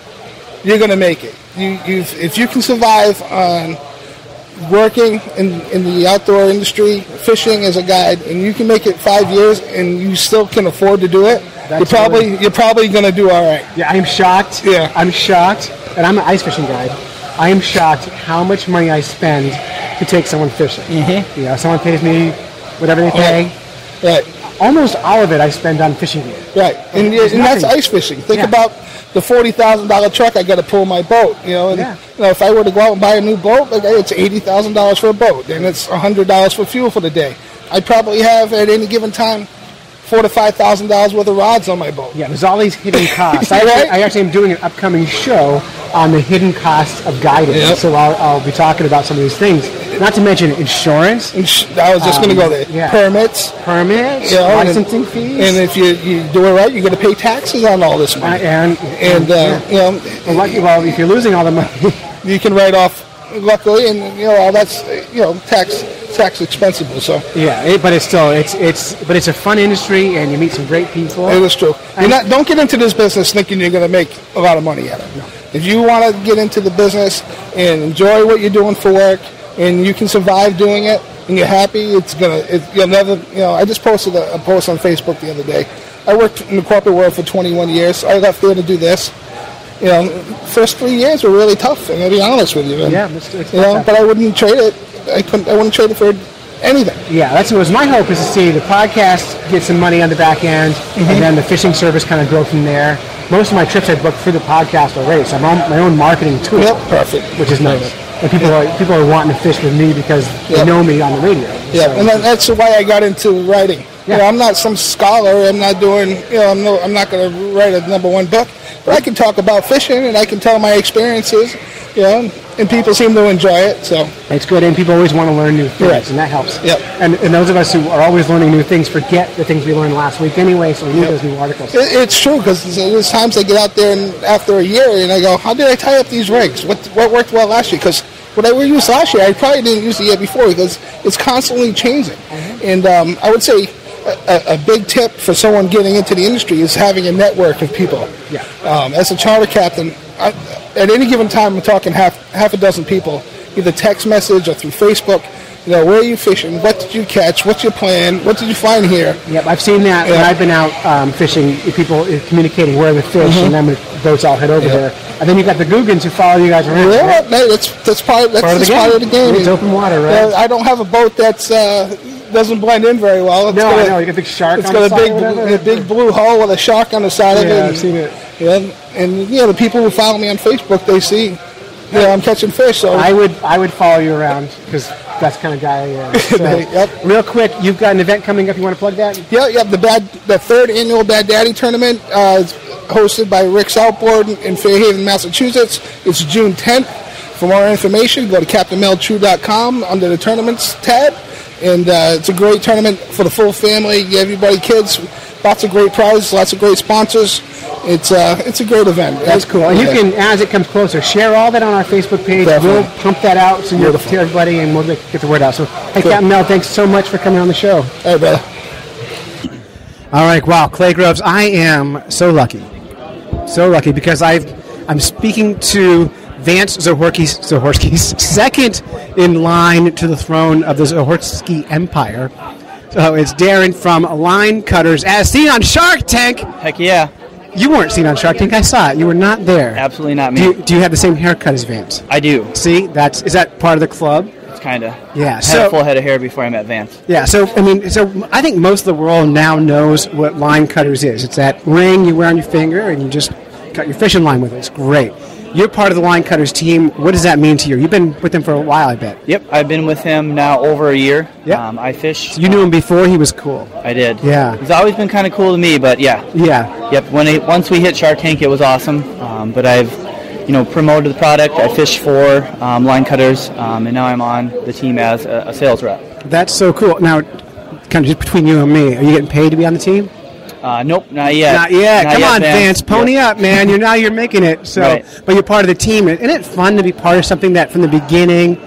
you're going to make it. If you can survive on working in the outdoor industry, fishing as a guide, and you can make it 5 years and you still can afford to do it, you're probably going to do all right. Yeah, I'm shocked. Yeah, I'm shocked, and I'm an ice fishing guide. I am shocked how much money I spend to take someone fishing. Mm-hmm. You know, someone pays me whatever they pay. Right. Almost all of it I spend on fishing gear. Right, and that's ice fishing. Think about the $40,000 truck I got to pull my boat. You know, and you know, if I were to go out and buy a new boat, it's $80,000 for a boat, and it's $100 for fuel for the day. I probably have at any given time $4,000 to $5,000 worth of rods on my boat. Yeah, there's all these hidden costs. I actually am doing an upcoming show on the hidden costs of guiding, so I'll be talking about some of these things. Not to mention insurance. I was just going to go there. Yeah. Permits, you know, licensing fees. And if you do it right, you're going to pay taxes on all this money. You know, well, if you're losing all the money, you can write off. Luckily, and you know, all that's tax expensive. So but it's still it's a fun industry, and you meet some great people. It is true. Don't get into this business thinking you're going to make a lot of money at it. No. If you want to get into the business and enjoy what you're doing for work, and you can survive doing it, and you're happy, you'll never. You know, I just posted a post on Facebook the other day. I worked in the corporate world for 21 years. I left there to do this. You know, first 3 years were really tough. I'm gonna be honest with you. And, but I wouldn't trade it. I wouldn't trade it for anything. Yeah, that's what was my hope, is to see the podcast get some money on the back end, and then the fishing service kind of grow from there. Most of my trips I booked through the podcast already, so I'm on my own marketing tool. Yep, perfect. Which is nice. And people are wanting to fish with me because they know me on the radio. Yeah, so. And that's why I got into writing. Yeah. You know, I'm not some scholar. I'm not doing. You know, I'm not going to write a #1 book. But I can talk about fishing, and I can tell my experiences, and people seem to enjoy it. So it's good, and people always want to learn new things, Right. and that helps. Yep. And those of us who are always learning new things forget the things we learned last week anyway, so we need those new articles. It's true, because there's times I get out there and after a year and I go, how did I tie up these rigs? What worked well last year? Because what I used last year, I probably didn't use the year before, because it's constantly changing. And I would say a big tip for someone getting into the industry is having a network of people. Yeah. As a charter captain, at any given time, I'm talking half a dozen people, either text message or through Facebook. Where are you fishing? What did you catch? What's your plan? What did you find here? Yep, I've seen that when I've been out fishing. People communicating where the fish, and then when boats all head over there. And then you got the Googans who follow you guys around. Yeah, that's part of the game. It's open water, right? I don't have a boat that's doesn't blend in very well. I know. You got a big shark. It's on got the side a big blue hull with a shark on the side of it. Yeah, I've seen it. Yeah, and the people who follow me on Facebook, they see, I'm catching fish. So I would follow you around because that's the kind of guy I am. So, Real quick, you've got an event coming up. You want to plug that? Yeah. The third annual Bad Daddy tournament is hosted by Rick's Outboard in Fairhaven, Massachusetts. It's June 10th. For more information, go to CaptainMelTrue.com under the tournaments tab. And it's a great tournament for the full family, everybody, kids. Lots of great prizes, lots of great sponsors. It's a great event. That's cool. And you can, as it comes closer, share all that on our Facebook page. Definitely. We'll pump that out so you'll to everybody, and we'll get the word out. So, hey, Cool. Captain Mel, thanks so much for coming on the show. Hey, brother. All right, wow, Clay Groves, I am so lucky because I'm speaking to Vance Zahorski's second in line to the throne of the Zahorski Empire. So it's Darren from Line Cutters, as seen on Shark Tank. Heck yeah. You weren't seen on Shark Tank. I saw it. You were not there. Absolutely not me. Do you have the same haircut as Vance? I do. See, is that part of the club? It's kind of. Yeah. I had a full head of hair before I met Vance. Yeah, so I think most of the world now knows what Line Cutters is. It's that ring you wear on your finger and you just cut your fishing line with it. It's great. You're part of the Line Cutters team. What does that mean to you? You've been with him for a while, I bet. Yep, I've been with him now over a year. Yeah. I fish. So you knew him before he was cool. I did. Yeah. He's always been kind of cool to me, but yeah. Yeah. Yep. Once we hit Shark Tank, it was awesome. But I've, promoted the product. I fished for Line Cutters, and now I'm on the team as a sales rep. That's so cool. Now, kind of just between you and me, are you getting paid to be on the team? Nope, not yet. Not yet. Not Come yet, on, Vance. Pony up, man. You're making it. So, Right. But you're part of the team. Isn't it fun to be part of something that from the beginning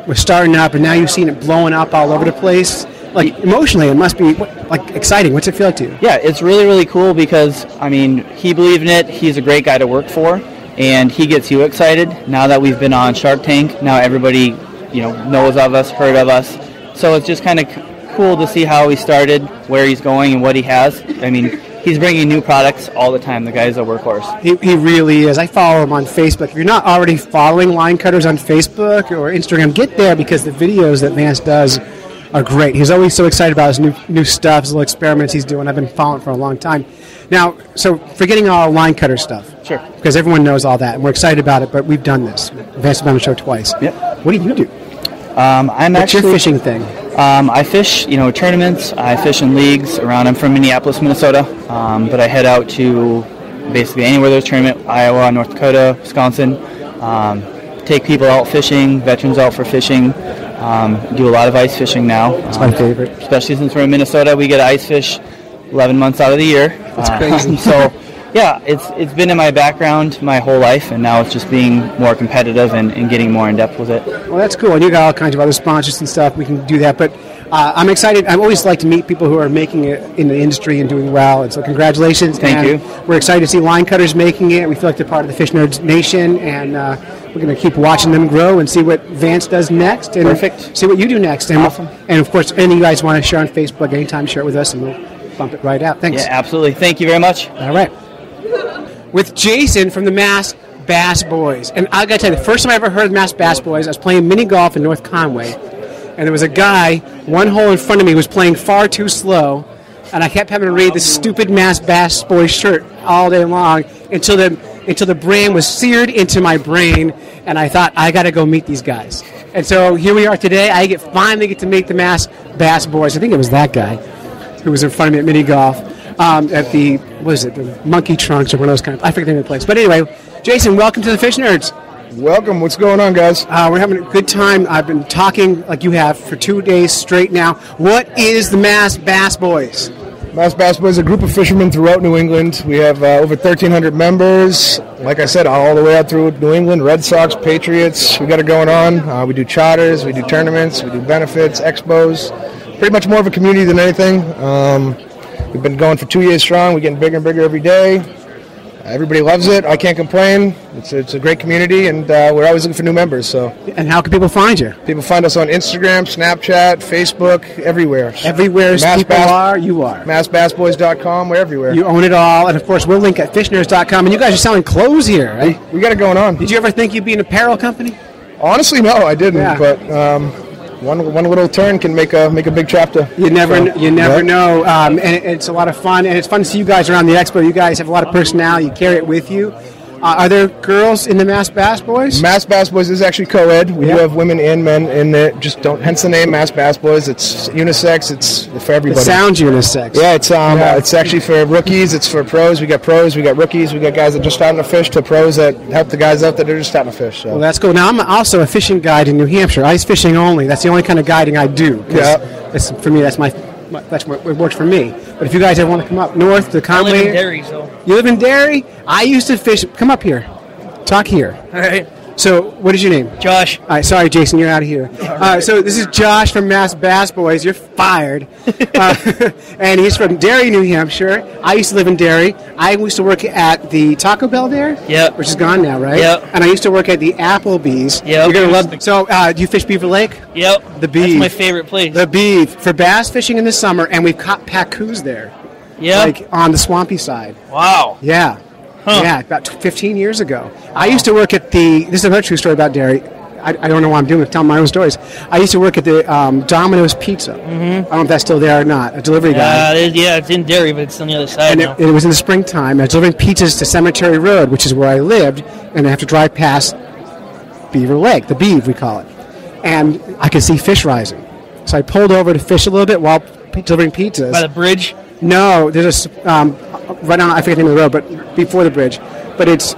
was starting up, and now you've seen it blowing up all over the place? Like emotionally, it must be exciting. What's it feel like to you? Yeah, it's really, really cool because, he believed in it. He's a great guy to work for, and he gets you excited. Now that we've been on Shark Tank, now everybody, knows of us, heard of us. So it's just kind of cool to see how he started, where he's going, and what he has. He's bringing new products all the time. The guy's a workhorse. He really is. I follow him on Facebook. If you're not already following Line Cutters on Facebook or Instagram, get there because the videos that Vance does are great. He's always so excited about his new stuff, his little experiments he's doing. I've been following for a long time. Now, so forgetting all Line Cutter stuff. Sure. Because everyone knows all that, and we're excited about it, but we've done this. Vance has been on the show twice. Yep. What do you do? What's your fishing thing? I fish, tournaments. I fish in leagues around. I'm from Minneapolis, Minnesota, but I head out to basically anywhere there's a tournament: Iowa, North Dakota, Wisconsin. Take people out fishing, veterans out for fishing. Do a lot of ice fishing now. That's my favorite. Especially since we're in Minnesota, we get to ice fish 11 months out of the year. That's crazy. So, yeah, it's been in my background my whole life, and now it's just being more competitive and getting more in depth with it. Well, that's cool. And you got all kinds of other sponsors and stuff. We can do that. But I'm excited. I always like to meet people who are making it in the industry and doing well. And so congratulations. Thank you. We're excited to see Line Cutters making it. We feel like they're part of the Fish Nerds Nation. And we're going to keep watching them grow and see what Vance does next. And Perfect. See what you do next. And, Awesome. And, of course, anything you guys want to share on Facebook, anytime, share it with us, and we'll bump it right out. Thanks. Yeah, absolutely. Thank you very much. All right. With Jason from the Mass Bass Boys. And I got to tell you, the first time I ever heard of Mass Bass Boys, I was playing mini golf in North Conway, and there was a guy, one hole in front of me, was playing far too slow, and I kept having to read the stupid Mass Bass Boys shirt all day long until the brand was seared into my brain, and I thought, I got to go meet these guys. And so here we are today. I finally get to meet the Mass Bass Boys. I think it was that guy who was in front of me at mini golf. At the Monkey Trunks or one of those kind of, I forget the name of the place. But anyway, Jason, welcome to the Fish Nerds. Welcome. What's going on, guys? We're having a good time. I've been talking like you have for 2 days straight now. What is the Mass Bass Boys? Mass Bass Boys is a group of fishermen throughout New England. We have over 1,300 members. Like I said, all the way out through New England, Red Sox, Patriots. We got it going on. We do charters, we do tournaments, we do benefits, expos. Pretty much more of a community than anything. We've been going for 2 years strong. We're getting bigger and bigger every day. Everybody loves it. I can't complain. It's a great community, and we're always looking for new members. So. And how can people find you? People find us on Instagram, Snapchat, Facebook, everywhere. Everywhere people are, you are. MassBassBoys.com, we're everywhere. You own it all, and of course we'll link at fishnerds.com. And you guys are selling clothes here, right? We got it going on. Did you ever think you'd be an apparel company? Honestly, no, I didn't. But one little turn can make a big chapter. You never know, and it's a lot of fun, and it's fun to see you guys around the expo. You guys have a lot of personality. You carry it with you. Are there girls in the Mass Bass Boys? Mass Bass Boys is actually co-ed. We do have women and men in it. Just don't. Hence the name Mass Bass Boys. It's unisex. It's for everybody. It sounds unisex. Yeah, it's actually for rookies. It's for pros. We got pros. We got rookies. We got guys that are just starting to fish to pros that help the guys out that are just starting to fish. So. Well, that's cool. Now I'm also a fishing guide in New Hampshire. Ice fishing only. That's the only kind of guiding I do. For me, that's what works for me. But if you guys ever want to come up north to Conway, I live in Derry, so. You live in Derry? I used to fish. Come up here. Talk here. All right. So, what is your name? Josh. All right, sorry, Jason, you're out of here. So, this is Josh from Mass Bass Boys. You're fired. And he's from Derry, New Hampshire. I used to live in Derry. I used to work at the Taco Bell there. Yep. Which is gone now, right? Yep. And I used to work at the Applebee's. Yep. You're going to love. So, do you fish Beaver Lake? Yep. The Beaver. That's my favorite place. The Beaver. For bass fishing in the summer, and we've caught packoos there. Yeah. Like on the swampy side. Wow. Yeah. Huh. Yeah, about 15 years ago. I used to work at the, this is another true story about Derry. I don't know why I'm doing it, telling my own stories. I used to work at the Domino's Pizza. Mm-hmm. I don't know if that's still there or not, a delivery guy. It's in Derry, but it's on the other side now. It was in the springtime. I was delivering pizzas to Cemetery Road, which is where I lived, and I have to drive past Beaver Lake, the Beaver we call it. And I could see fish rising. So I pulled over to fish a little bit while delivering pizzas. By the bridge? No, there's a right on, I forget the name of the road, but before the bridge. But it's,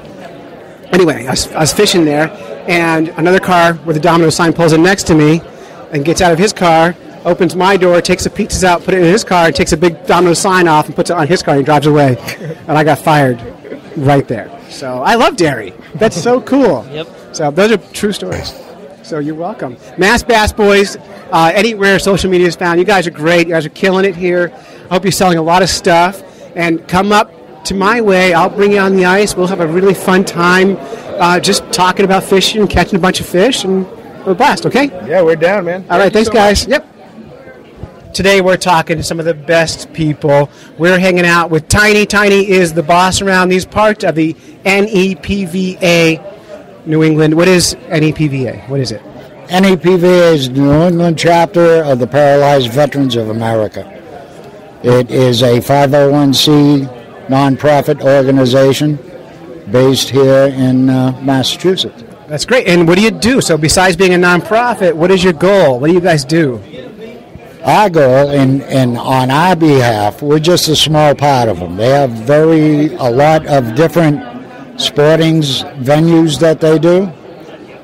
anyway, I was fishing there, and another car with a Domino's sign pulls in next to me and gets out of his car, opens my door, takes the pizzas out, put it in his car, and takes a big Domino's sign off and puts it on his car and drives away. And I got fired right there. So I love Derry. That's so cool. Yep. So those are true stories. So you're welcome. Mass Bass Boys, anywhere social media is found. You guys are great. You guys are killing it here. I hope you're selling a lot of stuff. And come up to my way. I'll bring you on the ice. We'll have a really fun time just talking about fishing and catching a bunch of fish. And we'll blast, okay? Yeah, we're down, man. All right, thanks, guys. Yep. Today we're talking to some of the best people. We're hanging out with Tiny. Tiny is the boss around these parts of the NEPVA New England. What is NEPVA? What is it? NEPVA is the New England chapter of the Paralyzed Veterans of America. It is a 501c nonprofit organization based here in Massachusetts. That's great. And what do you do? So besides being a nonprofit, what is your goal? What do you guys do? Our goal, and on our behalf, we're just a small part of them. They have a lot of different sportings venues that they do,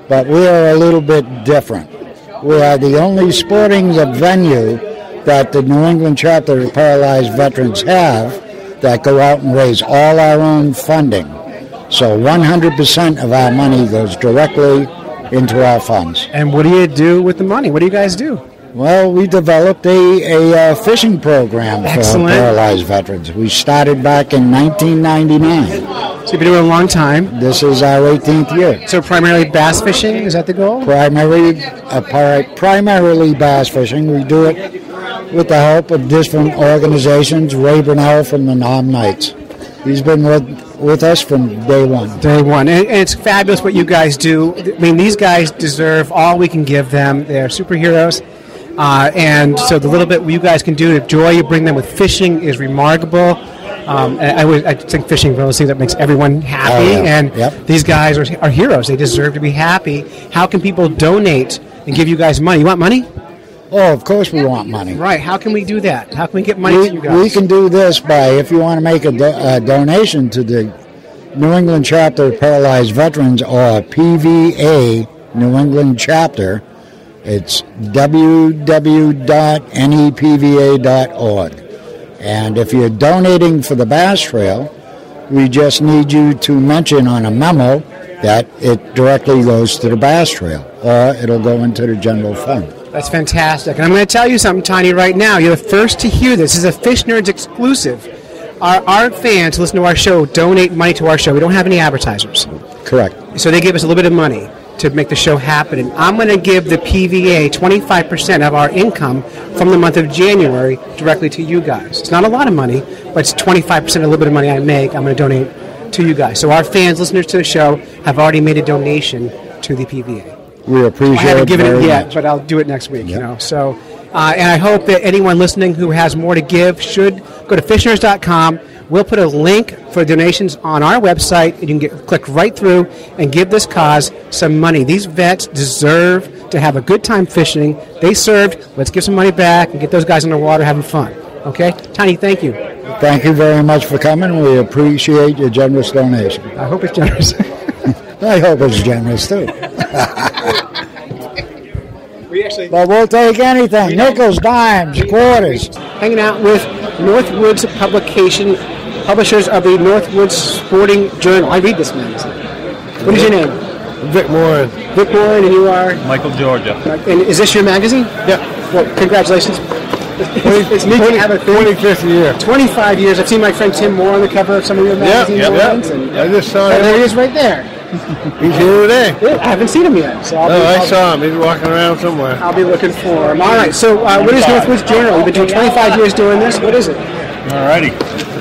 but we are a little bit different. We are the only sporting venue that the New England chapter of Paralyzed Veterans have that go out and raise all our own funding. So 100% of our money goes directly into our funds. And what do you do with the money? What do you guys do? Well, we developed a fishing program for paralyzed veterans. We started back in 1999. So you've been doing it a long time. This is our 18th year. So primarily bass fishing, is that the goal? Primarily bass fishing. We do it with the help of different organizations. Ray Brunel from the Nom Knights. He's been with us from day one. Day one. And it's fabulous what you guys do. I mean, these guys deserve all we can give them. They're superheroes. And so the little bit you guys can do, the joy you bring them with fishing is remarkable. I think fishing is one of those things that makes everyone happy. Oh, yeah. And these guys are heroes. They deserve to be happy. How can people donate and give you guys money? You want money? Oh, of course we want money. Right. How can we do that? How can we get money to you guys? We can do this by, if you want to make a donation to the New England Chapter of Paralyzed Veterans, or PVA New England Chapter, it's www.nepva.org. And if you're donating for the Bass Trail, we just need you to mention on a memo that it directly goes to the Bass Trail, or it'll go into the general fund. That's fantastic. And I'm going to tell you something, Tiny, right now. You're the first to hear this. This is a Fish Nerds exclusive. Our fans who listen to our show donate money to our show. We don't have any advertisers. Correct. So they give us a little bit of money to make the show happen. And I'm going to give the PVA 25% of our income from the month of January directly to you guys. It's not a lot of money, but it's 25% of a little bit of money I make. I'm going to donate to you guys. So our fans, listeners to the show, have already made a donation to the PVA. We appreciate it. I haven't given it yet, much. but I'll do it next week. So, and I hope that anyone listening who has more to give should go to fishnerds.com. We'll put a link for donations on our website, and you can click right through and give this cause some money. These vets deserve to have a good time fishing. They served. Let's give some money back and get those guys in the water having fun. Okay? Tiny, thank you. Thank you very much for coming. We appreciate your generous donation. I hope it's generous. I hope it's generous, too. But we'll take anything. Nickels, dimes, quarters. Hanging out with Northwoods publishers of the Northwoods Sporting Journal. I read this magazine. What is your name? Vic Moran. Vic Moran, and you are? Michael Georgia. And is this your magazine? Yeah. Well, congratulations. It's neat to have a 25th year. 25 years. I've seen my friend Tim Moore on the cover of some of your magazines. I just saw him. There he is right there. He's here today. Yeah, I haven't seen him yet. So I saw him. He's walking around somewhere. I'll be looking for him. All right. So what is Northwoods Journal? You've been doing 25 years doing this. What is it? All righty.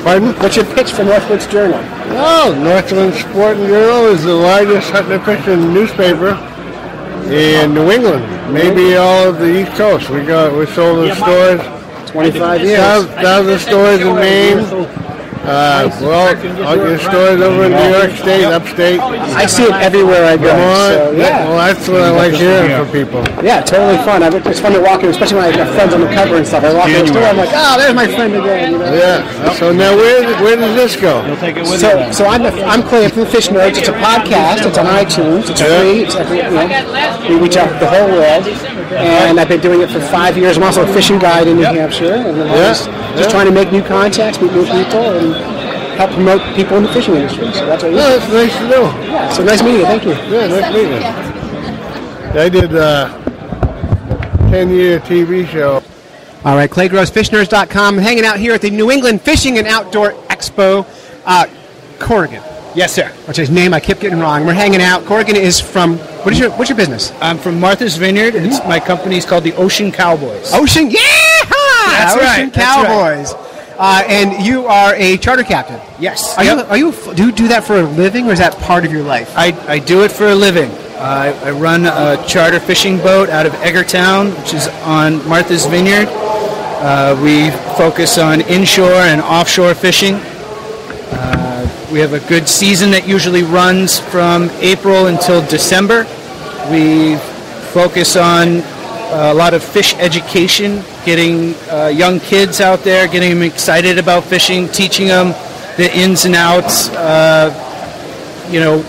Pardon? What's your pitch for Northwoods Journal? Oh, Northland Sporting Journal is the largest hunting and fishing newspaper in New England. Maybe all of the East Coast. We sold in stores. 25 years. 1,000 stores in Maine. All your stores over in New York State, upstate. I see it everywhere I go. So, yeah. Well, that's what I like hearing from people. Yeah, totally fun. It's fun to walk in, especially when I have friends on the cover and stuff. I walk in the store, I'm like, oh, there's my friend again. You know? Yeah. So now where does this go? So I'm Clay from the Fish Nerds. It's a podcast. It's on iTunes. It's free. It's we reach out to the whole world. And I've been doing it for 5 years. I'm also a fishing guide in New Hampshire. And just trying to make new contacts, meet new people, and help promote people in the fishing industry. So that's what that's nice to do. Yeah, so nice meeting you. Thank you. Yeah, nice meeting you. I did a 10-year TV show. All right, Clay Gross, fishnerds.com. Hanging out here at the New England Fishing and Outdoor Expo, Corrigan. Yes, sir. Which his name I kept getting wrong. We're hanging out. Corrigan is from, what's your business? I'm from Martha's Vineyard. It's my company's called the Ocean Cowboys. Ocean, That's right. Cowboys. And you are a charter captain. Yes. Do you do that for a living, or is that part of your life? I do it for a living. I run a charter fishing boat out of Eggertown, which is on Martha's Vineyard. We focus on inshore and offshore fishing. We have a good season that usually runs from April until December. We focus on a lot of fish education, getting young kids out there, getting them excited about fishing, teaching them the ins and outs,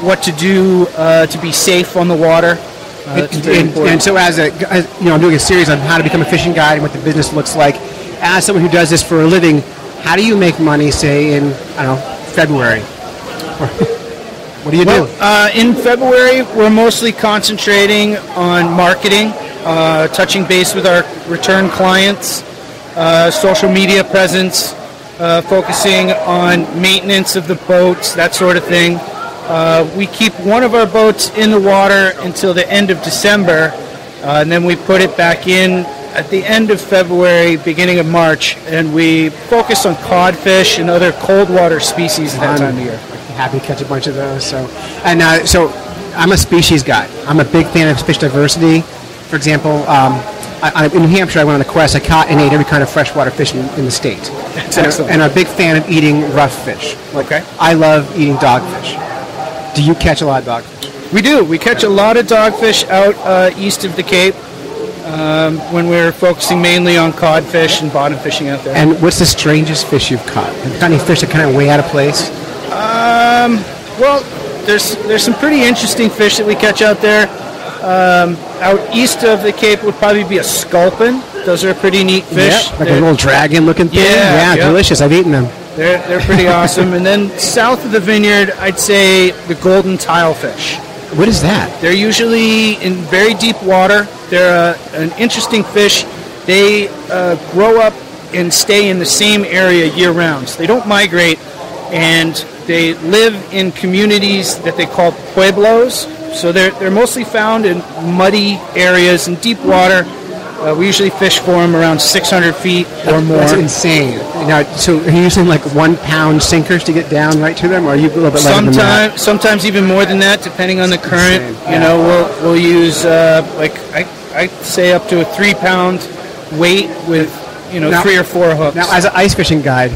what to do to be safe on the water. And so I'm doing a series on how to become a fishing guide and what the business looks like. As someone who does this for a living, how do you make money, say, in, February? What do you do? In February, we're mostly concentrating on marketing, touching base with our return clients, social media presence, focusing on maintenance of the boats, that sort of thing. We keep one of our boats in the water until the end of December, and then we put it back in at the end of February, beginning of March, and we focus on codfish and other cold water species at that time of year. Happy to catch a bunch of those. So I'm a species guy. I'm a big fan of fish diversity. For example, in New Hampshire, I went on a quest. I caught and ate every kind of freshwater fish in the state. And I'm a big fan of eating rough fish. Okay. I love eating dogfish. Do you catch a lot of dogfish? We do. We catch a lot of dogfish out east of the Cape when we're focusing mainly on codfish and bottom fishing out there. And what's the strangest fish you've caught? Have you caught any fish that kind of way out of place? Well, there's some pretty interesting fish that we catch out there. Out east of the Cape would probably be a sculpin. Those are a pretty neat fish. Yeah, like a little dragon-looking thing. Yeah, delicious. I've eaten them. They're pretty awesome. And then south of the vineyard, I'd say the golden tilefish. What is that? They're usually in very deep water. They're an interesting fish. They grow up and stay in the same area year-round. So they don't migrate, and they live in communities that they call pueblos. So they're mostly found in muddy areas in deep water. We usually fish for them around 600 feet or more. That's insane. Now, so are you using like 1 pound sinkers to get down right to them, or are you a little bit lighter than that? Sometimes even more than that, depending on the current. Insane. You know, we'll use I say up to a 3 pound weight with Now- 3 or 4 hooks. Now, as an ice fishing guide,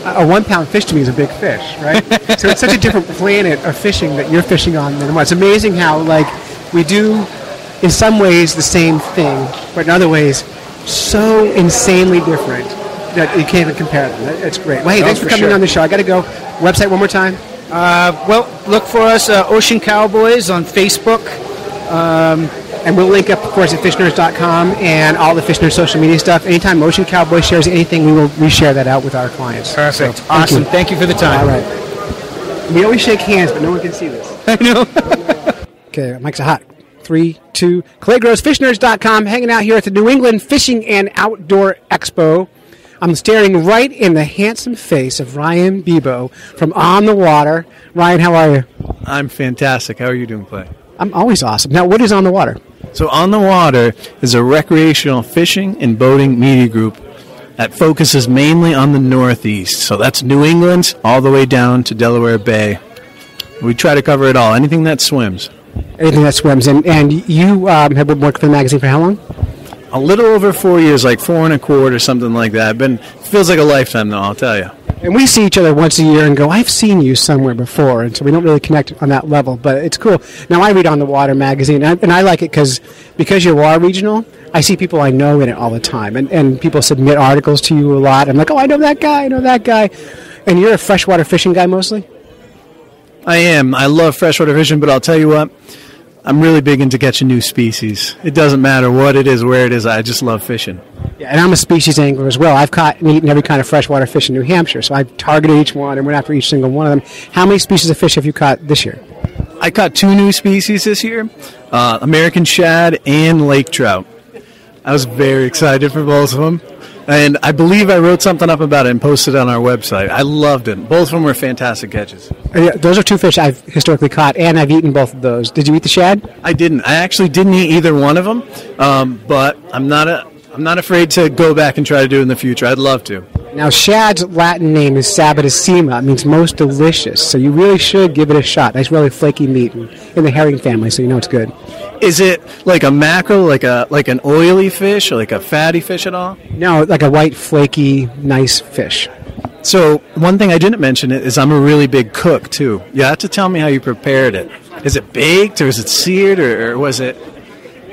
a 1 pound fish to me is a big fish, right? So it's such a different planet of fishing that you're fishing on than what. It's amazing how, like, we do, in some ways, the same thing, but in other ways, so insanely different that you can't even compare them. It's great. Well, hey, thanks for coming on the show. I got to go. Website one more time. Well, look for us, Ocean Cowboys, on Facebook. And we'll link up, of course, at fishnerds.com and all the Fish Nerds social media stuff. Anytime Ocean Cowboy shares anything, we will reshare that out with our clients. Perfect. So, Awesome. Thank you for the time. All right. We always shake hands, but no one can see this. I know. Okay, mics are hot. 3, 2. Clay Gross, fishnerds.com, hanging out here at the New England Fishing and Outdoor Expo. I'm staring right in the handsome face of Ryan Bebo from On the Water. Ryan, how are you? I'm fantastic. How are you doing, Clay? I'm always awesome. Now, what is On the Water? So On the Water is a recreational fishing and boating media group that focuses mainly on the Northeast. So that's New England all the way down to Delaware Bay. We try to cover it all, anything that swims. Anything that swims. And you have been working for the magazine for how long? A little over 4 years, like 4 1/4 or something like that. Feels like a lifetime, though, I'll tell you. And we see each other once a year and go, I've seen you somewhere before, and so we don't really connect on that level, but it's cool. Now, I read On the Water magazine, and I like it because you're WAR regional, I see people I know in it all the time, and people submit articles to you a lot. I'm like, oh, I know that guy. And you're a freshwater fishing guy mostly? I am. I love freshwater fishing, but I'll tell you what, I'm really big into catching new species. It doesn't matter what it is, where it is, I just love fishing. Yeah, and I'm a species angler as well. I've caught and eaten every kind of freshwater fish in New Hampshire, so I've targeted each one and went after each single one of them. How many species of fish have you caught this year? I caught 2 new species this year, American shad and lake trout. I was very excited for both of them, and I believe I wrote something up about it and posted it on our website. I loved it. Both of them were fantastic catches. Yeah, those are 2 fish I've historically caught, and I've eaten both of those. Did you eat the shad? I didn't. I actually didn't eat either one of them, but I'm not afraid to go back and try to do it in the future. I'd love to. Now, shad's Latin name is sabatissima. It means most delicious, so you really should give it a shot. Nice, really flaky meat in the herring family, so you know it's good. Is it like a mackerel, like an oily fish, or like a fatty fish at all? No, like a white, flaky, nice fish. So one thing I didn't mention is I'm a really big cook, too. You have to tell me how you prepared it. Is it baked, or is it seared, or was it...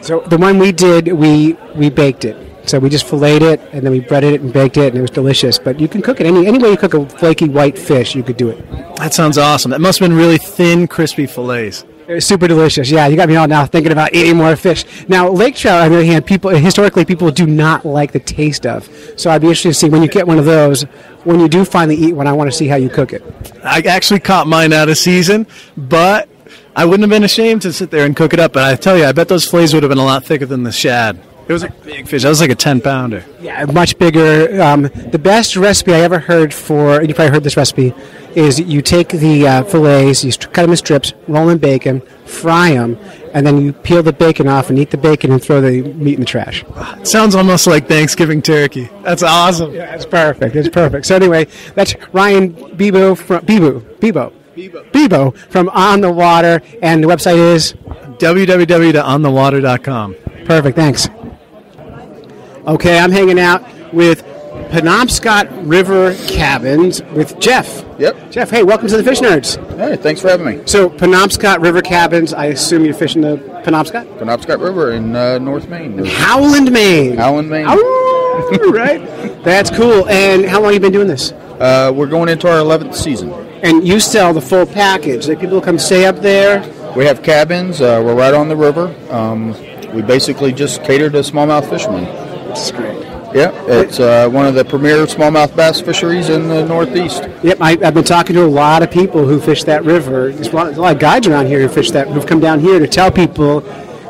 So the one we did, we baked it. So we just filleted it, and then we breaded it and baked it, and it was delicious. But you can cook it any way you cook a flaky white fish, you could do it. That sounds awesome. That must have been really thin, crispy fillets. It was super delicious. Yeah, you got me all now thinking about eating more fish. Now, lake trout, on the other hand, historically people do not like the taste of. So I'd be interested to see when you get one of those, when you do finally eat one, I want to see how you cook it. I actually caught mine out of season, but I wouldn't have been ashamed to sit there and cook it up. But I tell you, I bet those fillets would have been a lot thicker than the shad. It was a big fish. That was like a 10-pounder. Yeah, much bigger. The best recipe I ever heard for, and you probably heard this recipe, is you take the fillets, you cut them in strips, roll them in bacon, fry them, and then you peel the bacon off and eat the bacon and throw the meat in the trash. It sounds almost like Thanksgiving turkey. That's awesome. Yeah, it's perfect. It's perfect. So anyway, that's Ryan Bebo from On the Water, and the website is www.onthewater.com. Perfect. Thanks. Okay, I'm hanging out with Penobscot River Cabins with Jeff. Yep. Jeff, hey, welcome to the Fish Nerds. Hey, thanks for having me. So, Penobscot River Cabins, I assume you're fishing the Penobscot? Penobscot River in North Maine. Howland, Maine. Howland, Maine. Oh, right. That's cool. And how long have you been doing this? We're going into our 11th season. And you sell the full package. Like people come stay up there. We have cabins. We're right on the river. We basically just cater to smallmouth fishermen. That's great. Yeah, it's one of the premier smallmouth bass fisheries in the Northeast. Yep, I've been talking to a lot of people who fish that river. There's a lot of guides around here who've come down here to tell people,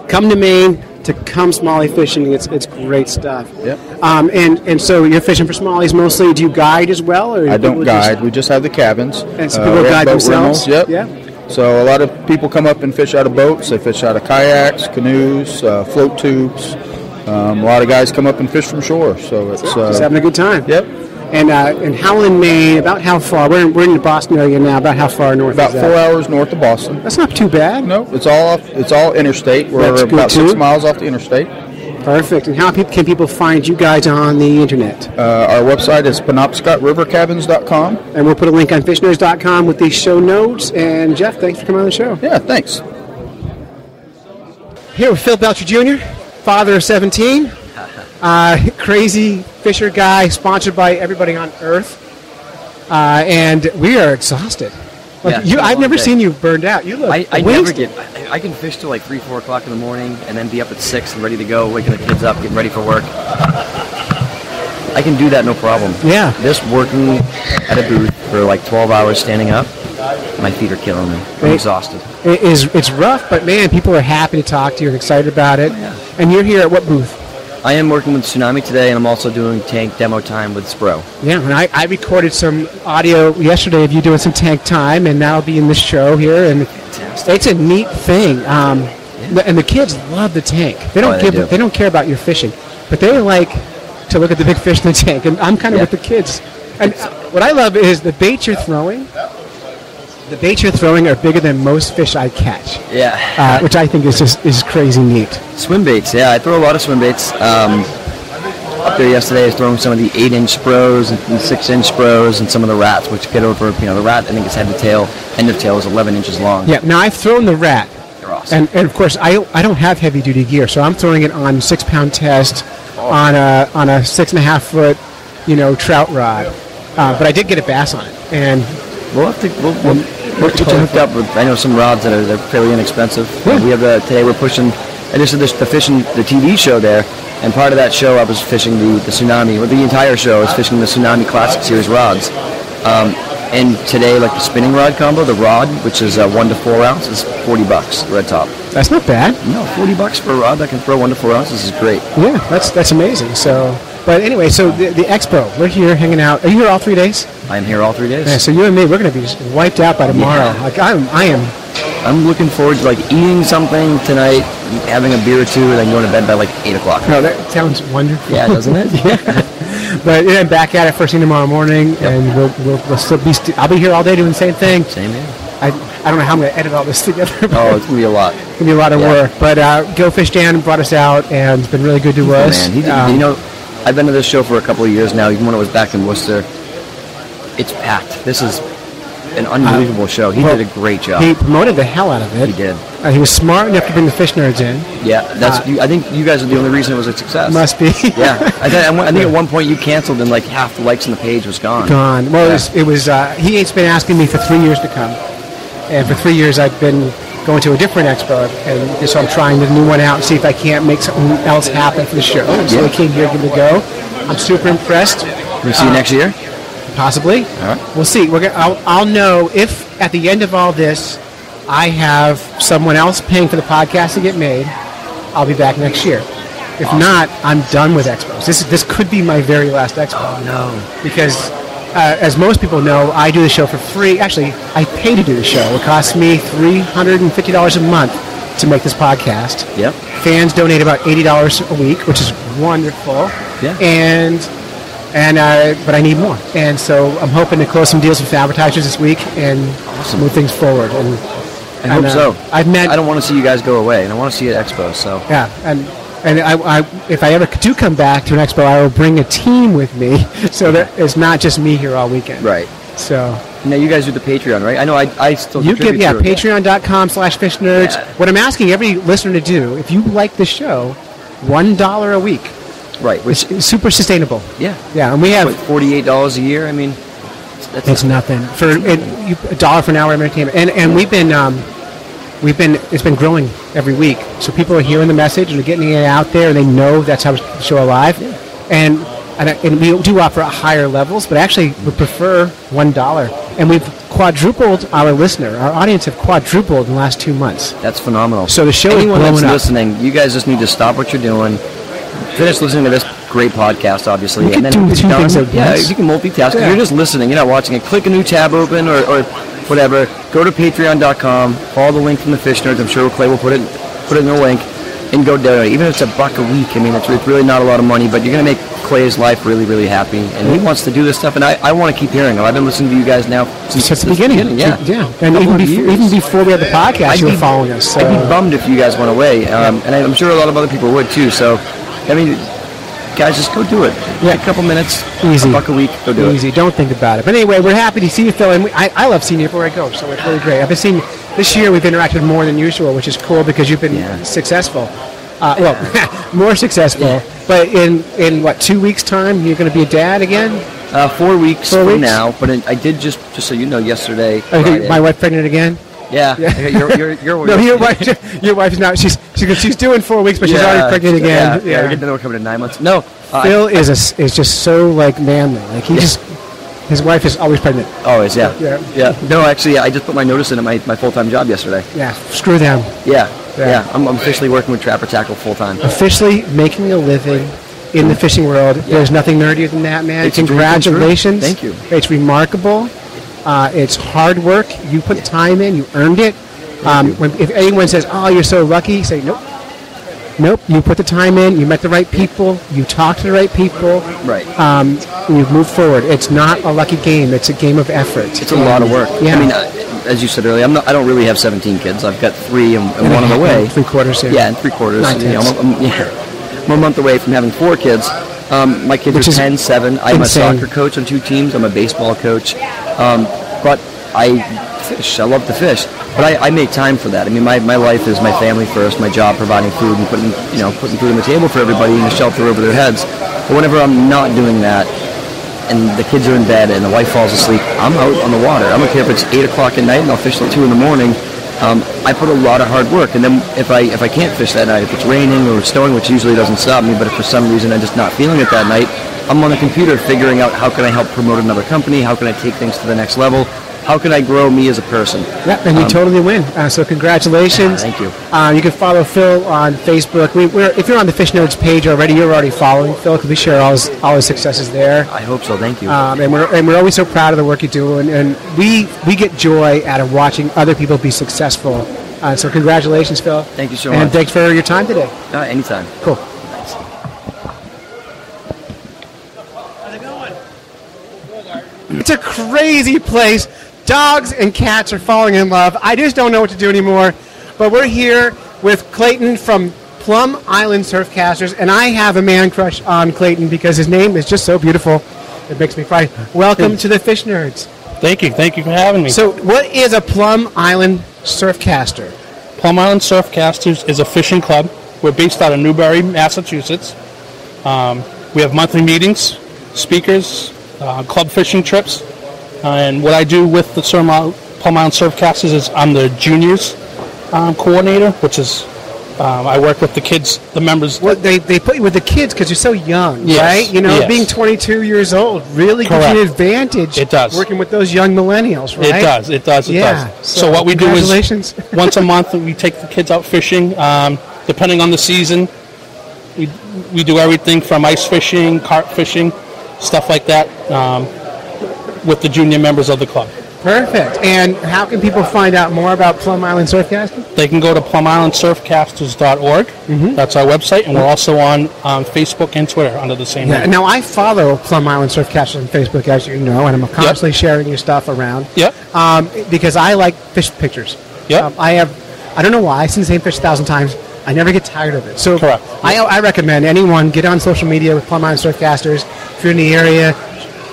come to Maine to come smallie fishing. It's great stuff. Yep. And so you're fishing for smallies mostly. Do you guide as well? Or I don't guide. We just have the cabins. And so people guide themselves? Rentals. Yep. Yeah. So a lot of people come up and fish out of boats. They fish out of kayaks, canoes, float tubes. A lot of guys come up and fish from shore, so it's just having a good time. Yep. And Howland, Maine, about how far? We're in the Boston area now. About how far north? About is that? 4 hours north of Boston. That's not too bad. No, it's all interstate. We're about 6 miles off the interstate. Perfect. And how can people find you guys on the internet? Our website is penobscotrivercabins.com. And we'll put a link on fishnerds.com with these show notes. And Jeff, thanks for coming on the show. Yeah, thanks. Here with Phil Belcher Jr., father of 17, crazy fisher guy, sponsored by everybody on Earth, and we are exhausted. I've never seen you burned out. You look I never get. I can fish till like 3, 4 o'clock in the morning, and then be up at 6 and ready to go, waking the kids up, getting ready for work. I can do that no problem. Yeah. This working at a booth for like 12 hours standing up, my feet are killing me. I'm exhausted. It's rough, but man, people are happy to talk to you and excited about it. Yeah. And you're here at what booth? I am working with Tsunami today, and I'm also doing tank demo time with Spro. Yeah, and I recorded some audio yesterday of you doing some tank time, and that'll be in this show here. And it's a neat thing. And the kids love the tank. They don't care about your fishing, but they like to look at the big fish in the tank. And I'm kind of with the kids. And what I love is the baits you're throwing. The baits you're throwing are bigger than most fish I catch. Yeah. Which I think is crazy neat. Swim baits, yeah. I throw a lot of swim baits. Up there yesterday I was throwing some of the 8-inch Spros and 6-inch Spros and some of the rats, which get over, the rat, I think its head to tail, end of tail is 11 inches long. Yeah, now I've thrown the rat. They're awesome. And of course, I don't have heavy duty gear, so I'm throwing it on 6-pound test on a 6.5 foot, trout rod. But I did get a bass on it. And we'll get you hooked up with, I know, some rods that are fairly inexpensive. Yeah. We have today we're pushing, I just did the fishing, the TV show there, and part of that show I was fishing the Tsunami, or the entire show I was fishing the Tsunami Classic Series rods. And today, like the spinning rod combo, the rod, which is 1 to 4 ounces, $40, red top. That's not bad. No, $40 for a rod that can throw 1 to 4 ounces is great. Yeah, that's amazing. So, but anyway, so the expo, we're here hanging out. Are you here all 3 days? I am here all 3 days. Yeah, so you and me, we're going to be just wiped out by tomorrow. Yeah. Like I am. I'm looking forward to eating something tonight, having a beer or two, and then going to bed by 8 o'clock. No, that sounds wonderful. Yeah, doesn't it? Yeah. But I'm back at it first thing tomorrow morning, and we'll still be. I'll be here all day doing the same thing. Same here. I don't know how I'm going to edit all this together. Oh, it's going to be a lot. It's going to be a lot of work. But Go Fish Dan brought us out, and it's been really good to us. Man, he did, I've been to this show for a couple of years now, even when it was back in Worcester. It's packed. This is an unbelievable show. He did a great job. He promoted the hell out of it. He did. He was smart enough to bring the fish nerds in. Yeah, I think you guys are the only reason it was a success. Must be. Yeah, I think at one point you canceled and half the likes on the page was gone. Well, it was. He's been asking me for 3 years to come, and for 3 years I've been going to a different expo, and so I'm trying the new one out and see if I can't make something else happen for the show. So I came here, give it a go. I'm super impressed. We'll see you next year. Possibly. All right. We'll see. I'll know if at the end of all this I have someone else paying for the podcast to get made. I'll be back next year. If not, I'm done with expos. This could be my very last expo. Oh no! Because as most people know, I do the show for free. Actually, I pay to do the show. It costs me $350 a month to make this podcast. Yep. Fans donate about $80 a week, which is wonderful. Yeah. But I need more, and so I'm hoping to close some deals with advertisers this week and move things forward. And I hope so. I don't want to see you guys go away, and I want to see you at Expo. So yeah, and I if I ever do come back to an expo, I will bring a team with me, so that it's not just me here all weekend. Right. So now you guys do the Patreon, right? I know I still contribute to it. Patreon.com/fishnerds. Yeah. What I'm asking every listener to do, if you like the show, $1 a week. Right, which is super sustainable. Yeah, yeah, and we have $48 a year. I mean, It's nothing for $1 for an hour of entertainment, and we've been it's been growing every week. So people are hearing the message and they're getting it out there, and they know that's how the show alive. And we do offer higher levels, but actually we prefer $1. And we've quadrupled our listener. Our audience have quadrupled in the last 2 months. That's phenomenal. So the show Anyone is blowing that's up. listening, you guys just need to stop what you're doing, finish listening to this great podcast, obviously, You and can then do two done. things at Yeah, once. you can multitask. Yeah. You're just listening. You're not watching it. Click a new tab open or whatever. Go to Patreon.com. Follow the link from the Fish Nerds. I'm sure Clay will put it in the link, and go donate. Even if it's $1 a week, I mean, it's really not a lot of money, but you're going to make Clay's life really, really happy, and he wants to do this stuff, and I want to keep hearing him. I've been listening to you guys now since the beginning. Yeah. And even before we had the podcast, you were following us. So. I'd be bummed if you guys went away, and I'm sure a lot of other people would too. So, I mean, guys, just go do it. Yeah. A couple minutes, Easy. $1 a week, go do Easy. Don't think about it. But anyway, we're happy to see you, Phil. And I love seeing you everywhere I go, so it's really great. I've been seeing this year. We've interacted more than usual, which is cool because you've been successful. More successful. But in what, 2 weeks' time, you're going to be a dad again? 4 weeks from now. But I did just so you know, yesterday. Okay, my wife pregnant again? Yeah. You're no, your wife's not. She's doing 4 weeks, but she's already pregnant again. Yeah, we didn't know we're coming to 9 months. No, Phil is just so like manly. Like his wife is always pregnant. Always, yeah. No, actually, I just put my notice in at my full-time job yesterday. Yeah, screw them. Yeah. I'm officially working with Trapper Tackle full-time. Officially making a living in the fishing world. There's nothing nerdier than that, man. It's a dream come true. Congratulations. Thank you. It's remarkable. It's hard work. You put time in. You earned it. If anyone says, "Oh, you're so lucky," say, "Nope. Nope. You put the time in. You met the right people. You talked to the right people. Right. You've moved forward. It's not a lucky game. It's a game of effort. It's a lot of work. Yeah. I mean, as you said earlier, I don't really have 17 kids. I've got 3 and one on the way. 3/4. Yeah, and 3/4. I'm a month away from having 4 kids. My kids are 10, 7. I'm insane. a soccer coach on 2 teams. I'm a baseball coach. But I fish. I love to fish. But I make time for that. I mean, my life is my family first, my job providing food and putting food on the table for everybody and a shelter over their heads. But whenever I'm not doing that, and the kids are in bed and the wife falls asleep, I'm out on the water. I don't care if it's 8 o'clock at night and I'll fish till 2 in the morning. I put a lot of hard work, and then if I can't fish that night, if it's raining or snowing, which usually doesn't stop me, but if for some reason I'm just not feeling it that night, I'm on the computer figuring out how can I help promote another company, how can I take things to the next level, how can I grow me as a person. Yeah, and you totally win. So congratulations. Thank you. You can follow Phil on Facebook. If you're on the Fish Nerds page already, you're already following Phil because we share all his successes there. I hope so. Thank you. And we're always so proud of the work you do, and we get joy out of watching other people be successful. So congratulations, Phil. Thank you so And much. thanks for your time today. Anytime. Cool. It's a crazy place. Dogs and cats are falling in love. I just don't know what to do anymore. But we're here with Clayton from Plum Island Surfcasters, and I have a man crush on Clayton because his name is just so beautiful. It makes me cry. Welcome to the Fish Nerds. Thank you. Thank you for having me. So what is a Plum Island Surfcaster? Plum Island Surfcasters is a fishing club. We're based out of Newbury, Massachusetts. We have monthly meetings, speakers, club fishing trips. And what I do with the Plum Island Surfcasters is I'm the juniors coordinator, which is I work with the kids, the members. Well, they put you with the kids because you're so young, Yes, right? You know, yes. being 22 years old really gives you an advantage. It does. Working with those young millennials, right? It does. Yeah. So what we do is congratulations. once a month we take the kids out fishing. Depending on the season, we do everything from ice fishing, carp fishing, stuff like that, with the junior members of the club. Perfect. And how can people find out more about Plum Island Surfcasting? They can go to plumislandsurfcasters.org. That's our website, and we're also on Facebook and Twitter under the same Yeah. name. Now, I follow Plum Island Surfcasters on Facebook, as you know, and I'm constantly sharing your stuff around. Yep. Because I like fish pictures. Yep. I don't know why, I've seen the same fish 1,000 times. I never get tired of it. So Correct. I recommend anyone get on social media with Plum Island Surfcasters. If you're in the area,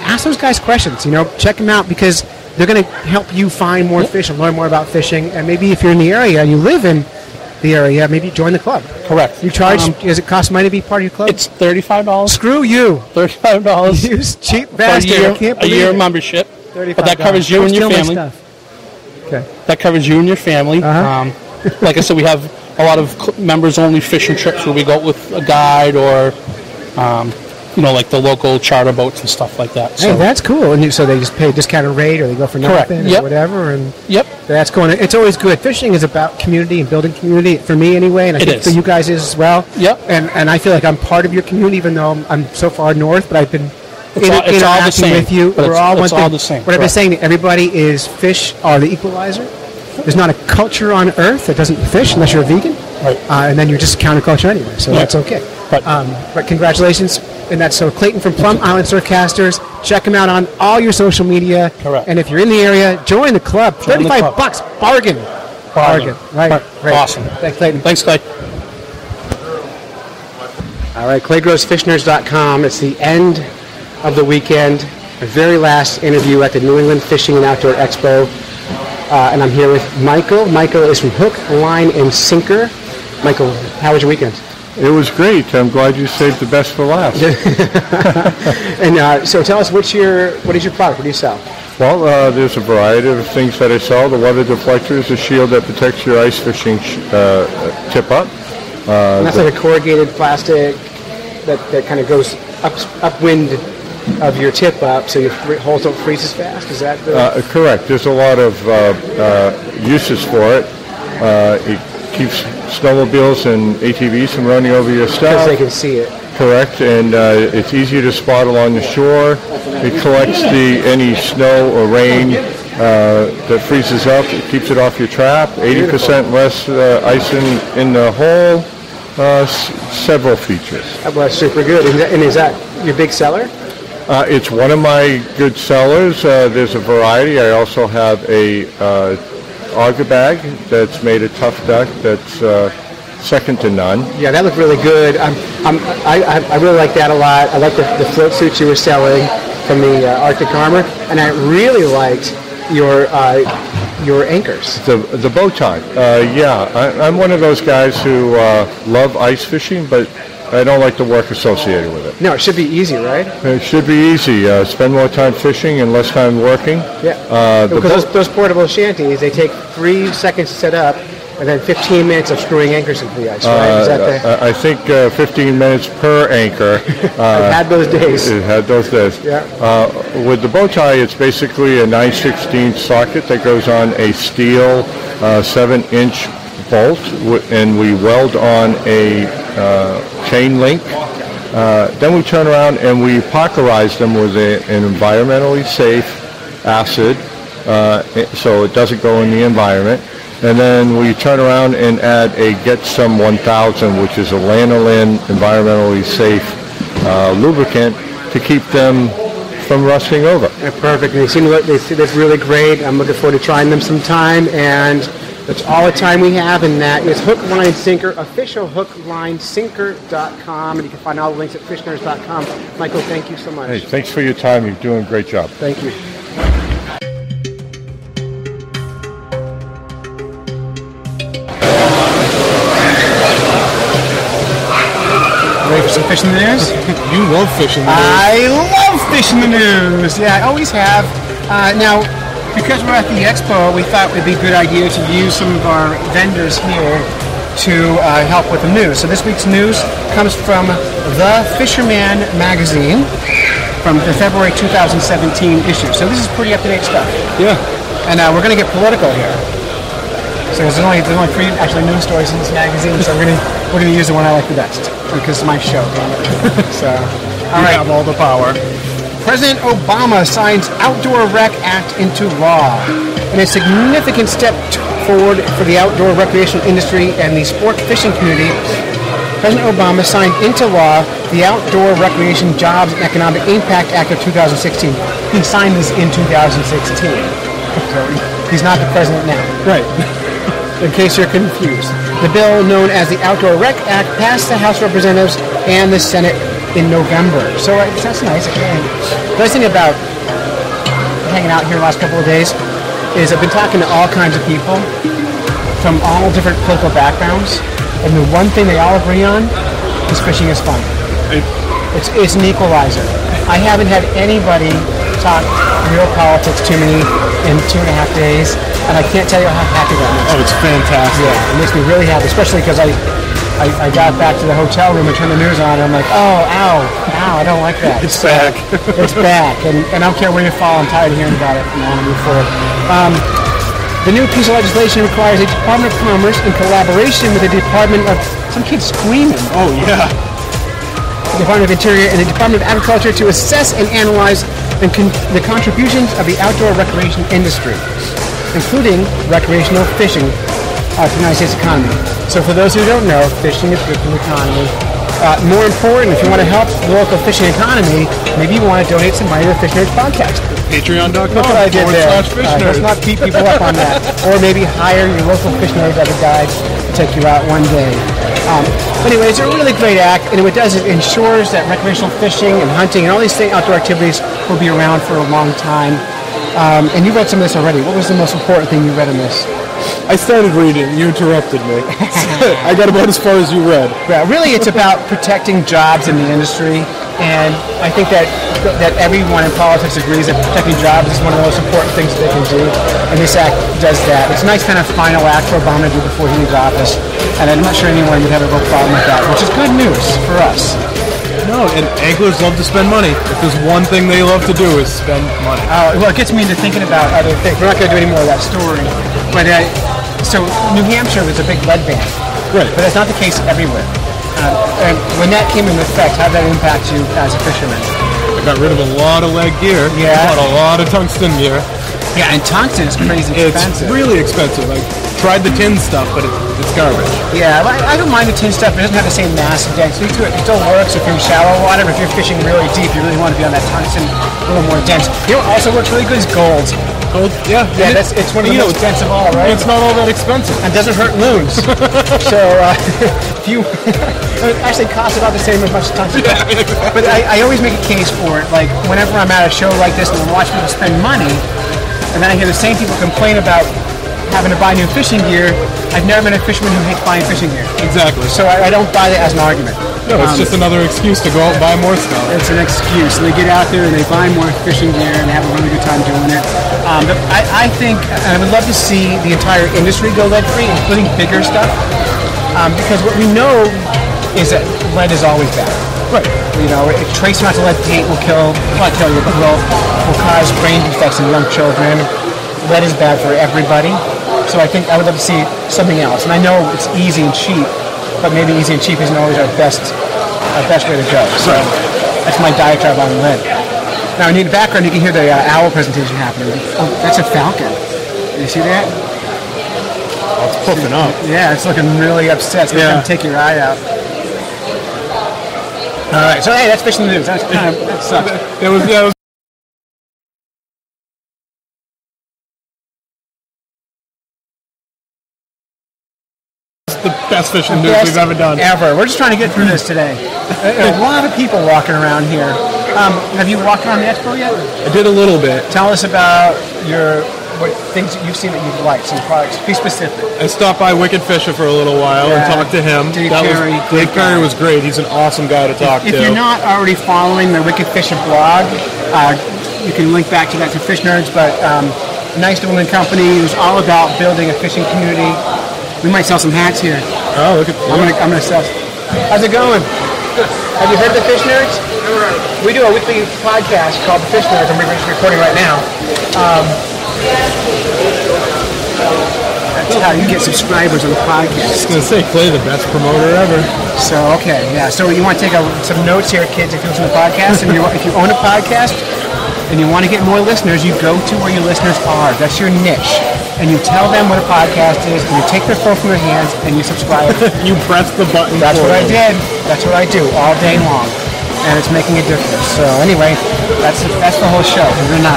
ask those guys questions. Check them out because they're going to help you find more fish and learn more about fishing. And maybe if you're in the area and you live in the area, maybe join the club. Correct. You charge? Does it cost money to be part of your club? It's $35. Screw you. $35. You cheap bastard. I can't A believe year it. membership. But that covers you and your family. Okay. That covers you and your family. Like I said, we have a lot of members-only fishing trips where we go out with a guide or, like the local charter boats and stuff like that. Hey, that's cool. And so they just pay a discounted rate, or they go for nothing, or whatever. And that's going. It's always good. Fishing is about community and building community for me, anyway. And I think for you guys is as well. Yep. And I feel like I'm part of your community, even though I'm so far north. But I've been it's all the same with you. We're all one thing. All the same. What I've been saying to everybody is, fish are the equalizer. There's not a culture on earth that doesn't fish unless you're a vegan, right? And then you're just counterculture anyway, so that's okay. But congratulations. And that's so Clayton from Plum Island Surfcasters. Check him out on all your social media. Correct. And if you're in the area, join the club. $35, bargain. Right. Great. Awesome. Thanks, Clayton. Thanks, Clay. All right, ClayGrowsFishNerds.com. It's the end of the weekend. The very last interview at the New England Fishing and Outdoor Expo. And I'm here with Michael. Michael is from Hook, Line, and Sinker. Michael, how was your weekend? It was great. I'm glad you saved the best for last. And so tell us, what is your product? What do you sell? Well, there's a variety of things that I sell. The water deflector is a shield that protects your ice fishing tip up. And that's like a corrugated plastic that kind of goes upwind of your tip up, so your hole don't freeze as fast. Is that correct? There's a lot of uses for it. It keeps snowmobiles and ATVs from running over your stuff. Because they can see it. Correct, and it's easier to spot along the shore. It collects any snow or rain that freezes up. It keeps it off your trap. 80% less ice in the hole. Several features. Well, that's super good. And is that your big seller? It's one of my good sellers. There's a variety. I also have a auger bag that's made of tough duck that's second to none. Yeah, that looked really good. I really like that a lot. I like the float suits you were selling from the Arctic Armor, and I really liked your anchors. The bow tie. I'm one of those guys who love ice fishing, but I don't like the work associated with it. No, it should be easy, right? It should be easy. Spend more time fishing and less time working. Yeah. Because those portable shanties, they take 3 seconds to set up, and then 15 minutes of screwing anchors into the ice, right? Is that I think 15 minutes per anchor. I've had those days. It had those days. Yeah. With the bow tie, it's basically a 9/16 socket that goes on a steel 7-inch bolt, and we weld on a chain link. Then we turn around and we parkerize them with an environmentally safe acid, so it doesn't go in the environment. And then we turn around and add a Get Some 1000, which is a lanolin environmentally safe lubricant to keep them from rusting over. Yeah, perfect. And they look really great. I'm looking forward to trying them sometime. And that's all the time we have, and that is Hook, Line, Sinker, official hooklinesinker.com, and you can find all the links at fishnerds.com. Michael, thank you so much. Hey, thanks for your time. You're doing a great job. Thank you. Ready for some fish in the news? You love fishing the news. I love fish in the news. Yeah, I always have. Now, because we're at the expo, we thought it would be a good idea to use some of our vendors here to help with the news. So this week's news comes from The Fisherman magazine from the February 2017 issue. So this is pretty up-to-date stuff. Yeah. And we're going to get political here. So there's only 3 actually news stories in this magazine, so we're gonna use the one I like the best because it's my show. So, all right. Have all the power. President Obama signs Outdoor Rec Act into law, in a significant step forward for the outdoor recreational industry and the sport fishing community. President Obama signed into law the Outdoor Recreation Jobs and Economic Impact Act of 2016. He signed this in 2016. So he's not the president now. Right. In case you're confused. The bill, known as the Outdoor Rec Act, passed the House of Representatives and the Senate in November. So that's nice. The nice thing about hanging out here the last couple of days is I've been talking to all kinds of people from all different political backgrounds, and the one thing they all agree on is fishing is fun. It's an equalizer. I haven't had anybody talk real politics to me in 2.5 days, and I can't tell you how happy that makes me. Oh, it's fantastic. Yeah, it makes me really happy, especially because I got back to the hotel room and turned the news on, and I'm like, oh, ow, I don't like that. It's back. It's back, and I don't care where you fall, I'm tired of hearing about it, and I want to move forward. The new piece of legislation requires the Department of Commerce, in collaboration with the Department of... Some kid's screaming. Oh, yeah. The Department of Interior and the Department of Agriculture to assess and analyze the contributions of the outdoor recreation industry, including recreational fishing to the United States economy. So for those who don't know, fishing is good for the economy. More important, if you want to help the local fishing economy, maybe you want to donate some money to the Fish Nerds podcast. Patreon.com. Look what I did there. /Fish Let's not beat people up on that. Or maybe hire your local fish nerd as a guide to take you out one day. Anyway, it's a really great act, and what it does is it ensures that recreational fishing and hunting and all these outdoor activities will be around for a long time. And you read some of this already. What was the most important thing you read in this? I started reading. You interrupted me. I got about as far as you read. Yeah, really, it's about protecting jobs in the industry, and I think that everyone in politics agrees that protecting jobs is one of the most important things that they can do, and this act does that. It's a nice kind of final act for Obama to do before he leaves office, and I'm not sure anyone would have a real problem with that, which is good news for us. No, and anglers love to spend money. If there's one thing they love to do is spend money. Well, it gets me into thinking about other things. We're not going to do any more of that story, but so New Hampshire was a big lead ban, right? But that's not the case everywhere. And when that came into effect, how did that impact you as a fisherman? I got rid of a lot of lead gear. Yeah. I bought a lot of tungsten gear. Yeah, and tungsten is crazy expensive. It's really expensive. I tried the tin stuff, but it's garbage. Yeah, I don't mind the tin stuff, but it doesn't have the same massive density to it. It still works if you're in shallow water, but if you're fishing really deep, you really want to be on that tungsten, a little more dense. You know what also works really good is gold. Gold? Yeah. Yeah, it's one of the most dense of all, right? It's not all that expensive. And doesn't hurt loons. So, if you... it actually costs about the same as much as tungsten. Yeah, exactly. But I always make a case for it. Like, whenever I'm at a show like this and I'm watching people spend money, and then I hear the same people complain about having to buy new fishing gear, I've never met a fisherman who hates buying fishing gear. Exactly. So I don't buy that as an argument. No, it's just another excuse to go out and buy more stuff. It's an excuse. They get out there and they buy more fishing gear and they have a really good time doing it. But I think, I would love to see the entire industry go lead-free, including bigger stuff. Because what we know is that lead is always bad. Right. You know, trace amounts of lead paint will not kill you, but will cause brain defects in young children. Lead is bad for everybody. So I think I would love to see something else. And I know it's easy and cheap, but maybe easy and cheap isn't always our best way to go. So that's my diatribe on lead. Now, in the background, you can hear the owl presentation happening. Oh, that's a falcon. You see that? Oh, it's puffing up. Yeah, it's looking really upset. It's going to come take your eye out. All right, so hey, that's fishing news. That sucks. That was the best fishing news we've ever done. Ever. We're just trying to get through this today. A lot of people walking around here. Have you walked around the expo yet? I did a little bit. Tell us about what things that you've seen that you've liked, some products. Be specific. I stopped by Wicked Fisher for a little while and talked to him. Dave Perry was great. He's an awesome guy to talk to. If you're not already following the Wicked Fisher blog, you can link back to that to Fish Nerds, but nice New England company who's all about building a fishing community. We might sell some hats here. Oh, look at that. I'm gonna sell. How's it going? Have you heard the Fish Nerds? We do a weekly podcast called The Fish Nerds, and we're recording right now. That's how you get subscribers on the podcast. I was going to say, Clay, the best promoter ever. So, okay, yeah. So you want to take some notes here, kids, if you listen to the podcast. And if you own a podcast and you want to get more listeners, you go to where your listeners are. That's your niche. And you tell them what a podcast is, and you take their phone from their hands, and you subscribe. You press the button. That's what I did. That's what I do all day long. And it's making a difference. So anyway, that's the whole show.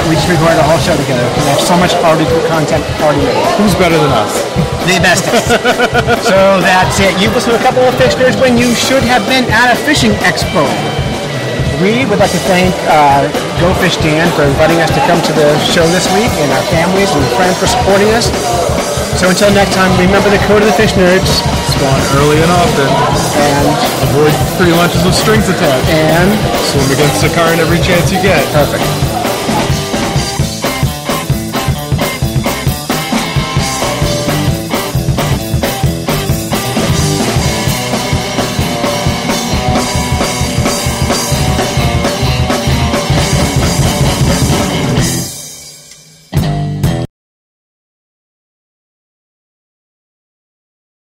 We just recorded the whole show together. We have so much already good content already made. Who's better than us? The bestest. So that's it. You've listened to a couple of Fish Nerds when you should have been at a fishing expo. We would like to thank Go Fish Dan for inviting us to come to the show this week, and our families and friends for supporting us. So until next time, remember the code of the Fish Nerds. Spawn early and often. And avoid free lunches with strings attached. And swim against the current every chance you get. Perfect.